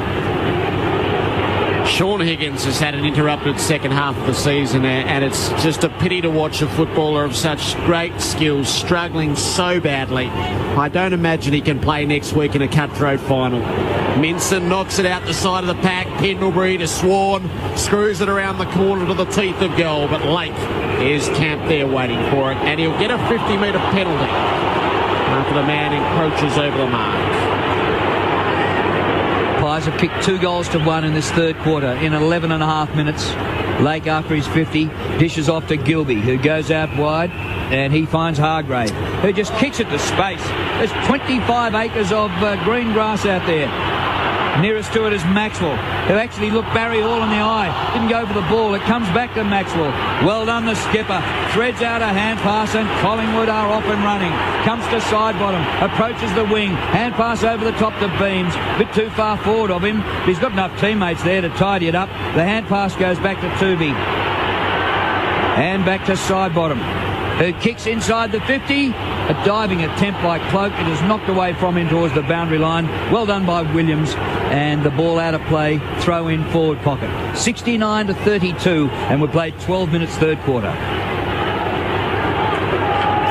Sean Higgins has had an interrupted second half of the season, and it's just a pity to watch a footballer of such great skills struggling so badly. I don't imagine he can play next week in a cutthroat final. Minson knocks it out the side of the pack. Pendlebury to Swan, screws it around the corner to the teeth of goal, but Lake is camped there waiting for it, and he'll get a 50-metre penalty after the man encroaches over the mark. Pies have kicked 2-1 in this third quarter in 11 and a half minutes. Lake, after his 50, dishes off to Gilby, who goes out wide, and he finds Hargrave, who just kicks it to space. There's 25 acres of green grass out there. Nearest to it is Maxwell, who actually looked Barry Hall in the eye. Didn't go for the ball. It comes back to Maxwell. Well done, the skipper. Threads out a hand pass, and Collingwood are off and running. Comes to side bottom. Approaches the wing. Hand pass over the top to Beams. Bit too far forward of him. But he's got enough teammates there to tidy it up. The hand pass goes back to Tooby. And back to side bottom, who kicks inside the 50. A diving attempt by Cloak. It is knocked away from him towards the boundary line. Well done by Williams. And the ball out of play. Throw in forward pocket. 69-32. And we played 12 minutes third quarter.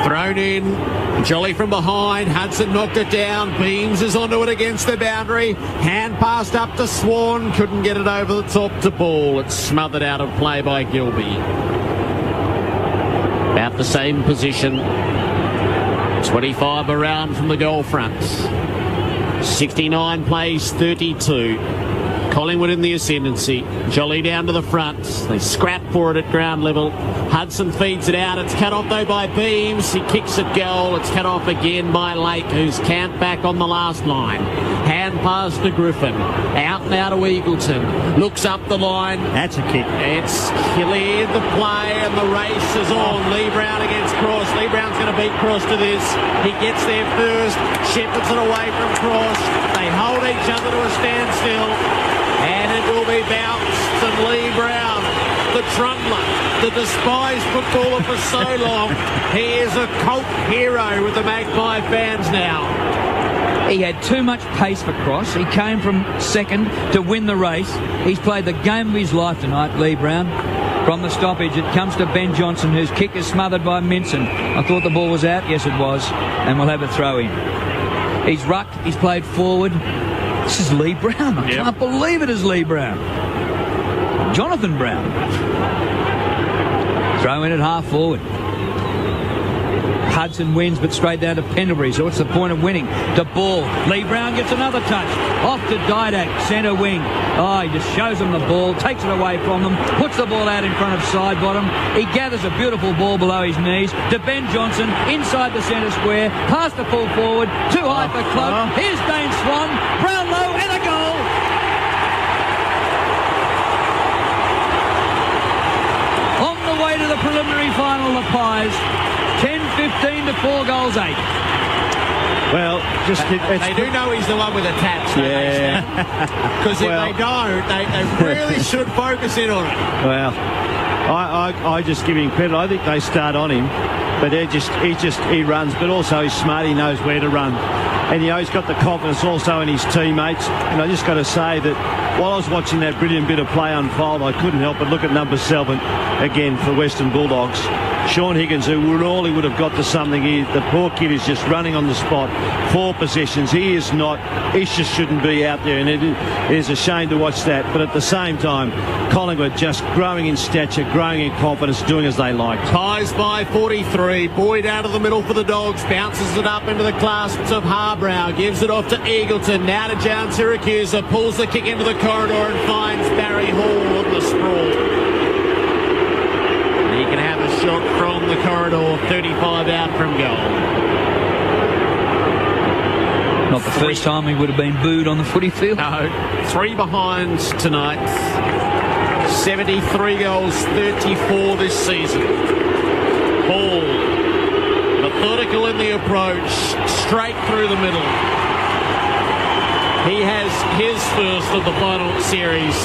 Thrown in. Jolly from behind. Hudson knocked it down. Beams is onto it against the boundary. Hand passed up to Swan. Couldn't get it over the top to ball. It's smothered out of play by Gilby. About the same position. 25 around from the goal front. 69 plays 32. Collingwood in the ascendancy. Jolly down to the front. They scrap for it at ground level. Hudson feeds it out. It's cut off though by Beams. He kicks it goal. It's cut off again by Lake, who's camped back on the last line. Hand pass to Griffin. Out and out to Eagleton. Looks up the line. That's a kick. It's cleared the play and the race is on. Lee Brown against Cross. Lee Brown's going to beat Cross to this. He gets there first. Shepherds it away from Cross. They hold each other to a standstill. And it will be bounced, and Lee Brown, the trundler, the despised footballer for so long, he is a cult hero with the Magpie fans now. He had too much pace for Cross. He came from second to win the race. He's played the game of his life tonight, Lee Brown. From the stoppage, it comes to Ben Johnson, whose kick is smothered by Minson. I thought the ball was out. Yes, it was. And we'll have a throw in. He's rucked. He's played forward. This is Lee Brown. I can't believe it is Lee Brown. Jonathan Brown. Throw in at half forward. Hudson wins, but straight down to Pendlebury. So what's the point of winning? To Ball. Lee Brown gets another touch. Off to Didak, centre wing. Oh, he just shows them the ball, takes it away from them, puts the ball out in front of side bottom. He gathers a beautiful ball below his knees to Ben Johnson inside the centre square. Past the full forward. Too high for Cloak. Here's Dane Swan. Brownlow and a goal. On the way to the preliminary final, the Pies. 10-15 to 4 goals 8. Well, they do know he's the one with the tats. Yeah. Because if they don't, they really should focus in on it. Well, I just give him credit. I think they start on him, but he runs, but also he's smart. He knows where to run, and he's got the confidence also in his teammates. And I just got to say that while I was watching that brilliant bit of play unfold, I couldn't help but look at number 7 again for Western Bulldogs. Sean Higgins, who really would have got to something here. The poor kid is just running on the spot. 4 possessions. He just shouldn't be out there, and it is a shame to watch that. But at the same time, Collingwood just growing in stature, growing in confidence, doing as they like. Ties by 43. Boyd out of the middle for the Dogs. Bounces it up into the clasps of Harbrow. Gives it off to Eagleton. Now to Jan Syracuse. Pulls the kick into the corridor and finds Barry Hall on the sprawl. He can have a shot from the corridor, 35 out from goal. Not the first time he would have been booed on the footy field. No, 3 behinds tonight. 73 goals, 34 this season. Ball, methodical in the approach, straight through the middle. He has his first of the final series.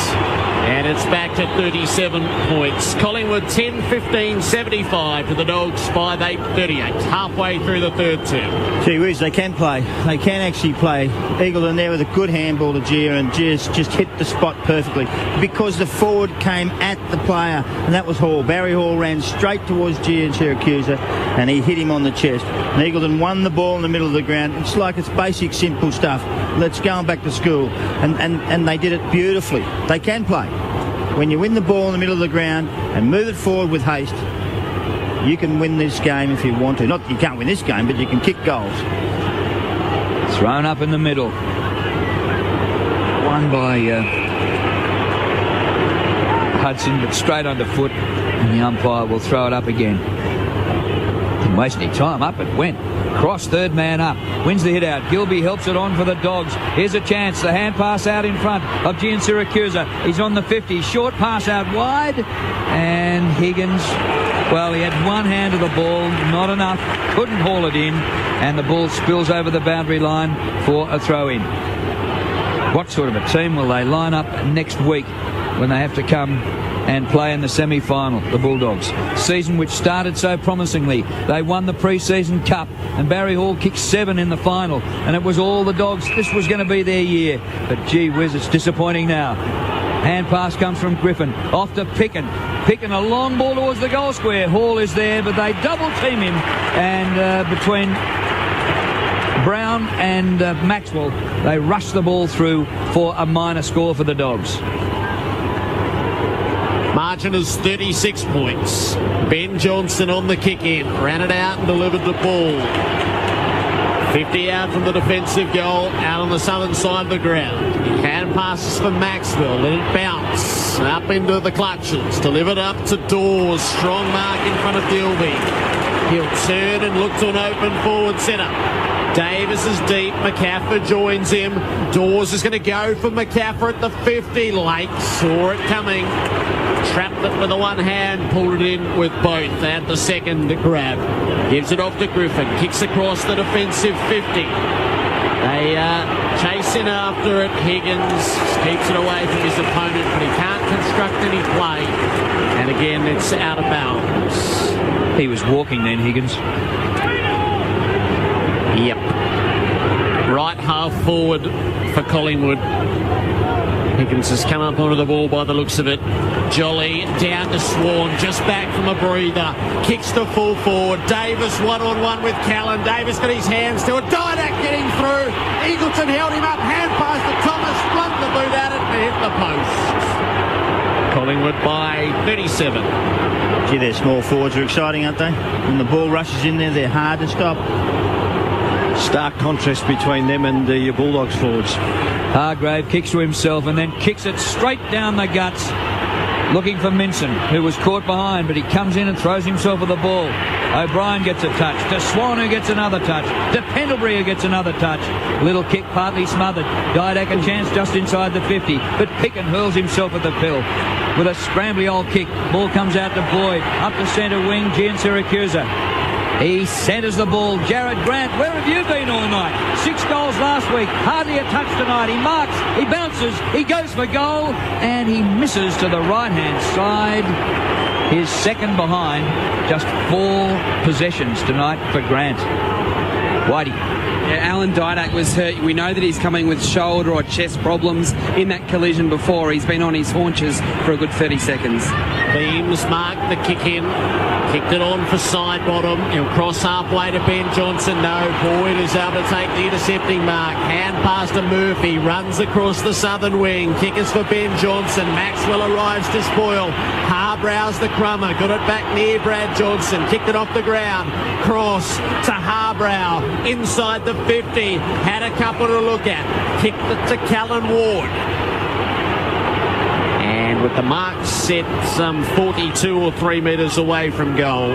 And it's back to 37 points. Collingwood 10-15-75 to the Dogs 5-8-38. Halfway through the third term. Gee whiz, they can play. They can actually play. Eagleton there with a good handball to Gia, and just hit the spot perfectly because the forward came at the player, and that was Hall. Barry Hall ran straight towards Gia and Syracuse, and he hit him on the chest. And Eagleton won the ball in the middle of the ground. It's like it's basic, simple stuff. Let's go back to school. And they did it beautifully. They can play. When you win the ball in the middle of the ground and move it forward with haste, you can win this game if you want to. Not that you can't win this game, but you can kick goals. Thrown up in the middle. Won by Hudson, but straight underfoot, and the umpire will throw it up again. Didn't waste any time. Up it went. Cross, third man up. Wins the hit out. Gilby helps it on for the Dogs. Here's a chance. The hand pass out in front of Gian Syracuse. He's on the 50. Short pass out wide. And Higgins, well, he had one hand of the ball. Not enough. Couldn't haul it in. And the ball spills over the boundary line for a throw-in. What sort of a team will they line up next week when they have to come and play in the semi-final, the Bulldogs? Season which started so promisingly. They won the pre-season cup, and Barry Hall kicked 7 in the final, and it was all the Dogs. This was going to be their year, but gee whiz, it's disappointing now. Hand pass comes from Griffin, off to Picken. Picken, a long ball towards the goal square. Hall is there, but they double team him, and between Brown and Maxwell, they rush the ball through for a minor score for the Dogs. Margin is 36 points. Ben Johnson on the kick in. Ran it out and delivered the ball. 50 out from the defensive goal, out on the southern side of the ground. Hand passes for Maxwell. Let it bounce. Up into the clutches. Delivered up to Dawes. Strong mark in front of Gilby. He'll turn and look to an open forward centre. Davis is deep. McCaffrey joins him. Dawes is going to go for McCaffrey at the 50. Lake saw it coming. Trapped it with the one hand, pulled it in with both. At the second grab. Gives it off to Griffin. Kicks across the defensive 50. They chase in after it. Higgins keeps it away from his opponent, but he can't construct any play. And again, it's out of bounds. He was walking then, Higgins. Yep. Right half forward for Collingwood. Higgins has come up onto the ball by the looks of it. Jolly down to Swan, just back from a breather. Kicks to full forward. Davis one-on-one with Callan. Davis got his hands to it. Didak getting through. Eagleton held him up. Hand pass to Thomas. Flung the boot at it and hit the post. Collingwood by 37. Gee, their small forwards are exciting, aren't they? When the ball rushes in there, they're hard to stop. Stark contrast between them and the Bulldogs forwards. Hargrave kicks to himself and then kicks it straight down the guts, looking for Minson, who was caught behind, but he comes in and throws himself at the ball. O'Brien gets a touch. To Swan, who gets another touch. To Pendlebury, who gets another touch. Little kick, partly smothered. Didak a chance just inside the 50, but Picken hurls himself at the pill with a scrambly old kick. Ball comes out to Boyd. Up the centre wing, Gian Syracuse. He centres the ball. Jared Grant, where have you been all night? 6 goals last week. Hardly a touch tonight. He marks, he bounces, he goes for goal, and he misses to the right-hand side. His second behind. Just 4 possessions tonight for Grant. Whitey. Yeah, Alan Didak was hurt. We know that he's coming with shoulder or chest problems. In that collision before, he's been on his haunches for a good 30 seconds. Beams marked the kick in. Kicked it on for side bottom. He'll cross halfway to Ben Johnson. No, Boyd is able to take the intercepting mark. Hand pass to Murphy. Runs across the southern wing. Kick is for Ben Johnson. Maxwell arrives to spoil. Harbrow's the crummer. Got it back near Brad Johnson. Kicked it off the ground. Cross to Harbrow. Inside the 50. Had a couple to look at. Kicked it to Callan Ward. And with the mark set some 42 or 3 metres away from goal,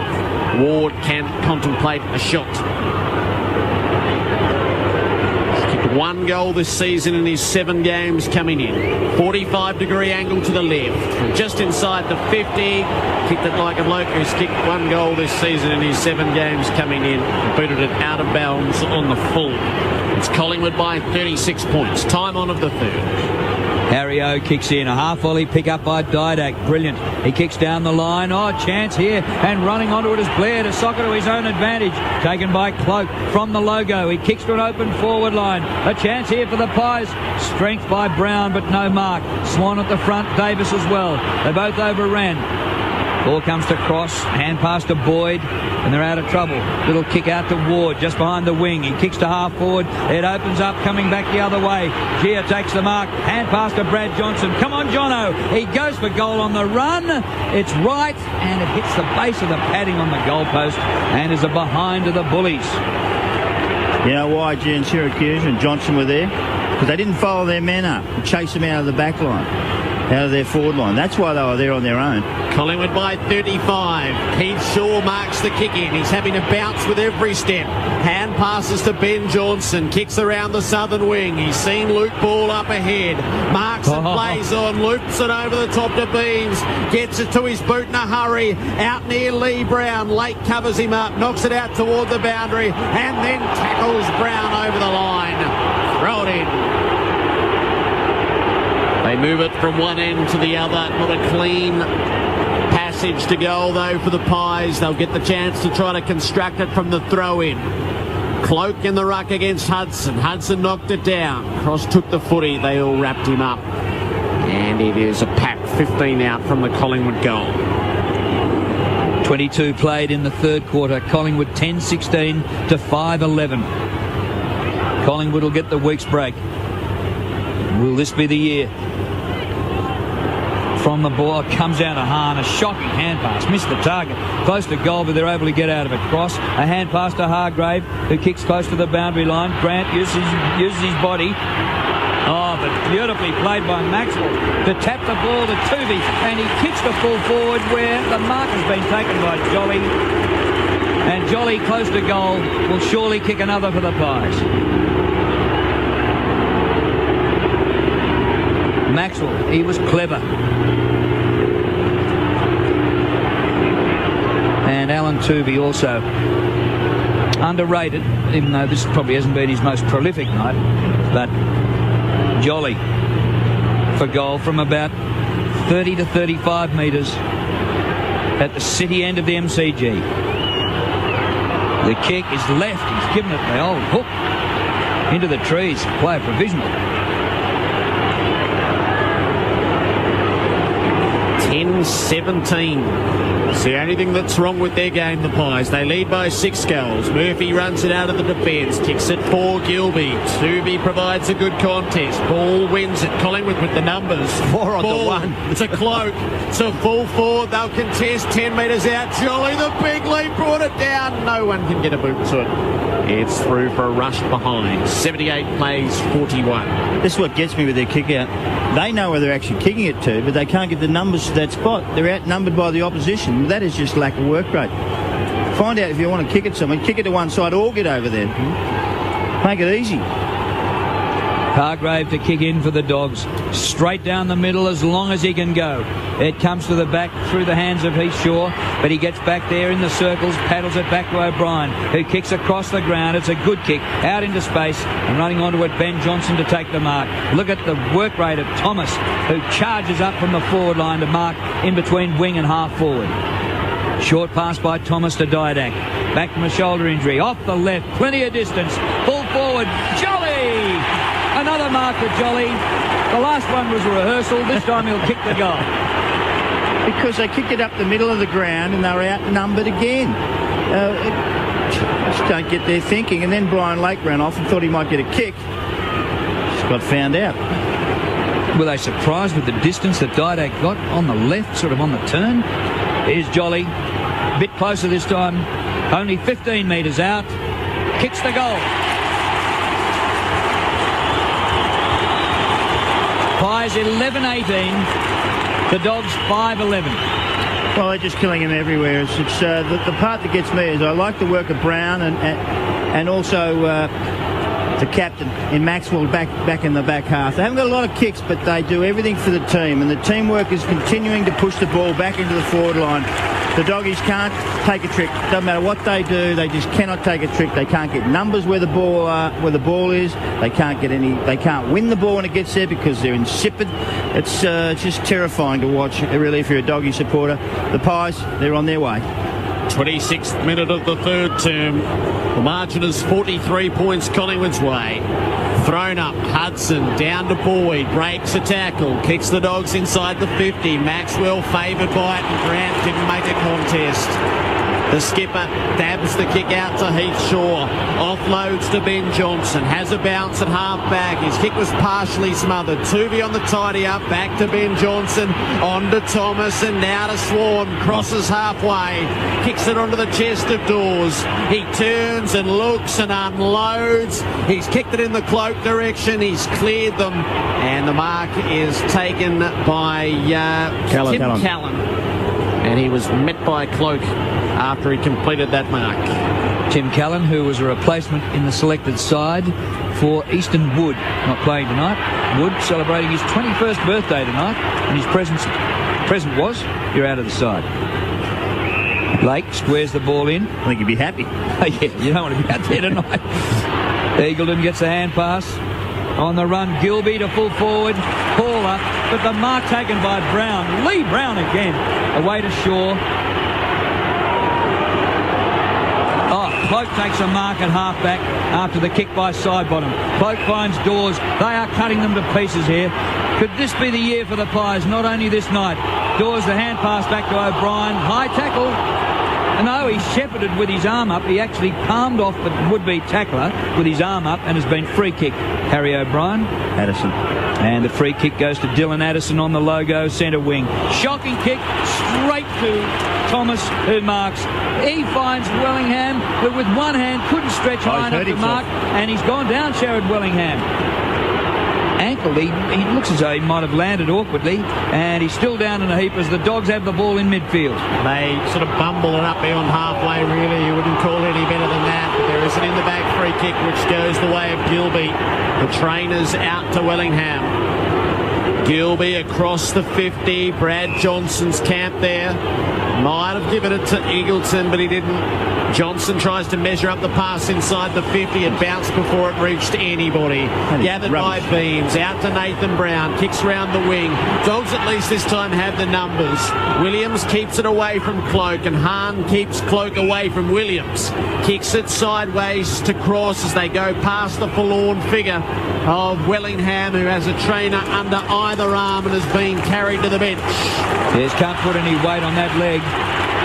Ward can contemplate a shot. Kicked 1 goal this season in his 7 games coming in. 45-degree angle to the left. From just inside the 50. Kicked it like a bloke who's kicked 1 goal this season in his 7 games coming in. Booted it out of bounds on the full. It's Collingwood by 36 points. Time on of the third. Harry O kicks in. A half volley pick up by Didak. Brilliant. He kicks down the line. Oh, chance here. And running onto it is Blair to sock it to his own advantage. Taken by Cloak from the logo. He kicks to an open forward line. A chance here for the Pies. Strength by Brown, but no mark. Swan at the front. Davis as well. They both overran. Ball comes to Cross. Hand pass to Boyd. And they're out of trouble. Little kick out to Ward just behind the wing. He kicks to half forward. It opens up, coming back the other way. Gia takes the mark. Hand pass to Brad Johnson. Come on, Jono. He goes for goal on the run. It's right, and it hits the base of the padding on the goalpost and is a behind to the Bullies. You know why G and Syracuse and Johnson were there? Because they didn't follow their men up and chase them out of the back line, out of their forward line. That's why they were there on their own. Collingwood by 35. Keith Shaw marks the kick in. He's having to bounce with every step. Hand passes to Ben Johnson. Kicks around the southern wing. He's seen Luke Ball up ahead. Marks and plays on. Loops it over the top to Beams. Gets it to his boot in a hurry. Out near Lee Brown. Lake covers him up. Knocks it out toward the boundary. And then tackles Brown over the line. Throw it in. They move it from one end to the other. Not a clean passage to goal, though, for the Pies. They'll get the chance to try to construct it from the throw-in. Cloak in the ruck against Hudson. Hudson knocked it down. Cross took the footy. They all wrapped him up. And it is a pack. 15 out from the Collingwood goal. 22 played in the third quarter. Collingwood 10-16 to 5-11. Collingwood will get the week's break. Will this be the year? From the ball, comes down to Hahn, a shocking hand pass, missed the target, close to goal, but they're able to get out of it. Cross, a hand pass to Hargrave, who kicks close to the boundary line. Grant uses his body. Oh, but beautifully played by Maxwell to tap the ball to Tuvey, and he kicks the full forward where the mark has been taken by Jolly. And Jolly, close to goal, will surely kick another for the Pies. Maxwell, he was clever. And Alan Tuvey also underrated, even though this probably hasn't been his most prolific night. But Jolly for goal from about 30 to 35 metres at the city end of the MCG. The kick is left. He's given it the old hook into the trees. Player provisional. 10-17. It's the only thing that's wrong with their game, the Pies. They lead by 6 goals. Murphy runs it out of the defence. Kicks it for Gilby. Tuvey provides a good contest. Ball wins it. Collingwood with the numbers. 4 on the 1. It's a Cloak. It's a full forward. They'll contest 10 metres out. Jolly, the big leap, brought it down. No one can get a boot to it. It's through for a rush behind. 78 plays 41. This is what gets me with their kick out. They know where they're actually kicking it to, but they can't get the numbers to that spot. They're outnumbered by the opposition. That is just lack of work rate. Find out if you want to kick it somewhere. Kick it to one side or get over there. Make it easy. Hargrave to kick in for the Dogs. Straight down the middle as long as he can go. It comes to the back through the hands of Heath Shaw, but he gets back there in the circles, paddles it back to O'Brien, who kicks across the ground. It's a good kick out into space, and running onto it, Ben Johnson to take the mark. Look at the work rate of Thomas, who charges up from the forward line to mark in between wing and half forward. Short pass by Thomas to Didak. Back from a shoulder injury. Off the left, plenty of distance. Pull forward, Jolly! Another mark for Jolly. The last one was a rehearsal. This time he'll kick the goal. Because they kicked it up the middle of the ground and they were outnumbered again. Just don't get their thinking. And then Brian Lake ran off and thought he might get a kick. Just got found out. Were they surprised with the distance that Didak got on the left, sort of on the turn? Here's Jolly. A bit closer this time. Only 15 metres out. Kicks the goal. Pies 11-18. The Dogs 5-11. Well, they're just killing him everywhere. It's the part that gets me is I like the work of Brown and also the captain in Maxwell back in the back half. They haven't got a lot of kicks, but they do everything for the team, and the teamwork is continuing to push the ball back into the forward line. The doggies can't take a trick. Doesn't matter what they do, they just cannot take a trick. They can't get numbers where the ball is. They can't get any. They can't win the ball when it gets there because they're insipid. It's just terrifying to watch. Really, if you're a doggy supporter, the Pies, they're on their way. 26th minute of the third term. The margin is 43 points Collingwood's way. Thrown up, Hudson down to Boyd, breaks a tackle, kicks the Dogs inside the 50. Maxwell favoured by it, and Grant didn't make a contest. The skipper dabs the kick out to Heath Shaw, offloads to Ben Johnson, has a bounce at half-back. His kick was partially smothered. Tuvey on the tidy-up, back to Ben Johnson, on to Thomas, and now to Swan. Crosses halfway, kicks it onto the chest of Dawes. He turns and looks and unloads. He's kicked it in the Cloak direction. He's cleared them, and the mark is taken by Tim Callan. And he was met by Cloak after he completed that mark. Tim Callan, who was a replacement in the selected side for Easton Wood, not playing tonight. Wood celebrating his 21st birthday tonight, and his present was, you're out of the side. Lake squares the ball in. I think he'd be happy. Yeah, you don't want to be out there tonight. Eagleton gets a hand pass. On the run, Gilby to full forward. Paula, but the mark taken by Brown. Lee Brown again. Away to Shaw. Cloak takes a mark at half-back after the kick by Sidebottom. Cloak finds Dawes. They are cutting them to pieces here. Could this be the year for the Pies? Not only this night. Dawes, the hand pass back to O'Brien. High tackle. No, he shepherded with his arm up. He actually palmed off the would-be tackler with his arm up and has been free kick. Harry O'Brien. Addison. And the free kick goes to Dylan Addison on the logo, centre wing. Shocking kick straight to Thomas, who marks. He finds Wellingham, but with one hand couldn't stretch high enough to mark, and he's gone down, Sherrod Wellingham. Ankle, he looks as though he might have landed awkwardly, and he's still down in a heap as the Dogs have the ball in midfield. They sort of bumble it up beyond halfway, really. You wouldn't call it any better than that, but there is an in-the-back free kick which goes the way of Gilby. The trainers out to Wellingham. Gilby across the 50. Brad Johnson's camp there. Might have given it to Eagleton, but he didn't. Johnson tries to measure up the pass inside the 50. It bounced before it reached anybody. Gathered by Beams. Out to Nathan Brown. Kicks round the wing. Dogs at least this time have the numbers. Williams keeps it away from Cloak, and Hahn keeps Cloak away from Williams. Kicks it sideways to Cross as they go past the forlorn figure of Wellingham, who has a trainer under either arm and has been carried to the bench. Yes, can't put any weight on that leg.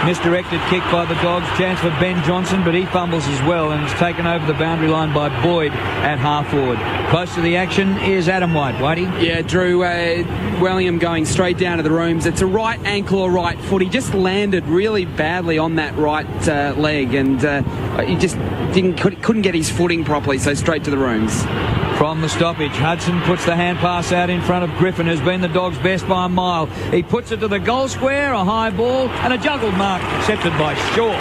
Misdirected kick by the Dogs. Chance for Ben Johnson, but he fumbles as well and is taken over the boundary line by Boyd at half forward. Close to the action is Adam White. Whitey? Yeah, Drew, Wellingham going straight down to the rooms. It's a right ankle or right foot. He just landed really badly on that right leg, and he just couldn't get his footing properly, so straight to the rooms. From the stoppage, Hudson puts the hand pass out in front of Griffin, who's been the Dogs' best by a mile. He puts it to the goal square, a high ball, and a juggled mark accepted by Shaw.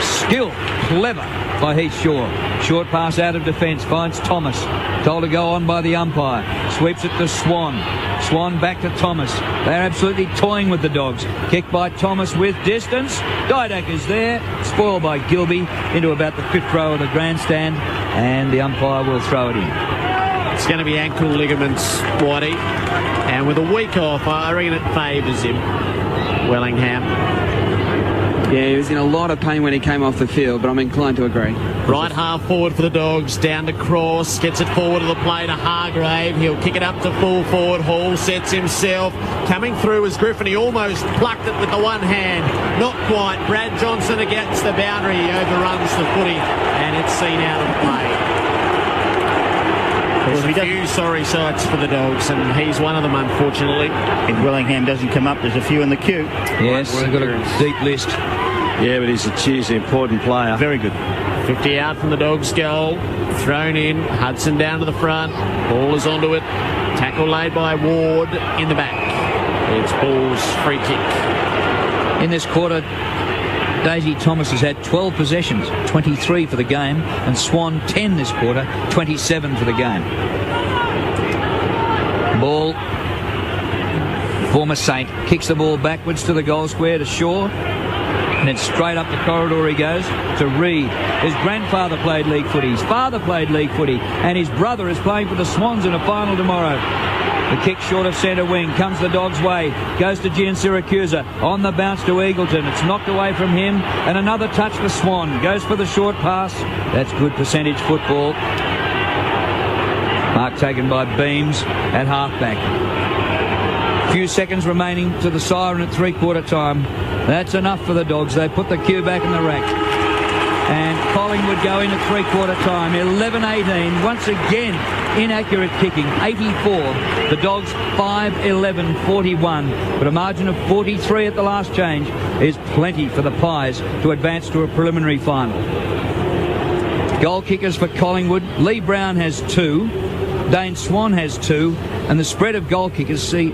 Skill, clever by Heath Shaw. Short pass out of defence, finds Thomas. Told to go on by the umpire. Sweeps it to Swan. Swan back to Thomas. They're absolutely toying with the Dogs. Kick by Thomas with distance. Didak is there. Spoiled by Gilby into about the fifth row of the grandstand. And the umpire will throw it in. It's going to be ankle ligaments, Whitey. And with a week off, I reckon it favours him. Wellingham. Yeah, he was in a lot of pain when he came off the field, but I'm inclined to agree. Right half forward for the Dogs, down to Cross, gets it forward to the play to Hargrave. He'll kick it up to full forward. Hall sets himself. Coming through is Griffin. He almost plucked it with the one hand. Not quite. Brad Johnson against the boundary. He overruns the footy, and it's seen out of play. There's a few sorry sights for the Dogs, and he's one of them, unfortunately. If Wellingham doesn't come up, there's a few in the queue. Yes, they've got a deep list. Yeah, but he's a hugely important player. Very good. 50 out from the Dogs' goal. Thrown in. Hudson down to the front. Ball is onto it. Tackle laid by Ward in the back. It's Ball's free kick. In this quarter, Daisy Thomas has had 12 possessions, 23 for the game, and Swan 10 this quarter, 27 for the game. Ball. Former Saint kicks the ball backwards to the goal square to Shaw. And then straight up the corridor he goes to Reid. His grandfather played league footy. His father played league footy. And his brother is playing for the Swans in a final tomorrow. The kick short of centre wing. Comes the Dogs' way. Goes to Gian Siracusa. On the bounce to Eagleton. It's knocked away from him. And another touch for Swan. Goes for the short pass. That's good percentage football. Mark taken by Beams at halfback. Few seconds remaining to the siren at three-quarter time. That's enough for the Dogs. They put the cue back in the rack. And Collingwood go in at three-quarter time. 11-18. Once again, inaccurate kicking. 84. The Dogs 5-11-41. But a margin of 43 at the last change is plenty for the Pies to advance to a preliminary final. Goal kickers for Collingwood. Lee Brown has 2. Dane Swan has 2. And the spread of goal kickers see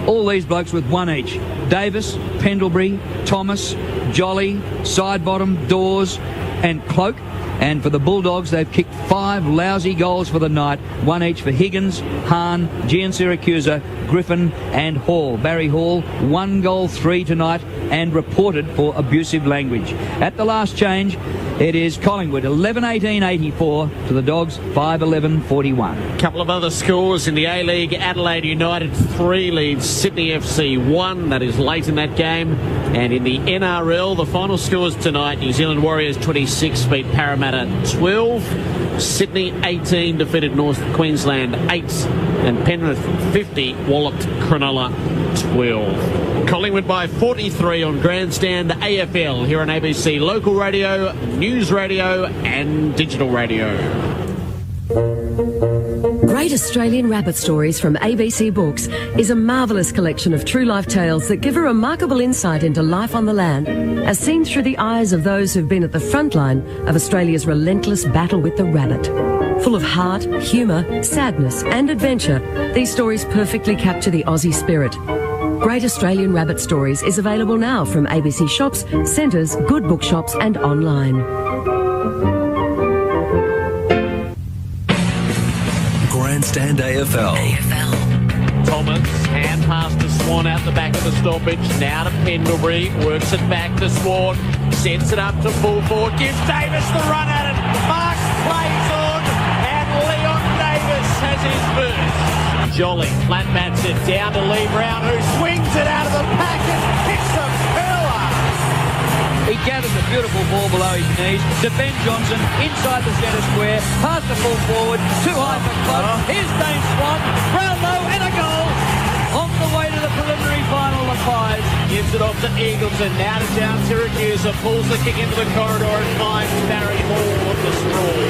all these blokes with 1 each. Davis, Pendlebury, Thomas, Jolly, Sidebottom, Dawes and Cloak. And for the Bulldogs, they've kicked 5 lousy goals for the night. 1 each for Higgins, Hahn, Gian Siracusa, Griffin and Hall. Barry Hall, 1 goal, 3 tonight and reported for abusive language. At the last change, it is Collingwood 11-18-84 to the Dogs 5-11-41. A couple of other scores in the A-League. Adelaide United 3 leads Sydney FC 1. That is late in that game. And in the NRL, the final scores tonight, New Zealand Warriors 26 beat Parramatta 12. Sydney 18 defeated North Queensland 8. And Penrith 50 walloped Cronulla 12. Collingwood by 43 on Grandstand AFL here on ABC Local Radio, News Radio and Digital Radio. Great Australian Rabbit Stories from ABC Books is a marvellous collection of true life tales that give a remarkable insight into life on the land, as seen through the eyes of those who've been at the front line of Australia's relentless battle with the rabbit. Full of heart, humour, sadness and adventure, these stories perfectly capture the Aussie spirit. Great Australian Rabbit Stories is available now from ABC shops, centres, good bookshops and online. Grandstand AFL. Thomas, hand pass to Swan out the back of the stoppage. Now to Pendlebury, works it back to Swan, sends it up to full forward, gives Davis the run at it. Marks plays on, and Leon Davis has his first. Jolly flat bats it down to Lee Brown, who swings it out of the pack and hits a curler. He gathers a beautiful ball below his knees to Ben Johnson inside the centre square, past the full forward, too high for Club. Here's Dane Swan, Brownlow and a goal. On the way to the preliminary final, the Pies. Gives it off to Eagleton, now to down Siracusa, pulls the kick into the corridor and finds Barry Hall on the sprawl.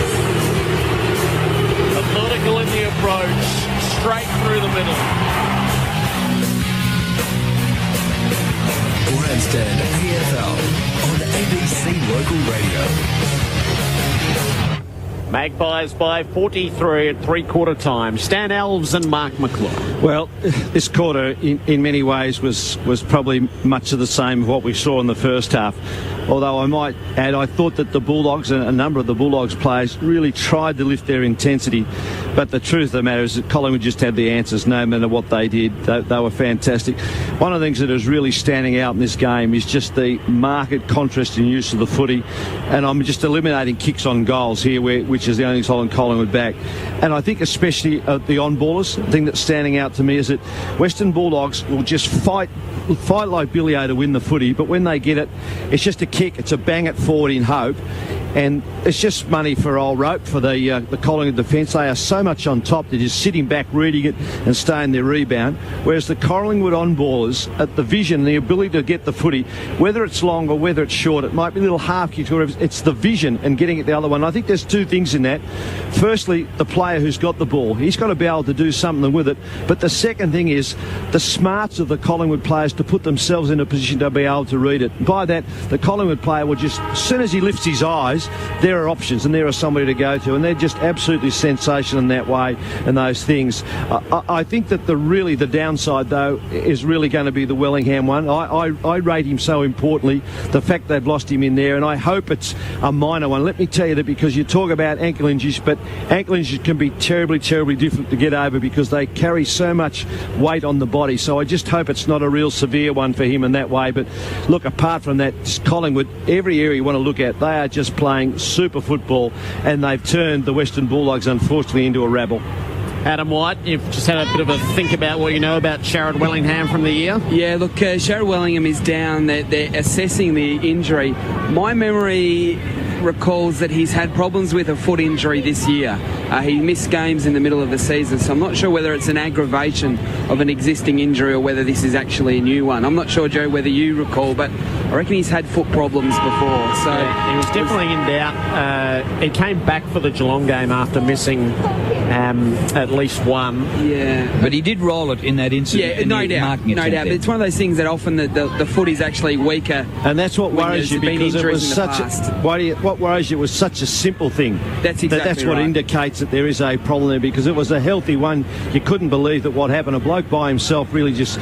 Methodical in the approach, straight through the middle. Grandstand AFL on ABC Local Radio. Magpies by 43 at three-quarter time. Stan Alves and Mark McClure. Well, this quarter in many ways was probably much of the same of what we saw in the first half. Although I might add, I thought that the Bulldogs and a number of the Bulldogs players really tried to lift their intensity. But the truth of the matter is that Collingwood just had the answers no matter what they did. They were fantastic. One of the things that is really standing out in this game is just the marked contrast in use of the footy. And I'm just eliminating kicks on goals here, which is the only thing holding Collingwood back. And I think especially the on-ballers, the thing that's standing out to me is that Western Bulldogs will just fight like Billy O to win the footy, but when they get it, it's just a kick, it's a bang it forward in hope, and it's just money for old rope for the Collingwood defence. They are so much on top, they're just sitting back, reading it and staying their rebound, whereas the Collingwood on-ballers, at the vision, the ability to get the footy, whether it's long or whether it's short, it might be little half kicks, or it's the vision and getting it the other one. I think there's two things in that. Firstly, the player who's got the ball, he's got to be able to do something with it, but the second thing is the smarts of the Collingwood players to put themselves in a position to be able to read it. By that, the Collingwood player will just, as soon as he lifts his eyes, players, there are options and there are somebody to go to, and they're just absolutely sensational in that way and those things. I think that the downside, though, is really going to be the Wellingham one. I rate him so importantly, the fact they've lost him in there, and I hope it's a minor one. Let me tell you that, because you talk about ankle injuries, but ankle injuries can be terribly, terribly difficult to get over because they carry so much weight on the body. So I just hope it's not a real severe one for him in that way. But look, apart from that, Collingwood, every area you want to look at, they are just playing super football, and they've turned the Western Bulldogs, unfortunately, into a rabble. Adam White, you've just had a bit of a think about what you know about Sharrod Wellingham from the year. Yeah, look, Sharrod Wellingham is down. They're assessing the injury. My memory recalls that he's had problems with a foot injury this year. He missed games in the middle of the season, so I'm not sure whether it's an aggravation of an existing injury or whether this is actually a new one. I'm not sure, Joe, whether you recall, but I reckon he's had foot problems before. So yeah, he was definitely in doubt. He came back for the Geelong game after missing at least one. Yeah, but he did roll it in that incident. Yeah, no doubt. But it's one of those things that often the foot is actually weaker, and that's what worries you, because it was what worries you was such a simple thing. That's exactly that's what right. indicates that there is a problem there, because it was a healthy one. You couldn't believe that what happened. A bloke by himself really just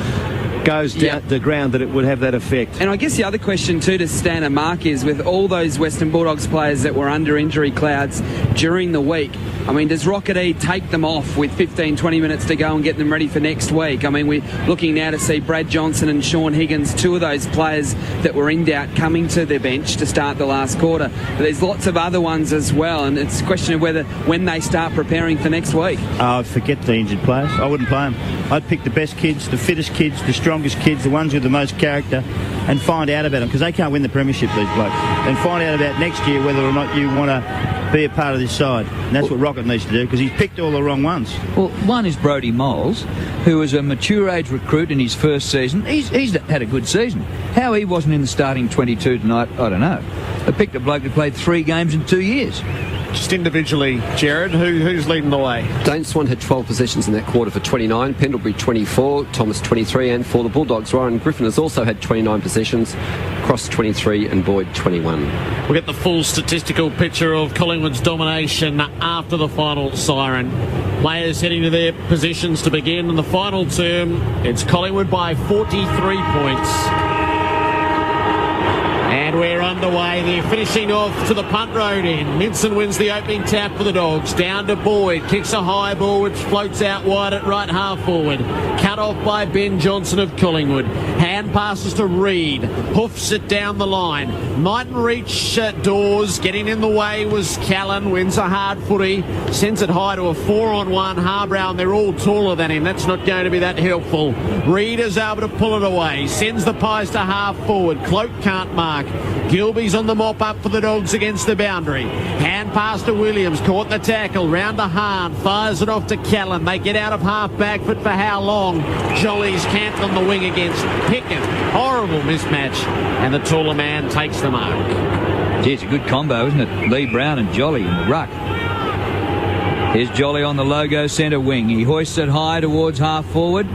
goes down the ground, that it would have that effect. And I guess the other question too to stand a mark is, with all those Western Bulldogs players that were under injury clouds during the week, I mean, does Rocketee take them off with 15-20 minutes to go and get them ready for next week? I mean, we're looking now to see Brad Johnson and Sean Higgins, two of those players that were in doubt, coming to the bench to start the last quarter. But there's lots of other ones as well, and it's a question of when they start preparing for next week. Forget the injured players. I wouldn't play them. I'd pick the best kids, the fittest kids, the strongest kids, the ones with the most character, and find out about them, because they can't win the premiership, these blokes. And find out about next year whether or not you want to be a part of this side. And that's what Rocket needs to do, because he's picked all the wrong ones. Well, one is Brodie Moles, who was a mature age recruit in his first season. He's had a good season. How he wasn't in the starting 22 tonight, I don't know. They picked a bloke who played 3 games in 2 years. Just individually, Jared, who's leading the way? Dane Swan had 12 possessions in that quarter for 29, Pendlebury 24, Thomas 23, and for the Bulldogs, Ryan Griffin has also had 29 possessions, Cross 23 and Boyd 21. We'll get the full statistical picture of Collingwood's domination after the final siren. Players heading to their positions to begin in the final term. It's Collingwood by 43 points. And we're underway. They're finishing off to the punt road end. Minson wins the opening tap for the Dogs. Down to Boyd. Kicks a high ball which floats out wide at right half forward. Cut off by Ben Johnson of Collingwood. Hand passes to Reid. Hoofs it down the line. Mightn't reach Dawes. Getting in the way was Callan. Wins a hard footy. Sends it high to a 4-on-1 Harbrow, and they're all taller than him. That's not going to be that helpful. Reid is able to pull it away. Sends the pies to half forward. Cloak can't mark. Gilby's on the mop up for the Dogs against the boundary. Hand pass to Williams. Caught the tackle. Round to Hahn. Fires it off to Callan. They get out of half back foot for how long? Jolly's camped on the wing against Pickett. Horrible mismatch. And the taller man takes the mark. Gee, it's a good combo, isn't it? Lee Brown and Jolly in the ruck. Here's Jolly on the logo centre wing. He hoists it high towards half forward.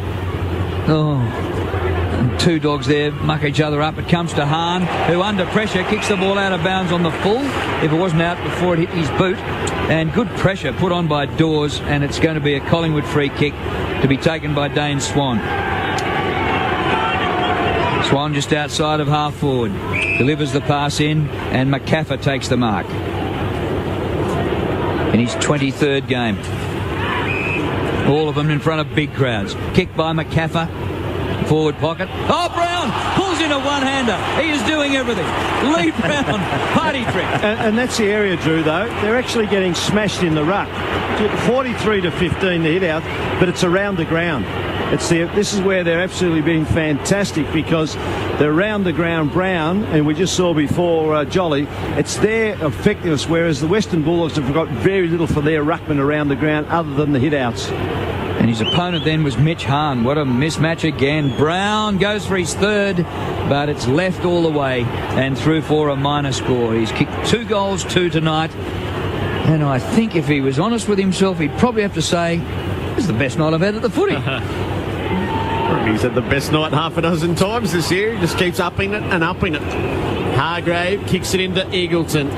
Two Dogs there muck each other up. It comes to Hahn, who under pressure kicks the ball out of bounds on the full, if it wasn't out before it hit his boot. And good pressure put on by Dawes, and it's going to be a Collingwood free kick to be taken by Dane Swan. Swan just outside of half forward. Delivers the pass in, and McCaffer takes the mark. In his 23rd game. All of them in front of big crowds. Kick by McCaffer. Forward pocket. Oh, Brown pulls in a one-hander. He is doing everything. Lee Brown, party trick. And that's the area, Drew, though. They're actually getting smashed in the ruck. 43 to 15 the hit out, but it's around the ground. This is where they're absolutely being fantastic, because they're around the ground. Brown, and we just saw before Jolly, it's their effectiveness, whereas the Western Bulldogs have got very little for their ruckman around the ground other than the hit-outs. And his opponent then was Mitch Hahn. What a mismatch again. Brown goes for his third, but it's left all the way and through for a minor score. He's kicked 2 goals, 2 tonight. And I think if he was honest with himself, he'd probably have to say, this is the best night I've had at the footy. He's had the best night half a dozen times this year. He just keeps upping it and upping it. Hargrave kicks it into Eagleton.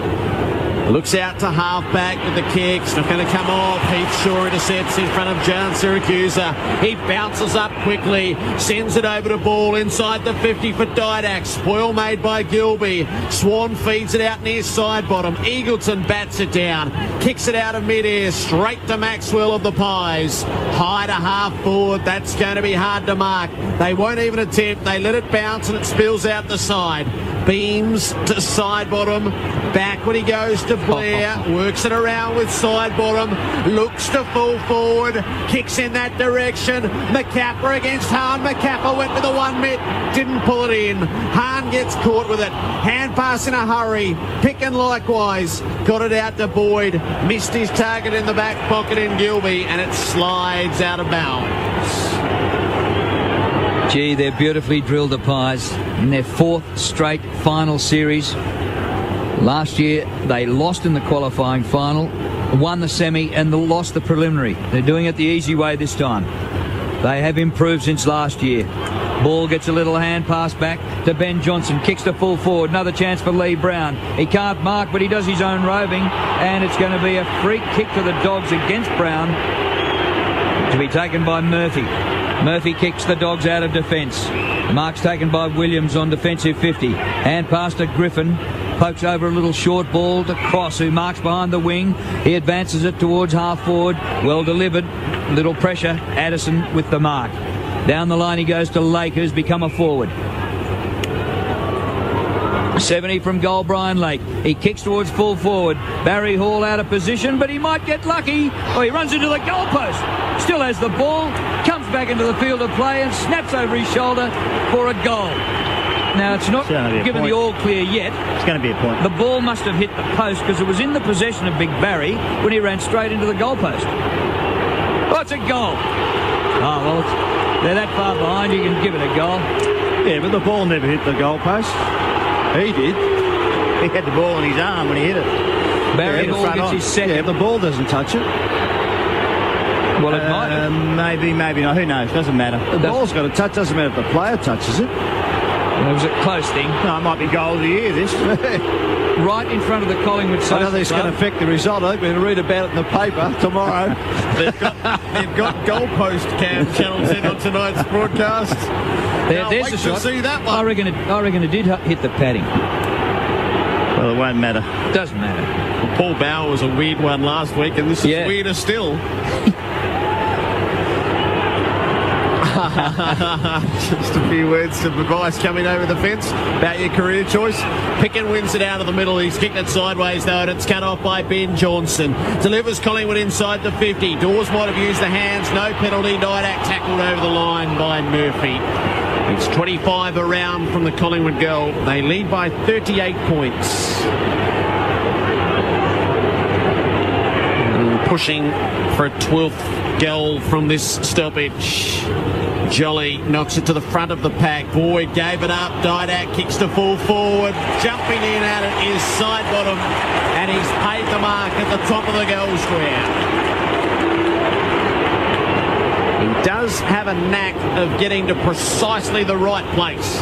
Looks out to half-back with the kicks. Not going to come off. Heath Shaw intercepts in front of John Syracusa. He bounces up quickly. Sends it over to Ball inside the 50 for Didak. Spoil made by Gilby. Swan feeds it out near side bottom. Eagleton bats it down. Kicks it out of mid-air. Straight to Maxwell of the Pies. High to half forward. That's going to be hard to mark. They won't even attempt. They let it bounce and it spills out the side. Beams to side bottom. Back when he goes to Blair. Works it around with side bottom. Looks to full forward. Kicks in that direction. McCapper against Hahn. McCapper went with a 1 mitt. Didn't pull it in. Hahn gets caught with it. Hand pass in a hurry. Picken likewise. Got it out to Boyd. Missed his target in the back pocket in Gilby. And it slides out of bounds. Gee, they're beautifully drilled, the Pies, in their 4th straight final series. Last year, they lost in the qualifying final, won the semi, and lost the preliminary. They're doing it the easy way this time. They have improved since last year. Ball gets a little hand pass back to Ben Johnson. Kicks to full forward. Another chance for Lee Brown. He can't mark, but he does his own roving. And it's going to be a free kick to the Dogs against Brown, to be taken by Murphy. Murphy kicks the Dogs out of defence. Mark's taken by Williams on defensive 50. Hand pass to Griffin. Pokes over a little short ball to Cross, who marks behind the wing. He advances it towards half forward. Well delivered. Little pressure. Addison with the mark. Down the line he goes to Lake, who's become a forward. 70 from goal, Brian Lake. He kicks towards full forward. Barry Hall out of position, but he might get lucky. Oh, he runs into the goalpost. Still has the ball. Comes back into the field of play and snaps over his shoulder for a goal. Now, it's not given the all clear yet. It's going to be a point. The ball must have hit the post because it was in the possession of Big Barry when he ran straight into the goalpost. Oh, it's a goal. Oh, well, they're that far behind, you can give it a goal. Yeah, but the ball never hit the goalpost. He did. He had the ball in his arm when he hit it. Barry Hall gets his second. Yeah, the ball doesn't touch it. Well, it might have. Maybe not. Who knows? Doesn't matter. The ball's got a touch. Doesn't matter if the player touches it. It was a close thing. No, it might be goal of the year, this. Right in front of the Collingwood Social I don't think it's going to affect the result. I think we're going to read about it in the paper tomorrow. They've got goalpost cam channels in on tonight's broadcast. There's a shot. See that one. I reckon it did hit the padding. Well, it won't matter. Doesn't matter. Well, Paul Bauer was a weird one last week, and this is weirder still. Just a few words of advice coming over the fence about your career choice. Picken wins it out of the middle. He's kicked it sideways though, and it's cut off by Ben Johnson. Delivers Collingwood inside the 50. Dawes might have used the hands. No penalty. Didak tackled over the line by Murphy. It's 25 around from the Collingwood goal. They lead by 38 points. And pushing for a 12th goal from this stoppage. Jolly knocks it to the front of the pack. Boyd gave it up. Didak kicks to full forward. Jumping in at it is side bottom. And he's paid the mark at the top of the goal square. He does have a knack of getting to precisely the right place.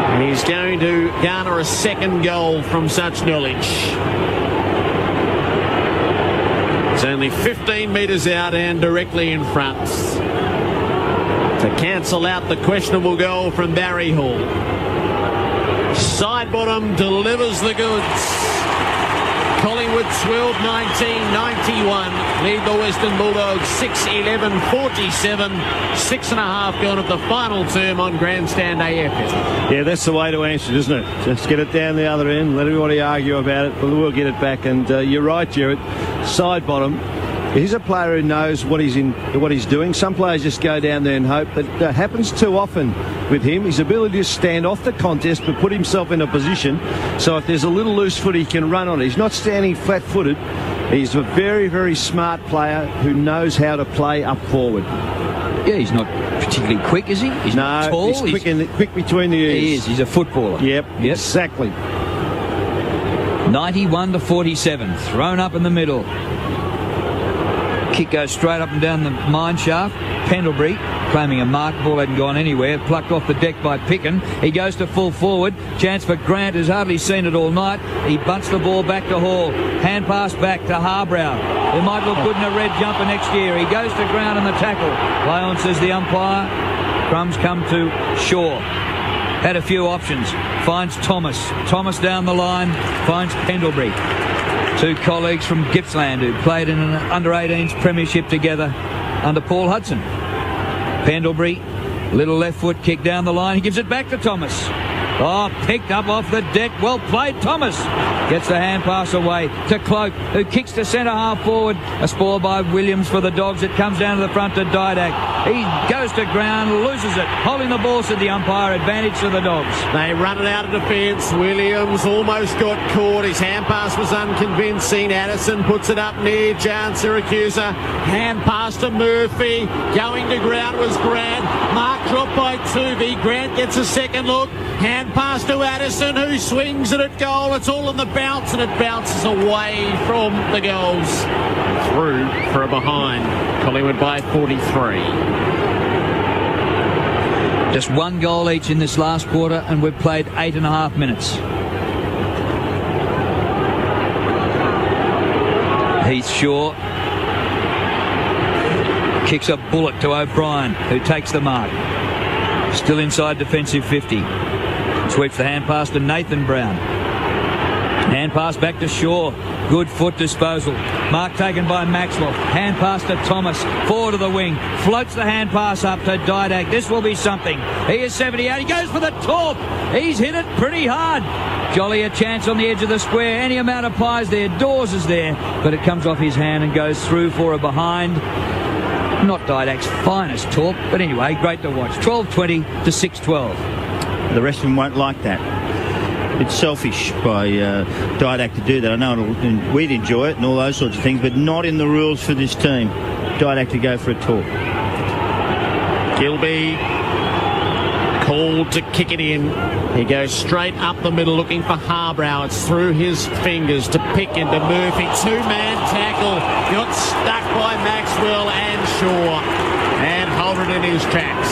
And he's going to garner a second goal from such knowledge. It's only 15 metres out and directly in front to cancel out the questionable goal from Barry Hall. Side bottom delivers the goods. Collingwood 12-19-91 lead the Western Bulldogs 6-11-47. 6.5 gone at the final term on Grandstand AFL. Yeah, that's the way to answer it, isn't it? Just get it down the other end, let everybody argue about it, but we'll get it back. And you're right, Jared. Side bottom. He's a player who knows what he's doing. Some players just go down there and hope, but that happens too often with him. His ability to stand off the contest but put himself in a position so if there's a little loose foot he can run on it. He's not standing flat-footed. He's a very, very smart player who knows how to play up forward. Yeah, he's not particularly quick, is he? He's not tall. He's quick between the ears. He is. He's a footballer. Yep. Exactly. 91-47. Thrown up in the middle. Kick goes straight up and down the mine shaft. Pendlebury claiming a mark. Ball hadn't gone anywhere. Plucked off the deck by Picken. He goes to full forward. Chance for Grant, who's hardly seen it all night. He bunts the ball back to Hall. Hand pass back to Harbrow. He might look good in a red jumper next year. He goes to ground in the tackle. Play on, says the umpire. Crumbs come to Shaw. Had a few options. Finds Thomas. Thomas down the line. Finds Pendlebury. Two colleagues from Gippsland who played in an under-18s premiership together under Paul Hudson. Pendlebury, little left foot kick down the line. He gives it back to Thomas. Oh, picked up off the deck. Well played, Thomas. Gets the hand pass away to Cloak, who kicks to centre half forward. A spoil by Williams for the Dogs. It comes down to the front to Didak. He goes to ground, loses it. Holding the ball, said the umpire. Advantage to the Dogs. They run it out of defence. Williams almost got caught. His hand pass was unconvincing. Addison puts it up near Jan Syracusa. Hand pass to Murphy. Going to ground was Grant. Mark dropped by Tuvey. Grant gets a second look. Hand pass to Addison, who swings it at goal. It's all in the bounce, and it bounces away from the goals. Through for a behind. Collingwood by 43. Just one goal each in this last quarter, and we've played 8.5 minutes. Heath Shaw kicks a bullet to O'Brien, who takes the mark. Still inside defensive 50. Sweeps the hand pass to Nathan Brown. Hand pass back to Shaw. Good foot disposal. Mark taken by Maxwell. Hand pass to Thomas. Forward of the wing. Floats the hand pass up to Didak. This will be something. He is 78. He goes for the torp. He's hit it pretty hard. Jolly a chance on the edge of the square. Any amount of pies there. Dawes is there. But it comes off his hand and goes through for a behind. Not Didak's finest torp. But anyway, great to watch. 12-20 to 6-12. The rest of them won't like that. It's selfish by Didak to do that. I know we'd enjoy it and all those sorts of things, but not in the rules for this team. Didak to go for a talk. Gilby called to kick it in. He goes straight up the middle looking for Harbrow. It's through his fingers to Picken to Murphy. Two-man tackle. Got stuck by Maxwell and Shaw. And Holden in his tracks.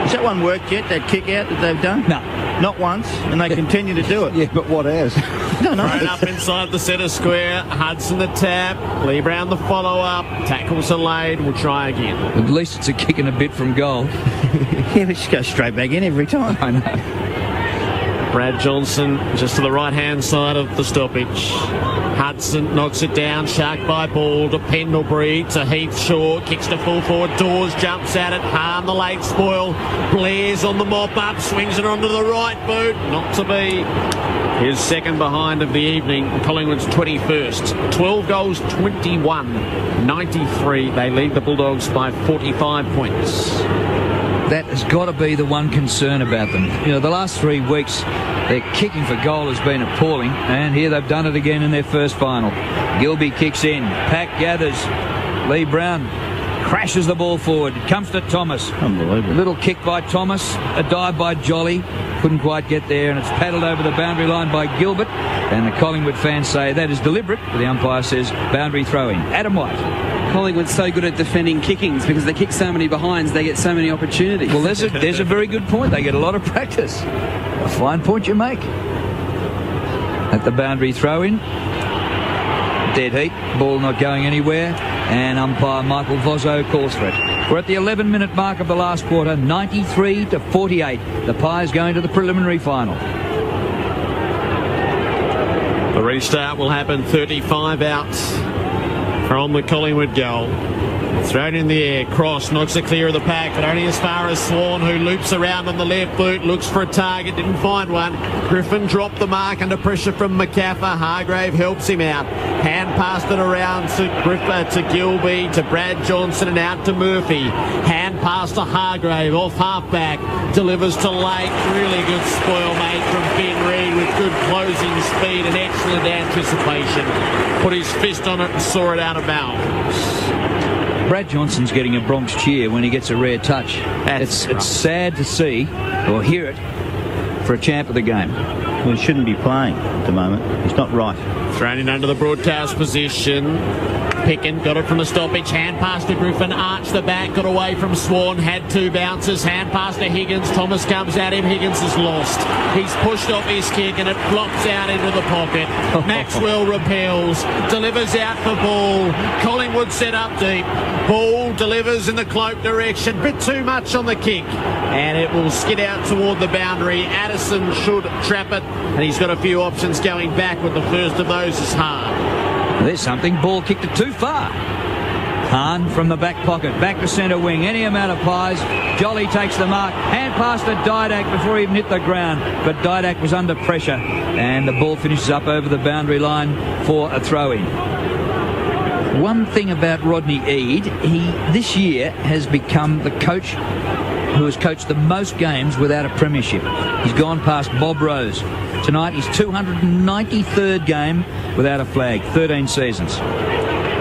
Has that one worked yet, that kick out that they've done? No. Not once, and they continue to do it. Yeah, but what has? No. Thrown up inside the centre square. Hudson the tap. Lee Brown the follow-up. Tackles are laid. We'll try again. At least it's a kick and a bit from goal. Yeah, but just go straight back in every time. I know. Brad Johnson just to the right-hand side of the stoppage. Hudson knocks it down, sharked by ball to Pendlebury, to Heath Shaw, kicks to full forward, Dawes jumps at it, Harm the late spoil, Blair's on the mop-up, swings it onto the right boot, not to be. His second behind of the evening, Collingwood's 21st. 12 goals, 21, 93. They lead the Bulldogs by 45 points. That has got to be the one concern about them. You know, the last 3 weeks, their kicking for goal has been appalling, and here they've done it again in their first final. Gilby kicks in, Pack gathers, Lee Brown crashes the ball forward. It comes to Thomas. Unbelievable. Little kick by Thomas, a dive by Jolly. Couldn't quite get there, and it's paddled over the boundary line by Gilbert. And the Collingwood fans say that is deliberate, but the umpire says boundary throw-in. Adam White. Collingwood's so good at defending kickings because they kick so many behinds, they get so many opportunities. Well, there's a very good point. They get a lot of practice. A fine point you make. At the boundary throw-in. Dead heat. Ball not going anywhere. And umpire Michael Vozzo calls for it. We're at the 11-minute mark of the last quarter. 93 to 48. The Pies going to the preliminary final. The restart will happen 35 out from the Collingwood goal. Thrown in the air, Cross knocks it clear of the pack, but only as far as Swan, who loops around on the left boot, looks for a target, didn't find one. Griffin dropped the mark under pressure from McCaffer. Hargrave helps him out. Hand passed it around to Gilby, to Brad Johnson, and out to Murphy. Hand pass to Hargrave, off halfback, delivers to Lake. Really good spoil mate from Ben Reid with good closing speed and excellent anticipation. Put his fist on it and saw it out of bounds. Brad Johnson's getting a Bronx cheer when he gets a rare touch. It's sad to see or hear it for a champ of the game. Well, he shouldn't be playing at the moment. It's not right. Thrown in under the broadcast position. Pickin got it from the stoppage. Hand pass to Griffin. Arched the back. Got away from Swan. Had 2 bounces. Hand pass to Higgins. Thomas comes at him. Higgins is lost. He's pushed off his kick and it flops out into the pocket. Maxwell repels. Delivers out for Ball. Collingwood set up deep. Ball delivers in the cloak direction. Bit too much on the kick. And it will skid out toward the boundary. Addison should trap it. And he's got a few options going backward. The first of those is Hahn. There's something. Ball kicked it too far. Hahn from the back pocket. Back to centre wing. Any amount of pies. Jolly takes the mark. Hand pass to Didak before he even hit the ground. But Didak was under pressure. And the ball finishes up over the boundary line for a throw-in. One thing about Rodney Eade, he this year has become the coach who has coached the most games without a premiership. He's gone past Bob Rose. Tonight, his 293rd game without a flag. 13 seasons.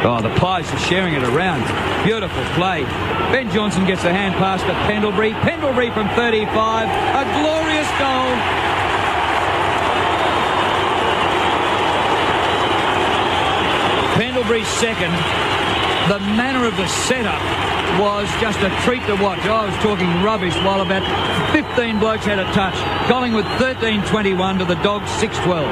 Oh, the Pies are sharing it around. Beautiful play. Ben Johnson gets a hand pass to Pendlebury. Pendlebury from 35. A glorious goal. Pendlebury's second. The manner of the setup was just a treat to watch. I was talking rubbish while about 15 blokes had a touch. Collingwood 13-21 to the Dogs 6-12.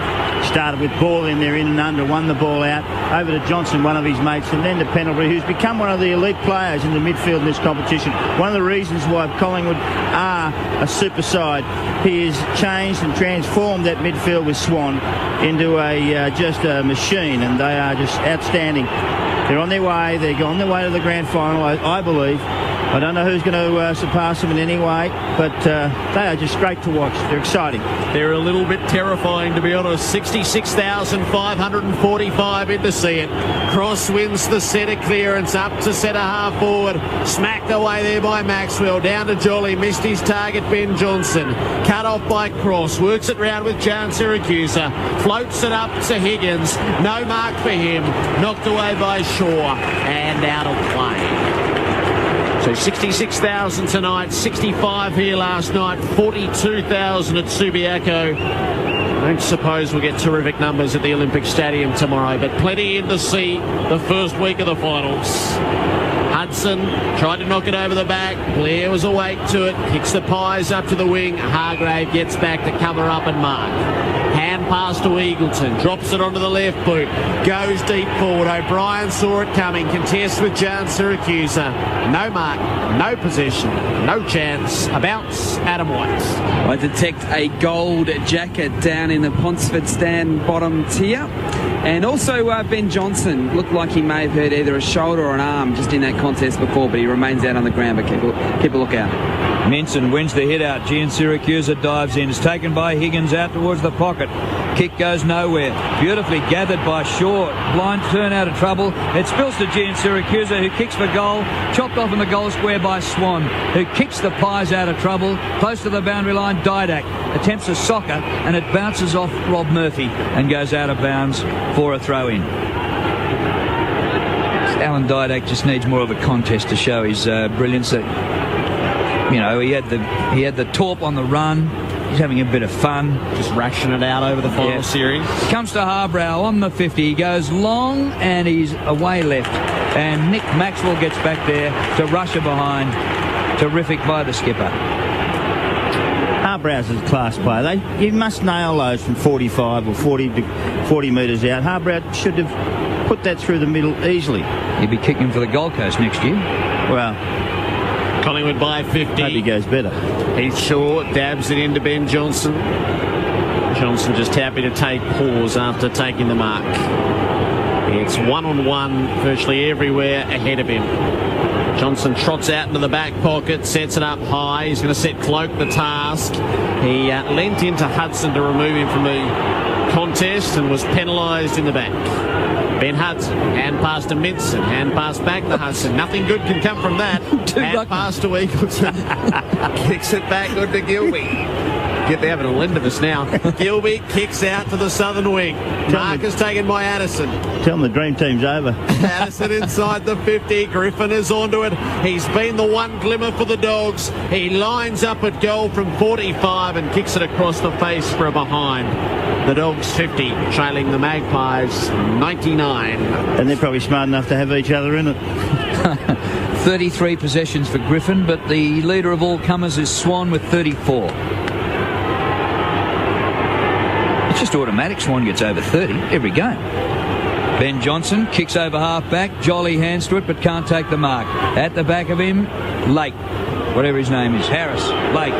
Started with Ball in there, in and under, won the ball out, over to Johnson, one of his mates, and then to Pendlebury, who's become one of the elite players in the midfield in this competition. One of the reasons why Collingwood are a super side. He has changed and transformed that midfield with Swan into just a machine, and they are just outstanding. They're on their way. They're on their way to the grand final, I believe. I don't know who's going to surpass them in any way, but they are just great to watch. They're exciting. They're a little bit terrifying, to be honest. 66,545 in to see it. Cross wins the centre clearance up to centre half forward. Smacked away there by Maxwell. Down to Jolly. Missed his target, Ben Johnson. Cut off by Cross. Works it round with Jan Siracusa. Floats it up to Higgins. No mark for him. Knocked away by Shaw. And out of play. So 66,000 tonight, 65 here last night, 42,000 at Subiaco. I don't suppose we'll get terrific numbers at the Olympic Stadium tomorrow, but plenty in to see the first week of the finals. Hudson tried to knock it over the back. Blair was awake to it. Kicks the Pies up to the wing. Hargrave gets back to cover up and mark. Hand pass to Eagleton. Drops it onto the left boot. Goes deep forward. O'Brien saw it coming. Contests with Jan Siracusa. No mark. No possession. No chance. A bounce. Adam White. I detect a gold jacket down in the Ponsford stand bottom tier. And also Ben Johnson looked like he may have hurt either a shoulder or an arm just in that contest before, but he remains out on the ground, but keep a look out. Minson wins the hit out. Gian Siracusa dives in. It's taken by Higgins out towards the pocket. Kick goes nowhere. Beautifully gathered by Shaw. Blind turn out of trouble. It spills to Gian Siracusa, who kicks for goal. Chopped off in the goal square by Swan, who kicks the Pies out of trouble. Close to the boundary line, Didak attempts a soccer, and it bounces off Rob Murphy and goes out of bounds for a throw-in. Alan Didak just needs more of a contest to show his brilliance. You know, he had the torp on the run. He's having a bit of fun. Just ration it out over the final series. Comes to Harbrow on the 50. He goes long and he's away left. And Nick Maxwell gets back there to rush it behind. Terrific by the skipper. Harbrow's a class player. You must nail those from 45 or 40 metres out. Harbrow should have put that through the middle easily. He'd be kicking for the Gold Coast next year. Well, Collingwood by 50. Hope he goes better. He's short, dabs it into Ben Johnson. Johnson just happy to take pause after taking the mark. It's one-on-one virtually everywhere ahead of him. Johnson trots out into the back pocket, sets it up high. He's going to set Cloak the task. He leant into Hudson to remove him from the contest and was penalised in the back. Ben Hudson, hand pass to Minson, hand pass back to Hudson. Nothing good can come from that. Hand pass to Eagleton. Kicks it back good to Gilby. They're having a lend of us now. Gilby kicks out to the southern wing. Marcus taken by Addison. Tell them the dream team's over. Addison inside the 50. Griffin is onto it. He's been the one glimmer for the Dogs. He lines up at goal from 45 and kicks it across the face for a behind. The Dogs 50, trailing the Magpies 99. And they're probably smart enough to have each other in it. 33 possessions for Griffin, but the leader of all comers is Swan with 34. It's just automatic. Swan gets over 30 every game. Ben Johnson kicks over half-back. Jolly hands to it, but can't take the mark. At the back of him, Lake. Whatever his name is. Harris. Lake.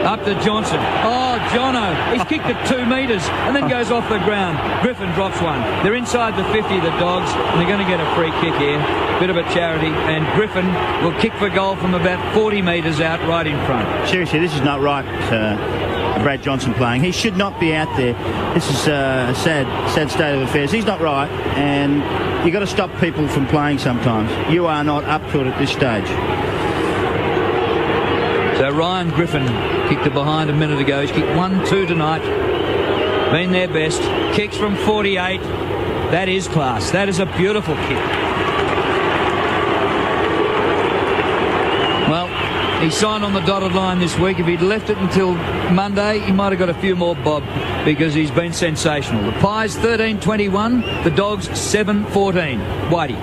Up to Johnson. Oh, Jono. He's kicked it 2 metres and then goes off the ground. Griffin drops one. They're inside the 50, the Dogs, and they're going to get a free kick here. Bit of a charity. And Griffin will kick for goal from about 40 metres out right in front. Seriously, this is not right. Brad Johnson playing. He should not be out there. This is a sad state of affairs. He's not right, and you've got to stop people from playing sometimes. You are not up to it at this stage. So Ryan Griffin kicked it behind a minute ago. He's kicked 1-2 tonight. Been their best. Kicks from 48. That is class. That is a beautiful kick. Well, he signed on the dotted line this week. If he'd left it until Monday, he might have got a few more bob because he's been sensational. The Pies 13-21, the Dogs 7-14. Whitey.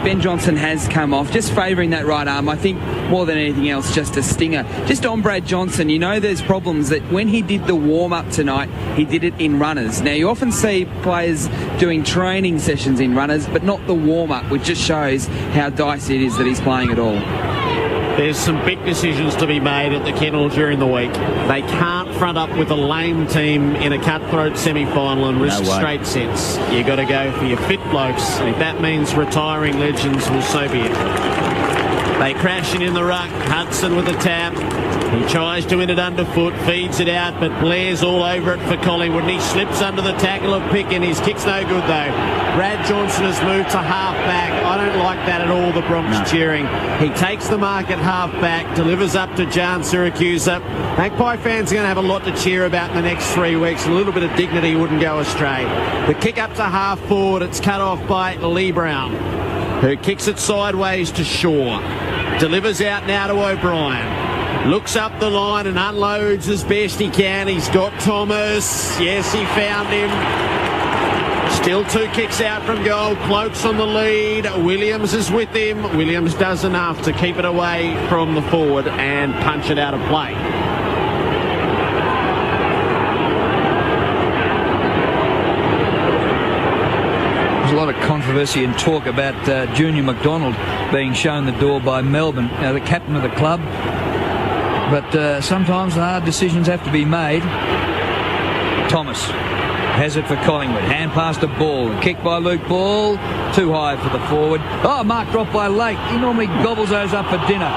Ben Johnson has come off, just favouring that right arm. I think more than anything else, just a stinger. Just on Brad Johnson, you know there's problems that when he did the warm-up tonight, he did it in runners. Now, you often see players doing training sessions in runners, but not the warm-up, which just shows how dicey it is that he's playing at all. There's some big decisions to be made at the kennel during the week. They can't front up with a lame team in a cutthroat semi-final and risk straight sets. You've got to go for your fit blokes, and if that means retiring legends, well, so be it. They crash in the ruck. Hudson with a tap. He tries to win it underfoot, feeds it out, but Blair's all over it for Collingwood, and he slips under the tackle of Picken. His kick's no good, though. Brad Johnson has moved to half-back. I don't like that at all, the Bronx cheering. He takes the mark at half-back, delivers up to Jan Siracusa. Magpie fans are going to have a lot to cheer about in the next 3 weeks. A little bit of dignity wouldn't go astray. The kick up to half-forward. It's cut off by Lee Brown, who kicks it sideways to Shaw. Delivers out now to O'Brien. Looks up the line and unloads as best he can. He's got Thomas. Yes, he found him. Still 2 kicks out from goal. Cloak's on the lead. Williams is with him. Williams does enough to keep it away from the forward and punch it out of play. There's a lot of controversy and talk about Junior McDonald being shown the door by Melbourne, the captain of the club. But sometimes hard decisions have to be made. Thomas has it for Collingwood. Hand past the Ball. Kick by Luke Ball. Too high for the forward. Oh, mark dropped by Lake. He normally gobbles those up for dinner.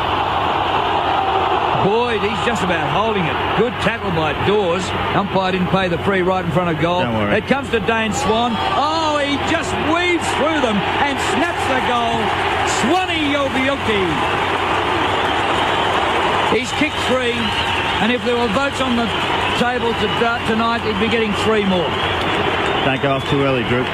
Boyd, he's just about holding it. Good tackle by Dawes. Umpire didn't pay the free right in front of goal. Don't worry. It comes to Dane Swan. Oh, he just weaves through them and snaps the goal. Swanee Yobiuki. He's kicked 3, and if there were votes on the table tonight, he'd be getting 3 more. Don't go off too early, Drew.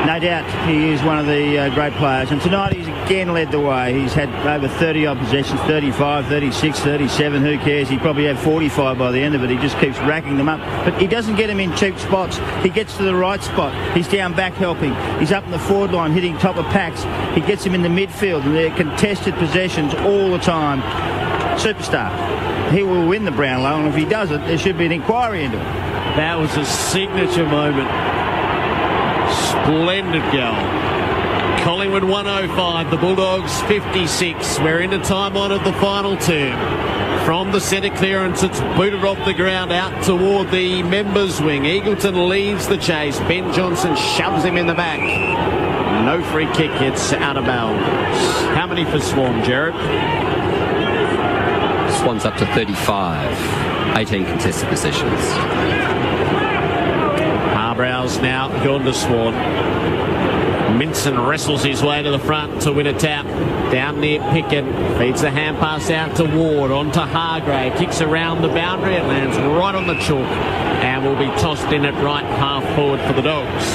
No doubt he is one of the great players, and tonight he's again led the way. He's had over 30-odd possessions, 35, 36, 37, who cares? He probably had 45 by the end of it. He just keeps racking them up. But he doesn't get them in cheap spots. He gets to the right spot. He's down back helping. He's up in the forward line hitting top of packs. He gets him in the midfield, and they're contested possessions all the time. Superstar. He will win the Brownlow, and if he does it, there should be an inquiry into it. That was a signature moment. Splendid goal. Collingwood 105, the Bulldogs 56. We're into time on of the final term. From the centre clearance, it's booted off the ground out toward the members' wing. Eagleton leads the chase. Ben Johnson shoves him in the back. No free kick, it's out of bounds. How many for Swan, Jared? Swan's up to 35. 18 contested possessions. Harbrow's now gone to Swan. Minson wrestles his way to the front to win a tap. Down near Picken. Feeds the hand pass out to Ward. On to Hargrave. Kicks around the boundary. It lands right on the chalk and will be tossed in at right half forward for the Dogs.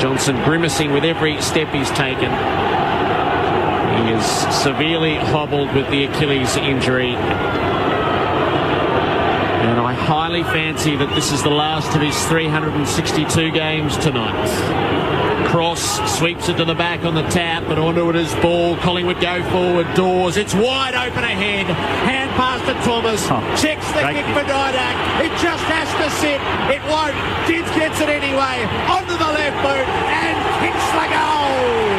Johnson grimacing with every step he's taken. He is severely hobbled with the Achilles injury. And I highly fancy that this is the last of his 362 games tonight. Cross, sweeps it to the back on the tap, but onto it is ball. Collingwood go forward, Dawes. It's wide open ahead. Hand pass to Thomas. Checks the kick for Didak. It just has to sit. It won't. Gibbs gets it anyway. Onto the left boot and kicks the goal.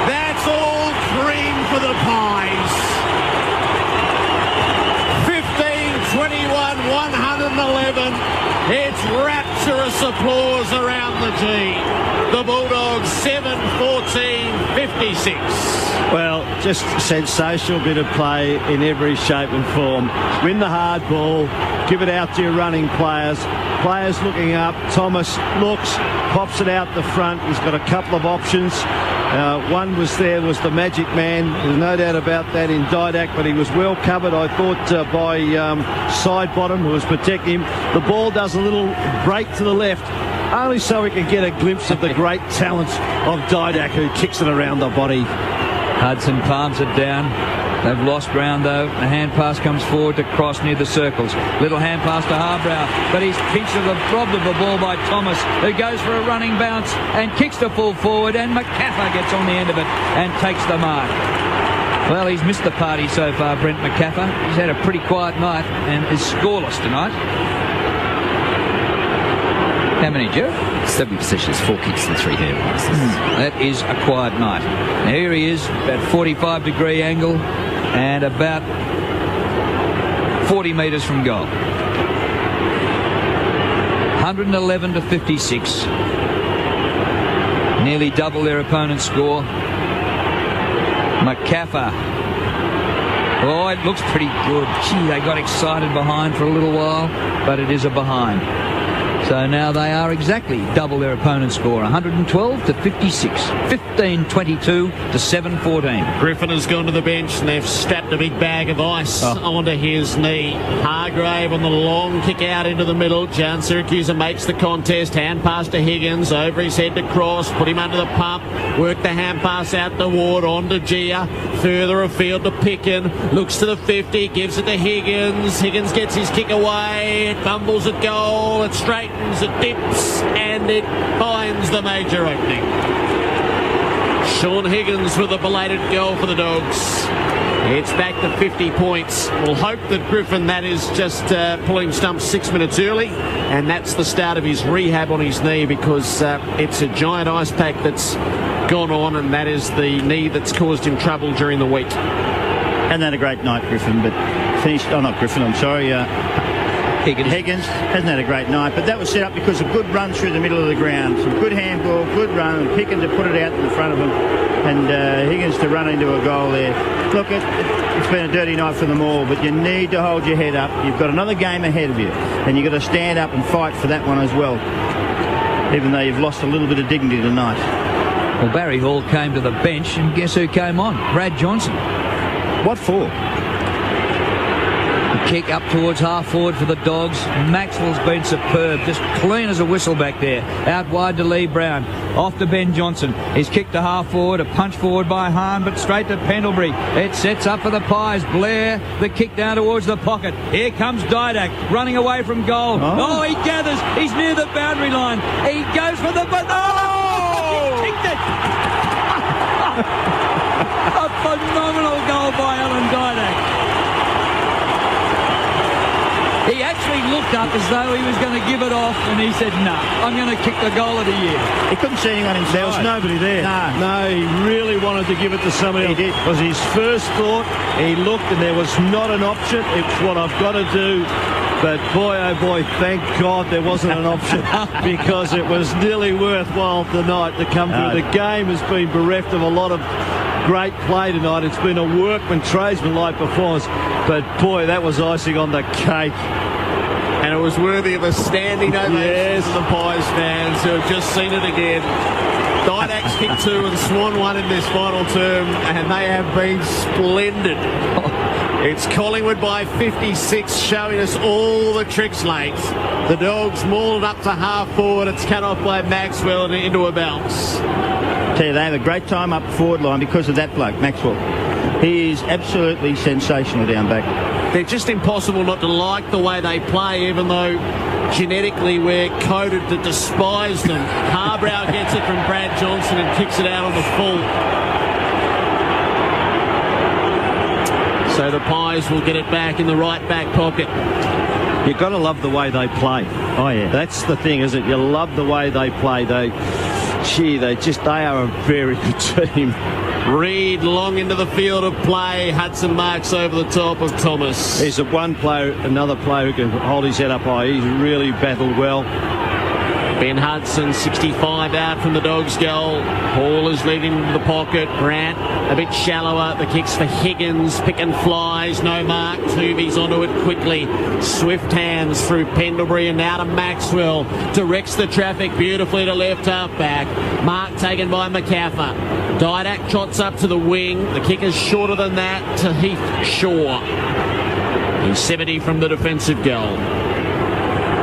That's all cream for the Pies. 15-21, 111. It's rapturous applause around the G. The Bulldogs 7-14-56. Well, just sensational bit of play in every shape and form. Win the hard ball, give it out to your running players. Players looking up. Thomas looks, pops it out the front. He's got a couple of options. One was the magic man. There's no doubt about that in Didak, but he was well covered, I thought, by side bottom, who was protecting him. The ball does a little break to the left, only so we can get a glimpse of the great talent of Didak, who kicks it around the body. Hudson palms it down. They've lost ground though. The hand pass comes forward to Cross near the circles. Little hand pass to Harbrow, but he's pinched robbed of the ball by Thomas, who goes for a running bounce and kicks the full forward, and McCaffer gets on the end of it and takes the mark. Well, he's missed the party so far, Brent McCaffer. He's had a pretty quiet night and is scoreless tonight. How many, Joe? 7 possessions, 4 kicks and 3 hand passes. That is a quiet night. Now here he is, about 45-degree angle and about 40 metres from goal. 111-56. Nearly double their opponent's score. McCaffer. Oh, it looks pretty good. Gee, they got excited behind for a little while, but it is a behind. So now they are exactly double their opponent's score, 112-56, 15-22 to 7-14. Griffin has gone to the bench and they've strapped a big bag of ice onto his knee. Hargrave on the long kick out into the middle. Jan Siracusa makes the contest. Hand pass to Higgins, over his head to Cross, put him under the pump, work the hand pass out to Ward, on to Gia, further afield to Picken, looks to the 50, gives it to Higgins. Higgins gets his kick away, it fumbles at goal, it straightens, it dips, and it finds the major opening. Sean Higgins with a belated goal for the Dogs. It's back to 50 points. We'll hope that Griffin, that is just pulling stumps 6 minutes early, and that's the start of his rehab on his knee, because it's a giant ice pack that's gone on, and that is the knee that's caused him trouble during the week. Hasn't had a great night, Griffin, but finished... Oh, not Griffin, I'm sorry. Higgins hasn't had a great night, but that was set up because of good run through the middle of the ground. Some good handball, good run, and Picken to put it out in front of him, and Higgins to run into a goal there. Look, it's been a dirty night for them all, but you need to hold your head up. You've got another game ahead of you, and you've got to stand up and fight for that one as well, even though you've lost a little bit of dignity tonight. Well, Barry Hall came to the bench, and guess who came on? Brad Johnson. What for? Kick up towards half forward for the Dogs. Maxwell's been superb, just clean as a whistle back there. Out wide to Lee Brown, off to Ben Johnson. He's kicked to half forward, a punch forward by Hahn, but straight to Pendlebury. It sets up for the Pies. Blair, the kick down towards the pocket. Here comes Didak, running away from goal. Oh, he gathers, he's near the boundary line. He goes for the... Oh! He kicked it! A phenomenal goal by Alan Didak. He actually looked up as though he was going to give it off, and he said, no, I'm going to kick the goal of the year. He couldn't see anyone inside. There was nobody there. No, he really wanted to give it to somebody else. He did. It was his first thought. He looked, and there was not an option. It's what I've got to do. But boy, oh boy, thank God there wasn't an option, because it was nearly worthwhile tonight to come through. The game has been bereft of a lot of great play tonight. It's been a workman, tradesman-like performance. But boy, that was icing on the cake. And it was worthy of a standing ovation from the Pies fans who have just seen it again. Didak's kicked 2 and Swan 1 in this final term, and they have been splendid. It's Collingwood by 56, showing us all the tricks late. The Dogs mauled up to half forward. It's cut off by Maxwell and into a bounce. Tell you, they have a great time up the forward line because of that bloke, Maxwell. He is absolutely sensational down back. They're just impossible not to like the way they play, even though genetically we're coded to despise them. Harbrow gets it from Brad Johnson and kicks it out on the full. So the Pies will get it back in the right back pocket. You've got to love the way they play. Oh, yeah. That's the thing, isn't it? You love the way they play. They are a very good team. Reid long into the field of play. Hudson marks over the top of Thomas. There's another player who can hold his head up high. He's really battled well. Ben Hudson, 65 out from the Dogs' goal. Hall is leading into the pocket. Grant a bit shallower. The kicks for Higgins. Pick and flies. No mark. Tooby's onto it quickly. Swift hands through Pendlebury and now to Maxwell. Directs the traffic beautifully to left half back. Mark taken by McCaffer. Didak trots up to the wing. The kick is shorter than that to Heath Shaw. He's 70 from the defensive goal.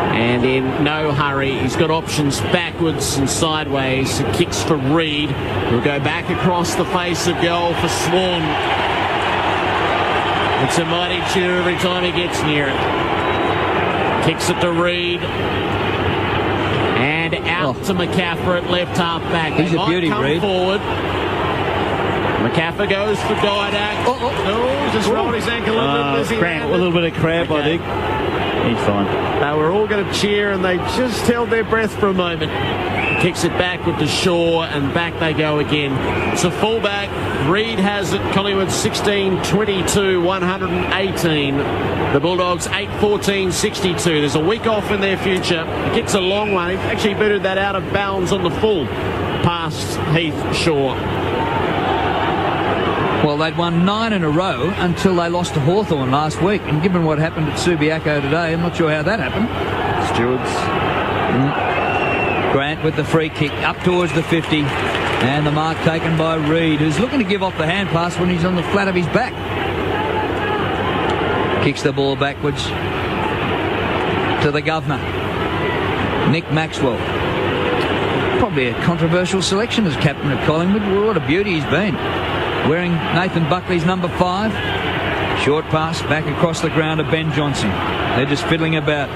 And in no hurry, he's got options backwards and sideways. Kicks for Reid, who'll go back across the face of goal for Swan. It's a mighty cheer every time he gets near it. Kicks it to Reid. And out to McCaffer at left half back. He's a beauty, Reid. Forward. McCaffer goes for Didak. Oh, just rolled his ankle a little bit of cramp, I think. He's fine. They were all going to cheer and they just held their breath for a moment. Kicks it backward to Shaw and back they go again. It's a fullback. Reid has it. Collingwood 16-22, 118. The Bulldogs 8-14, 62. There's a week off in their future. It gets a long one. He actually booted that out of bounds on the full past Heath Shaw. Well, they'd won 9 in a row until they lost to Hawthorn last week. And given what happened at Subiaco today, I'm not sure how that happened. Stewards. Grant with the free kick up towards the 50. And the mark taken by Reid, who's looking to give off the hand pass when he's on the flat of his back. Kicks the ball backwards to the governor. Nick Maxwell. Probably a controversial selection as captain of Collingwood. What a beauty he's been. Wearing Nathan Buckley's number 5. Short pass back across the ground to Ben Johnson. They're just fiddling about.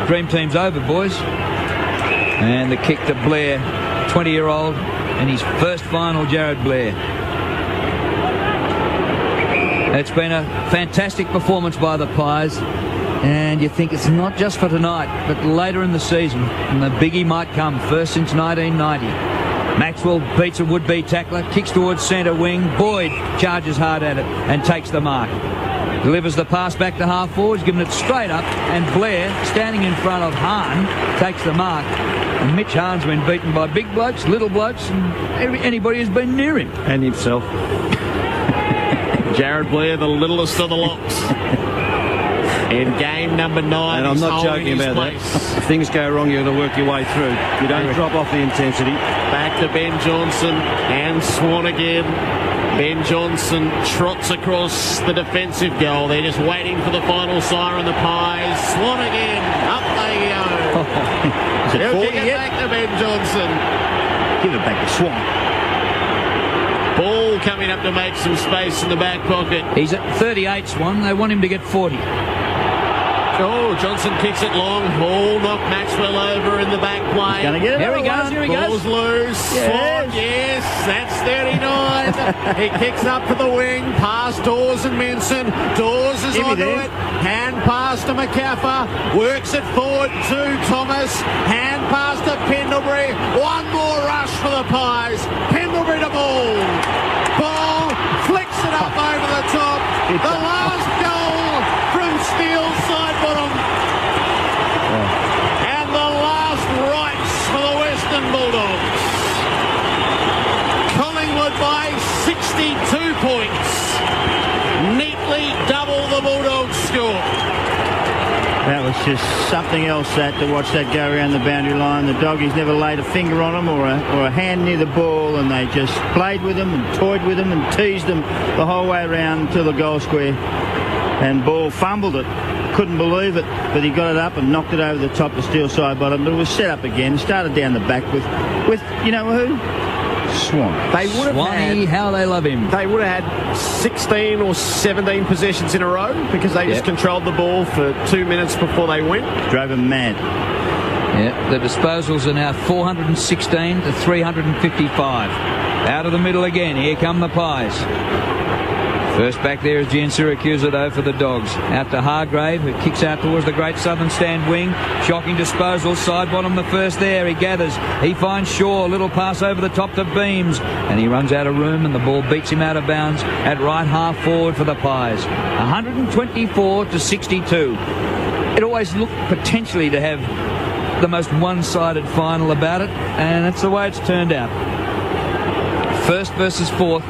Dream team's over, boys. And the kick to Blair, 20-year-old, and his first final, Jared Blair. It's been a fantastic performance by the Pies. And you think it's not just for tonight, but later in the season. And the biggie might come, first since 1990. Maxwell beats a would-be tackler, kicks towards centre wing. Boyd charges hard at it and takes the mark. Delivers the pass back to half forward, he's given it straight up, and Blair, standing in front of Hahn, takes the mark. And Mitch Hahn's been beaten by big blokes, little blokes, and anybody who's been near him. And himself. Jared Blair, the littlest of the locks. In game number 9, and I'm not joking about that. If things go wrong, you've got to work your way through. You don't drop off the intensity. Back to Ben Johnson and Swan again. Ben Johnson trots across the defensive goal. They're just waiting for the final siren, the Pies. Swan again. Up they go. He'll kick it back to Ben Johnson. Give it back to Swan. Ball coming up to make some space in the back pocket. He's at 38, Swan. They want him to get 40. Oh, Johnson kicks it long. Ball knocked Maxwell over in the back plane. He's gonna get it. Here he goes. Here he goes. Ball's loose. Yes. Yes, that's 39. He kicks up to the wing. Past Dawes and Minson. Dawes is onto it. Hand pass to McCaffer. Works it forward to Thomas. Hand pass to Pendlebury. One more rush for the Pies. Pendlebury to Ball. Ball flicks it up over the top. The last goal from Steele's side bottom. And the last rights for the Western Bulldogs. Collingwood by 62 points. Neatly double the Bulldogs score. That was just something else to watch that go around the boundary line. The doggies never laid a finger on them or a hand near the ball, and they just played with them and toyed with them and teased them the whole way around to the goal square. And Ball fumbled it. Couldn't believe it, but he got it up and knocked it over the top to steal side bottom. But it was set up again. Started down the back with you know who? Swan. They would have Swanee, how they love him. They would have had 16 or 17 possessions in a row because they just controlled the ball for 2 minutes before they went. Drove them mad. Yeah, the disposals are now 416 to 355. Out of the middle again. Here come the Pies. First back there is Gian Syracuse though for the Dogs. Out to Hargrave, who kicks out towards the Great Southern Stand wing. Shocking disposal, side bottom the first there. He gathers, he finds Shaw, little pass over the top to Beams, and he runs out of room and the ball beats him out of bounds at right half forward for the Pies. 124 to 62. It always looked potentially to have the most one-sided final about it, and that's the way it's turned out. First versus fourth.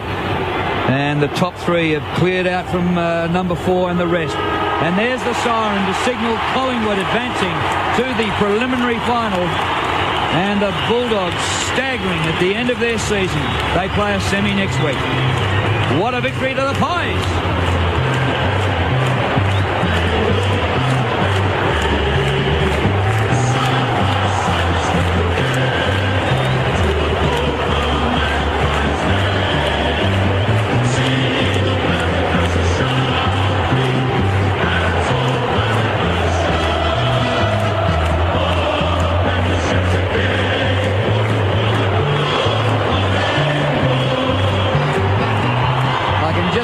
And the top three have cleared out from number 4 and the rest. And there's the siren to signal Collingwood advancing to the preliminary final. And the Bulldogs staggering at the end of their season. They play a semi next week. What a victory to the Pies!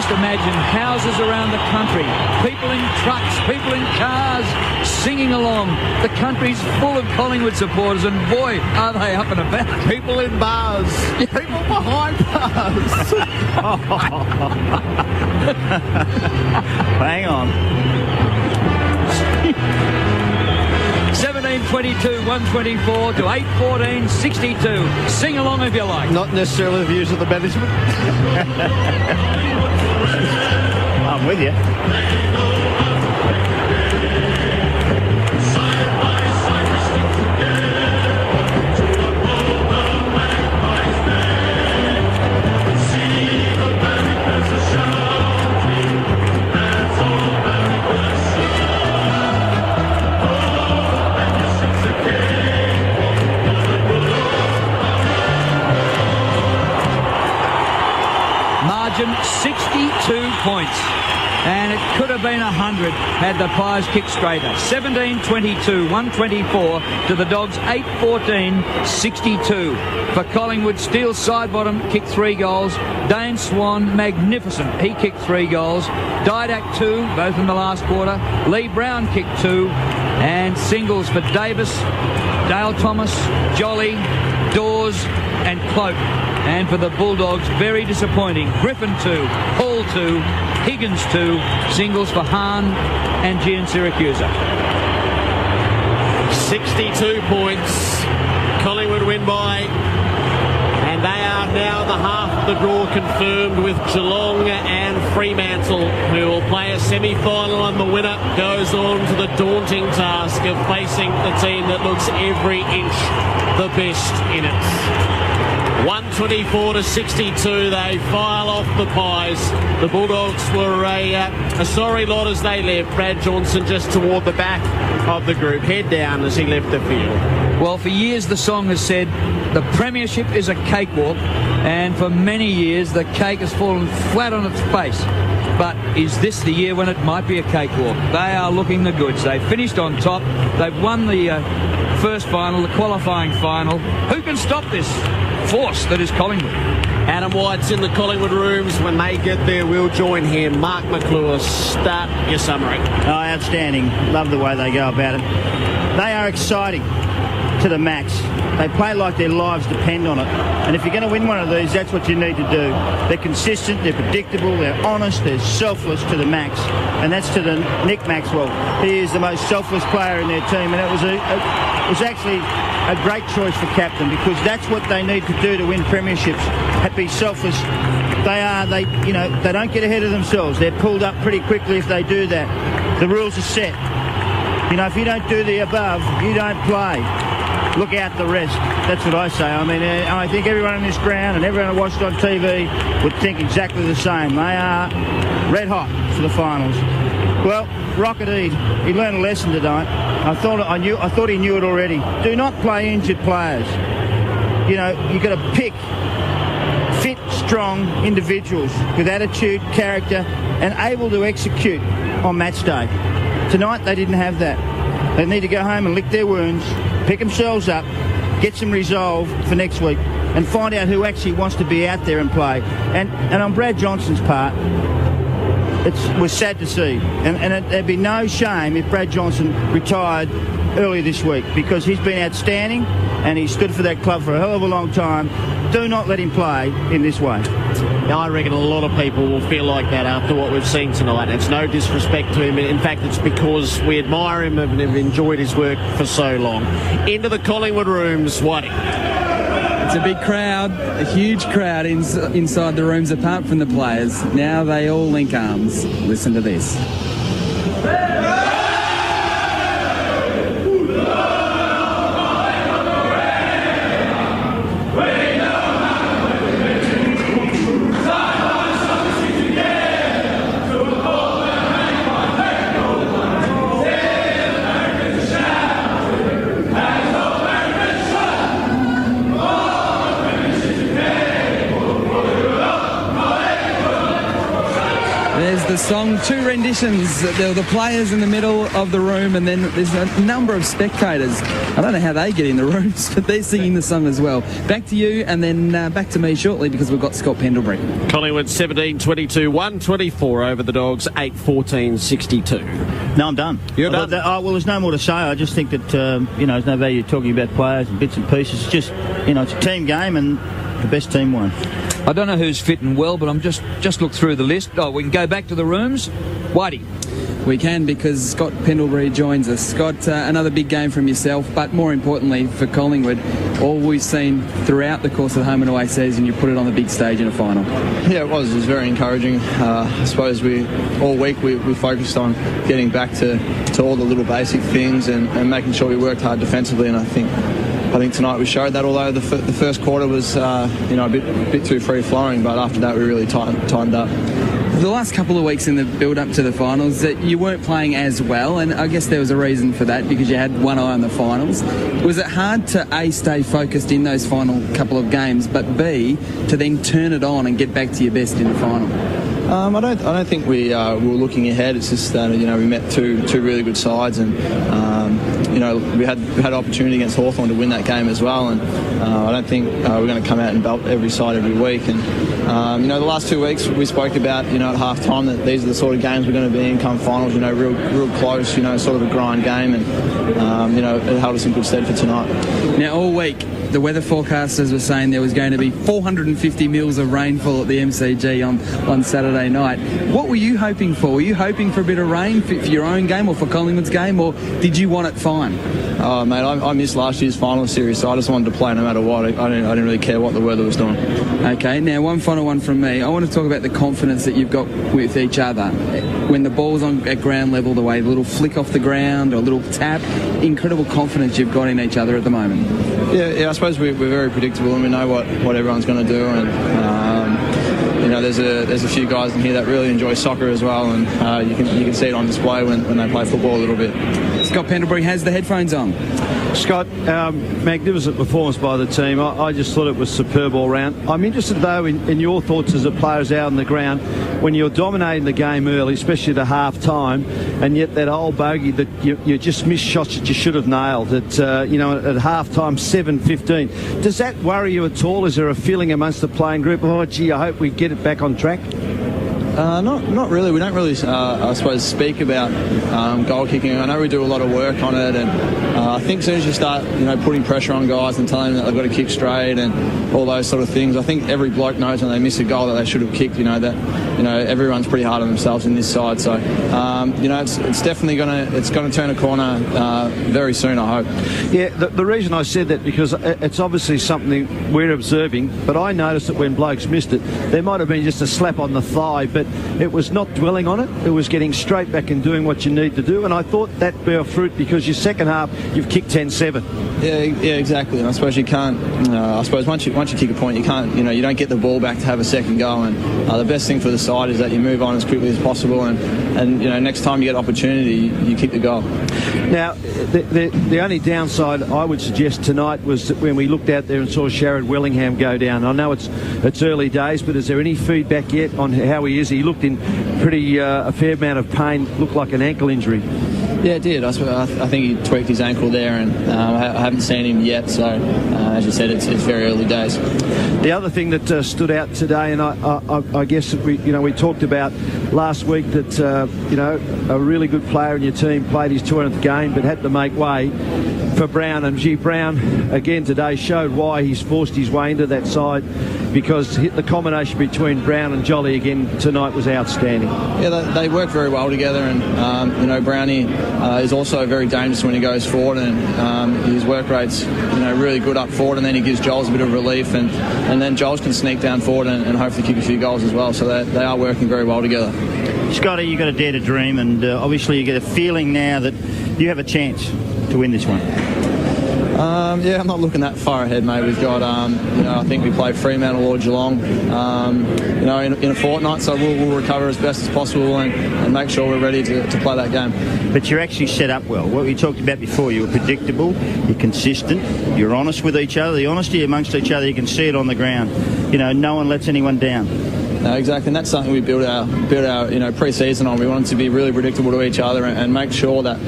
Imagine houses around the country, people in trucks, people in cars singing along. The country's full of Collingwood supporters, and boy, are they up and about. People in bars, people behind bars. Hang on. 17-22, 124 to 8-14, 62. Sing along if you like. Not necessarily the views of the management. I'm with you. Margin 62 points. And it could have been 100 had the Pies kicked straighter. 17-22, 124 to the Dogs, 8-14, 62. For Collingwood, Steele side bottom kicked 3 goals. Dane Swan, magnificent. He kicked 3 goals. Didak 2, both in the last quarter. Lee Brown kicked 2. And singles for Davis, Dale Thomas, Jolly, Dawes and Cloak. And for the Bulldogs, very disappointing. Griffin 2, Hall 2, Higgins 2, singles for Hahn and Gian Syracuse. 62 points. Collingwood win by, and they are now the half of the draw confirmed with Geelong and Fremantle, who will play a semi-final, and the winner goes on to the daunting task of facing the team that looks every inch the best in it. 124 to 62, they file off the Pies. The Bulldogs were a sorry lot as they left. Brad Johnson just toward the back of the group, head down as he left the field. Well, for years the song has said the premiership is a cakewalk, and for many years the cake has fallen flat on its face. But is this the year when it might be a cakewalk? They are looking the goods. They finished on top. They've won the first final, the qualifying final. Who can stop this force that is Collingwood? Adam White's in the Collingwood rooms. When they get there, we'll join him. Mark McClure, start your summary. Oh, outstanding. Love the way they go about it. They are exciting to the max. They play like their lives depend on it. And if you're going to win one of these, that's what you need to do. They're consistent, they're predictable, they're honest, they're selfless to the max. And that's to the Nick Maxwell. He is the most selfless player in their team. And it was actually a great choice for captain, because that's what they need to do to win premierships. Be selfless. They don't get ahead of themselves. They're pulled up pretty quickly if they do that. The rules are set. You know, if you don't do the above, you don't play. Look out the rest. That's what I say. I mean, I think everyone on this ground and everyone who watched on TV would think exactly the same. They are red hot for the finals. Well, Rocket Eade, he learned a lesson tonight. I thought he knew it already. Do not play injured players. You know, you've got to pick fit, strong individuals with attitude, character, and able to execute on match day. Tonight, they didn't have that. They need to go home and lick their wounds, pick themselves up, get some resolve for next week, and find out who actually wants to be out there and play. And on Brad Johnson's part, it was sad to see. And there'd be no shame if Brad Johnson retired early this week, because he's been outstanding and he stood for that club for a hell of a long time. Do not let him play in this way. I reckon a lot of people will feel like that after what we've seen tonight. It's no disrespect to him. In fact, it's because we admire him and have enjoyed his work for so long. Into the Collingwood rooms, Whitey. It's a big crowd, a huge crowd inside the rooms apart from the players. Now they all link arms. Listen to this. The song, two renditions. There were the players in the middle of the room, and then there's a number of spectators. I don't know how they get in the rooms, but they're singing the song as well. Back to you, and then back to me shortly, because we've got Scott Pendlebury. Collingwood 17-22, 124 over the Dogs, 8-14-62. No, I'm done. You're done? Well, there's no more to say. I just think that, there's no value talking about players and bits and pieces. It's just, it's a team game, and the best team won. I don't know who's fit and well, but I'm just look through the list. Oh, we can go back to the rooms. Whitey. We can, because Scott Pendlebury joins us. Scott, another big game from yourself, but more importantly for Collingwood, all we've seen throughout the course of the home and away season, you put it on the big stage in a final. Yeah, it was very encouraging. I suppose all week we focused on getting back to all the little basic things and making sure we worked hard defensively, and I think tonight we showed that, although the first quarter was a bit too free-flowing, but after that we really tightened up. The last couple of weeks in the build-up to the finals, that you weren't playing as well, and I guess there was a reason for that, because you had one eye on the finals. Was it hard to, A, stay focused in those final couple of games, but B, to then turn it on and get back to your best in the final? I don't think we were looking ahead. It's just that we met two really good sides, and we had opportunity against Hawthorn to win that game as well. And I don't think we're going to come out and belt every side every week. And the last 2 weeks we spoke about at half time that these are the sort of games we're going to be in come finals. Real close. Sort of a grind game, and it held us in good stead for tonight. Now all week, the weather forecasters were saying there was going to be 450 mils of rainfall at the MCG on Saturday night. What were you hoping for? Were you hoping for a bit of rain for your own game or for Collingwood's game, or did you want it fine? Oh, mate, I missed last year's final series, so I just wanted to play no matter what. I didn't really care what the weather was doing. Okay, now one final one from me. I want to talk about the confidence that you've got with each other. When the ball's at ground level, the way the little flick off the ground or a little tap, incredible confidence you've got in each other at the moment. Yeah, I suppose we're very predictable, and we know what everyone's going to do, and there's a few guys in here that really enjoy soccer as well, and you can see it on display when they play football a little bit. Scott Pendlebury has the headphones on. Scott, magnificent performance by the team. I just thought it was superb all round. I'm interested, though, in your thoughts as a players out on the ground when you're dominating the game early, especially at half-time, and yet that old bogey that you just missed shots that you should have nailed at half-time, 7-15. Does that worry you at all? Is there a feeling amongst the playing group, oh, gee, I hope we get it back on track? Not really. We don't really, I suppose, speak about goal kicking. I know we do a lot of work on it, and I think as soon as you start, putting pressure on guys and telling them that they've got to kick straight and all those sort of things, I think every bloke knows when they miss a goal that they should have kicked. everyone's pretty hard on themselves in this side. So, it's definitely gonna turn a corner very soon, I hope. Yeah, the reason I said that, because it's obviously something we're observing, but I noticed that when blokes missed it, there might have been just a slap on the thigh, but it was not dwelling on it. It was getting straight back and doing what you need to do, and I thought that bore fruit, because your second half, you've kicked 10-7. Yeah, exactly. And I suppose you can't. I suppose once you kick a point, you can't. You don't get the ball back to have a second go. And the best thing for the side is that you move on as quickly as possible. And next time you get opportunity, you kick the goal. Now, the only downside I would suggest tonight was that when we looked out there and saw Sharrod Wellingham go down. I know it's early days, but is there any feedback yet on how he is? He looked in a fair amount of pain. Looked like an ankle injury. Yeah, it did. I think he tweaked his ankle there, and I haven't seen him yet. So, as you said, it's very early days. The other thing that stood out today, and I guess we talked about last week that a really good player in your team played his 200th game, but had to make way for Brown. And Brown again today showed why he's forced his way into that side, because the combination between Brown and Jolly again tonight was outstanding. Yeah, they work very well together, and Brownie is also very dangerous when he goes forward, and his work rate's really good up forward, and then he gives Joels a bit of relief, and then Joels can sneak down forward and hopefully kick a few goals as well. So they are working very well together. Scotty, you've got to dare to dream, and obviously you get a feeling now that you have a chance to win this one. I'm not looking that far ahead, mate. We've got, I think we play Fremantle or Geelong, in a fortnight, so we'll recover as best as possible and make sure we're ready to play that game. But you're actually set up well. What we talked about before, you were predictable, you're consistent, you're honest with each other. The honesty amongst each other, you can see it on the ground. No one lets anyone down. Exactly, and that's something we built our pre-season on. We wanted to be really predictable to each other and make sure that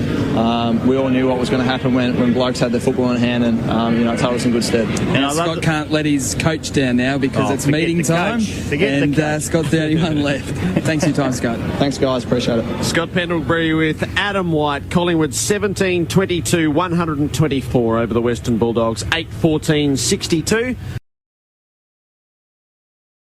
we all knew what was going to happen when blokes had their football in hand, and it held us in good stead. And Scott can't let his coach down now because it's meeting time, and Scott's the only one left. Thanks for your time, Scott. Thanks, guys. Appreciate it. Scott Pendlebury with Adam White. Collingwood 17-22, 124 over the Western Bulldogs, 8-14-62.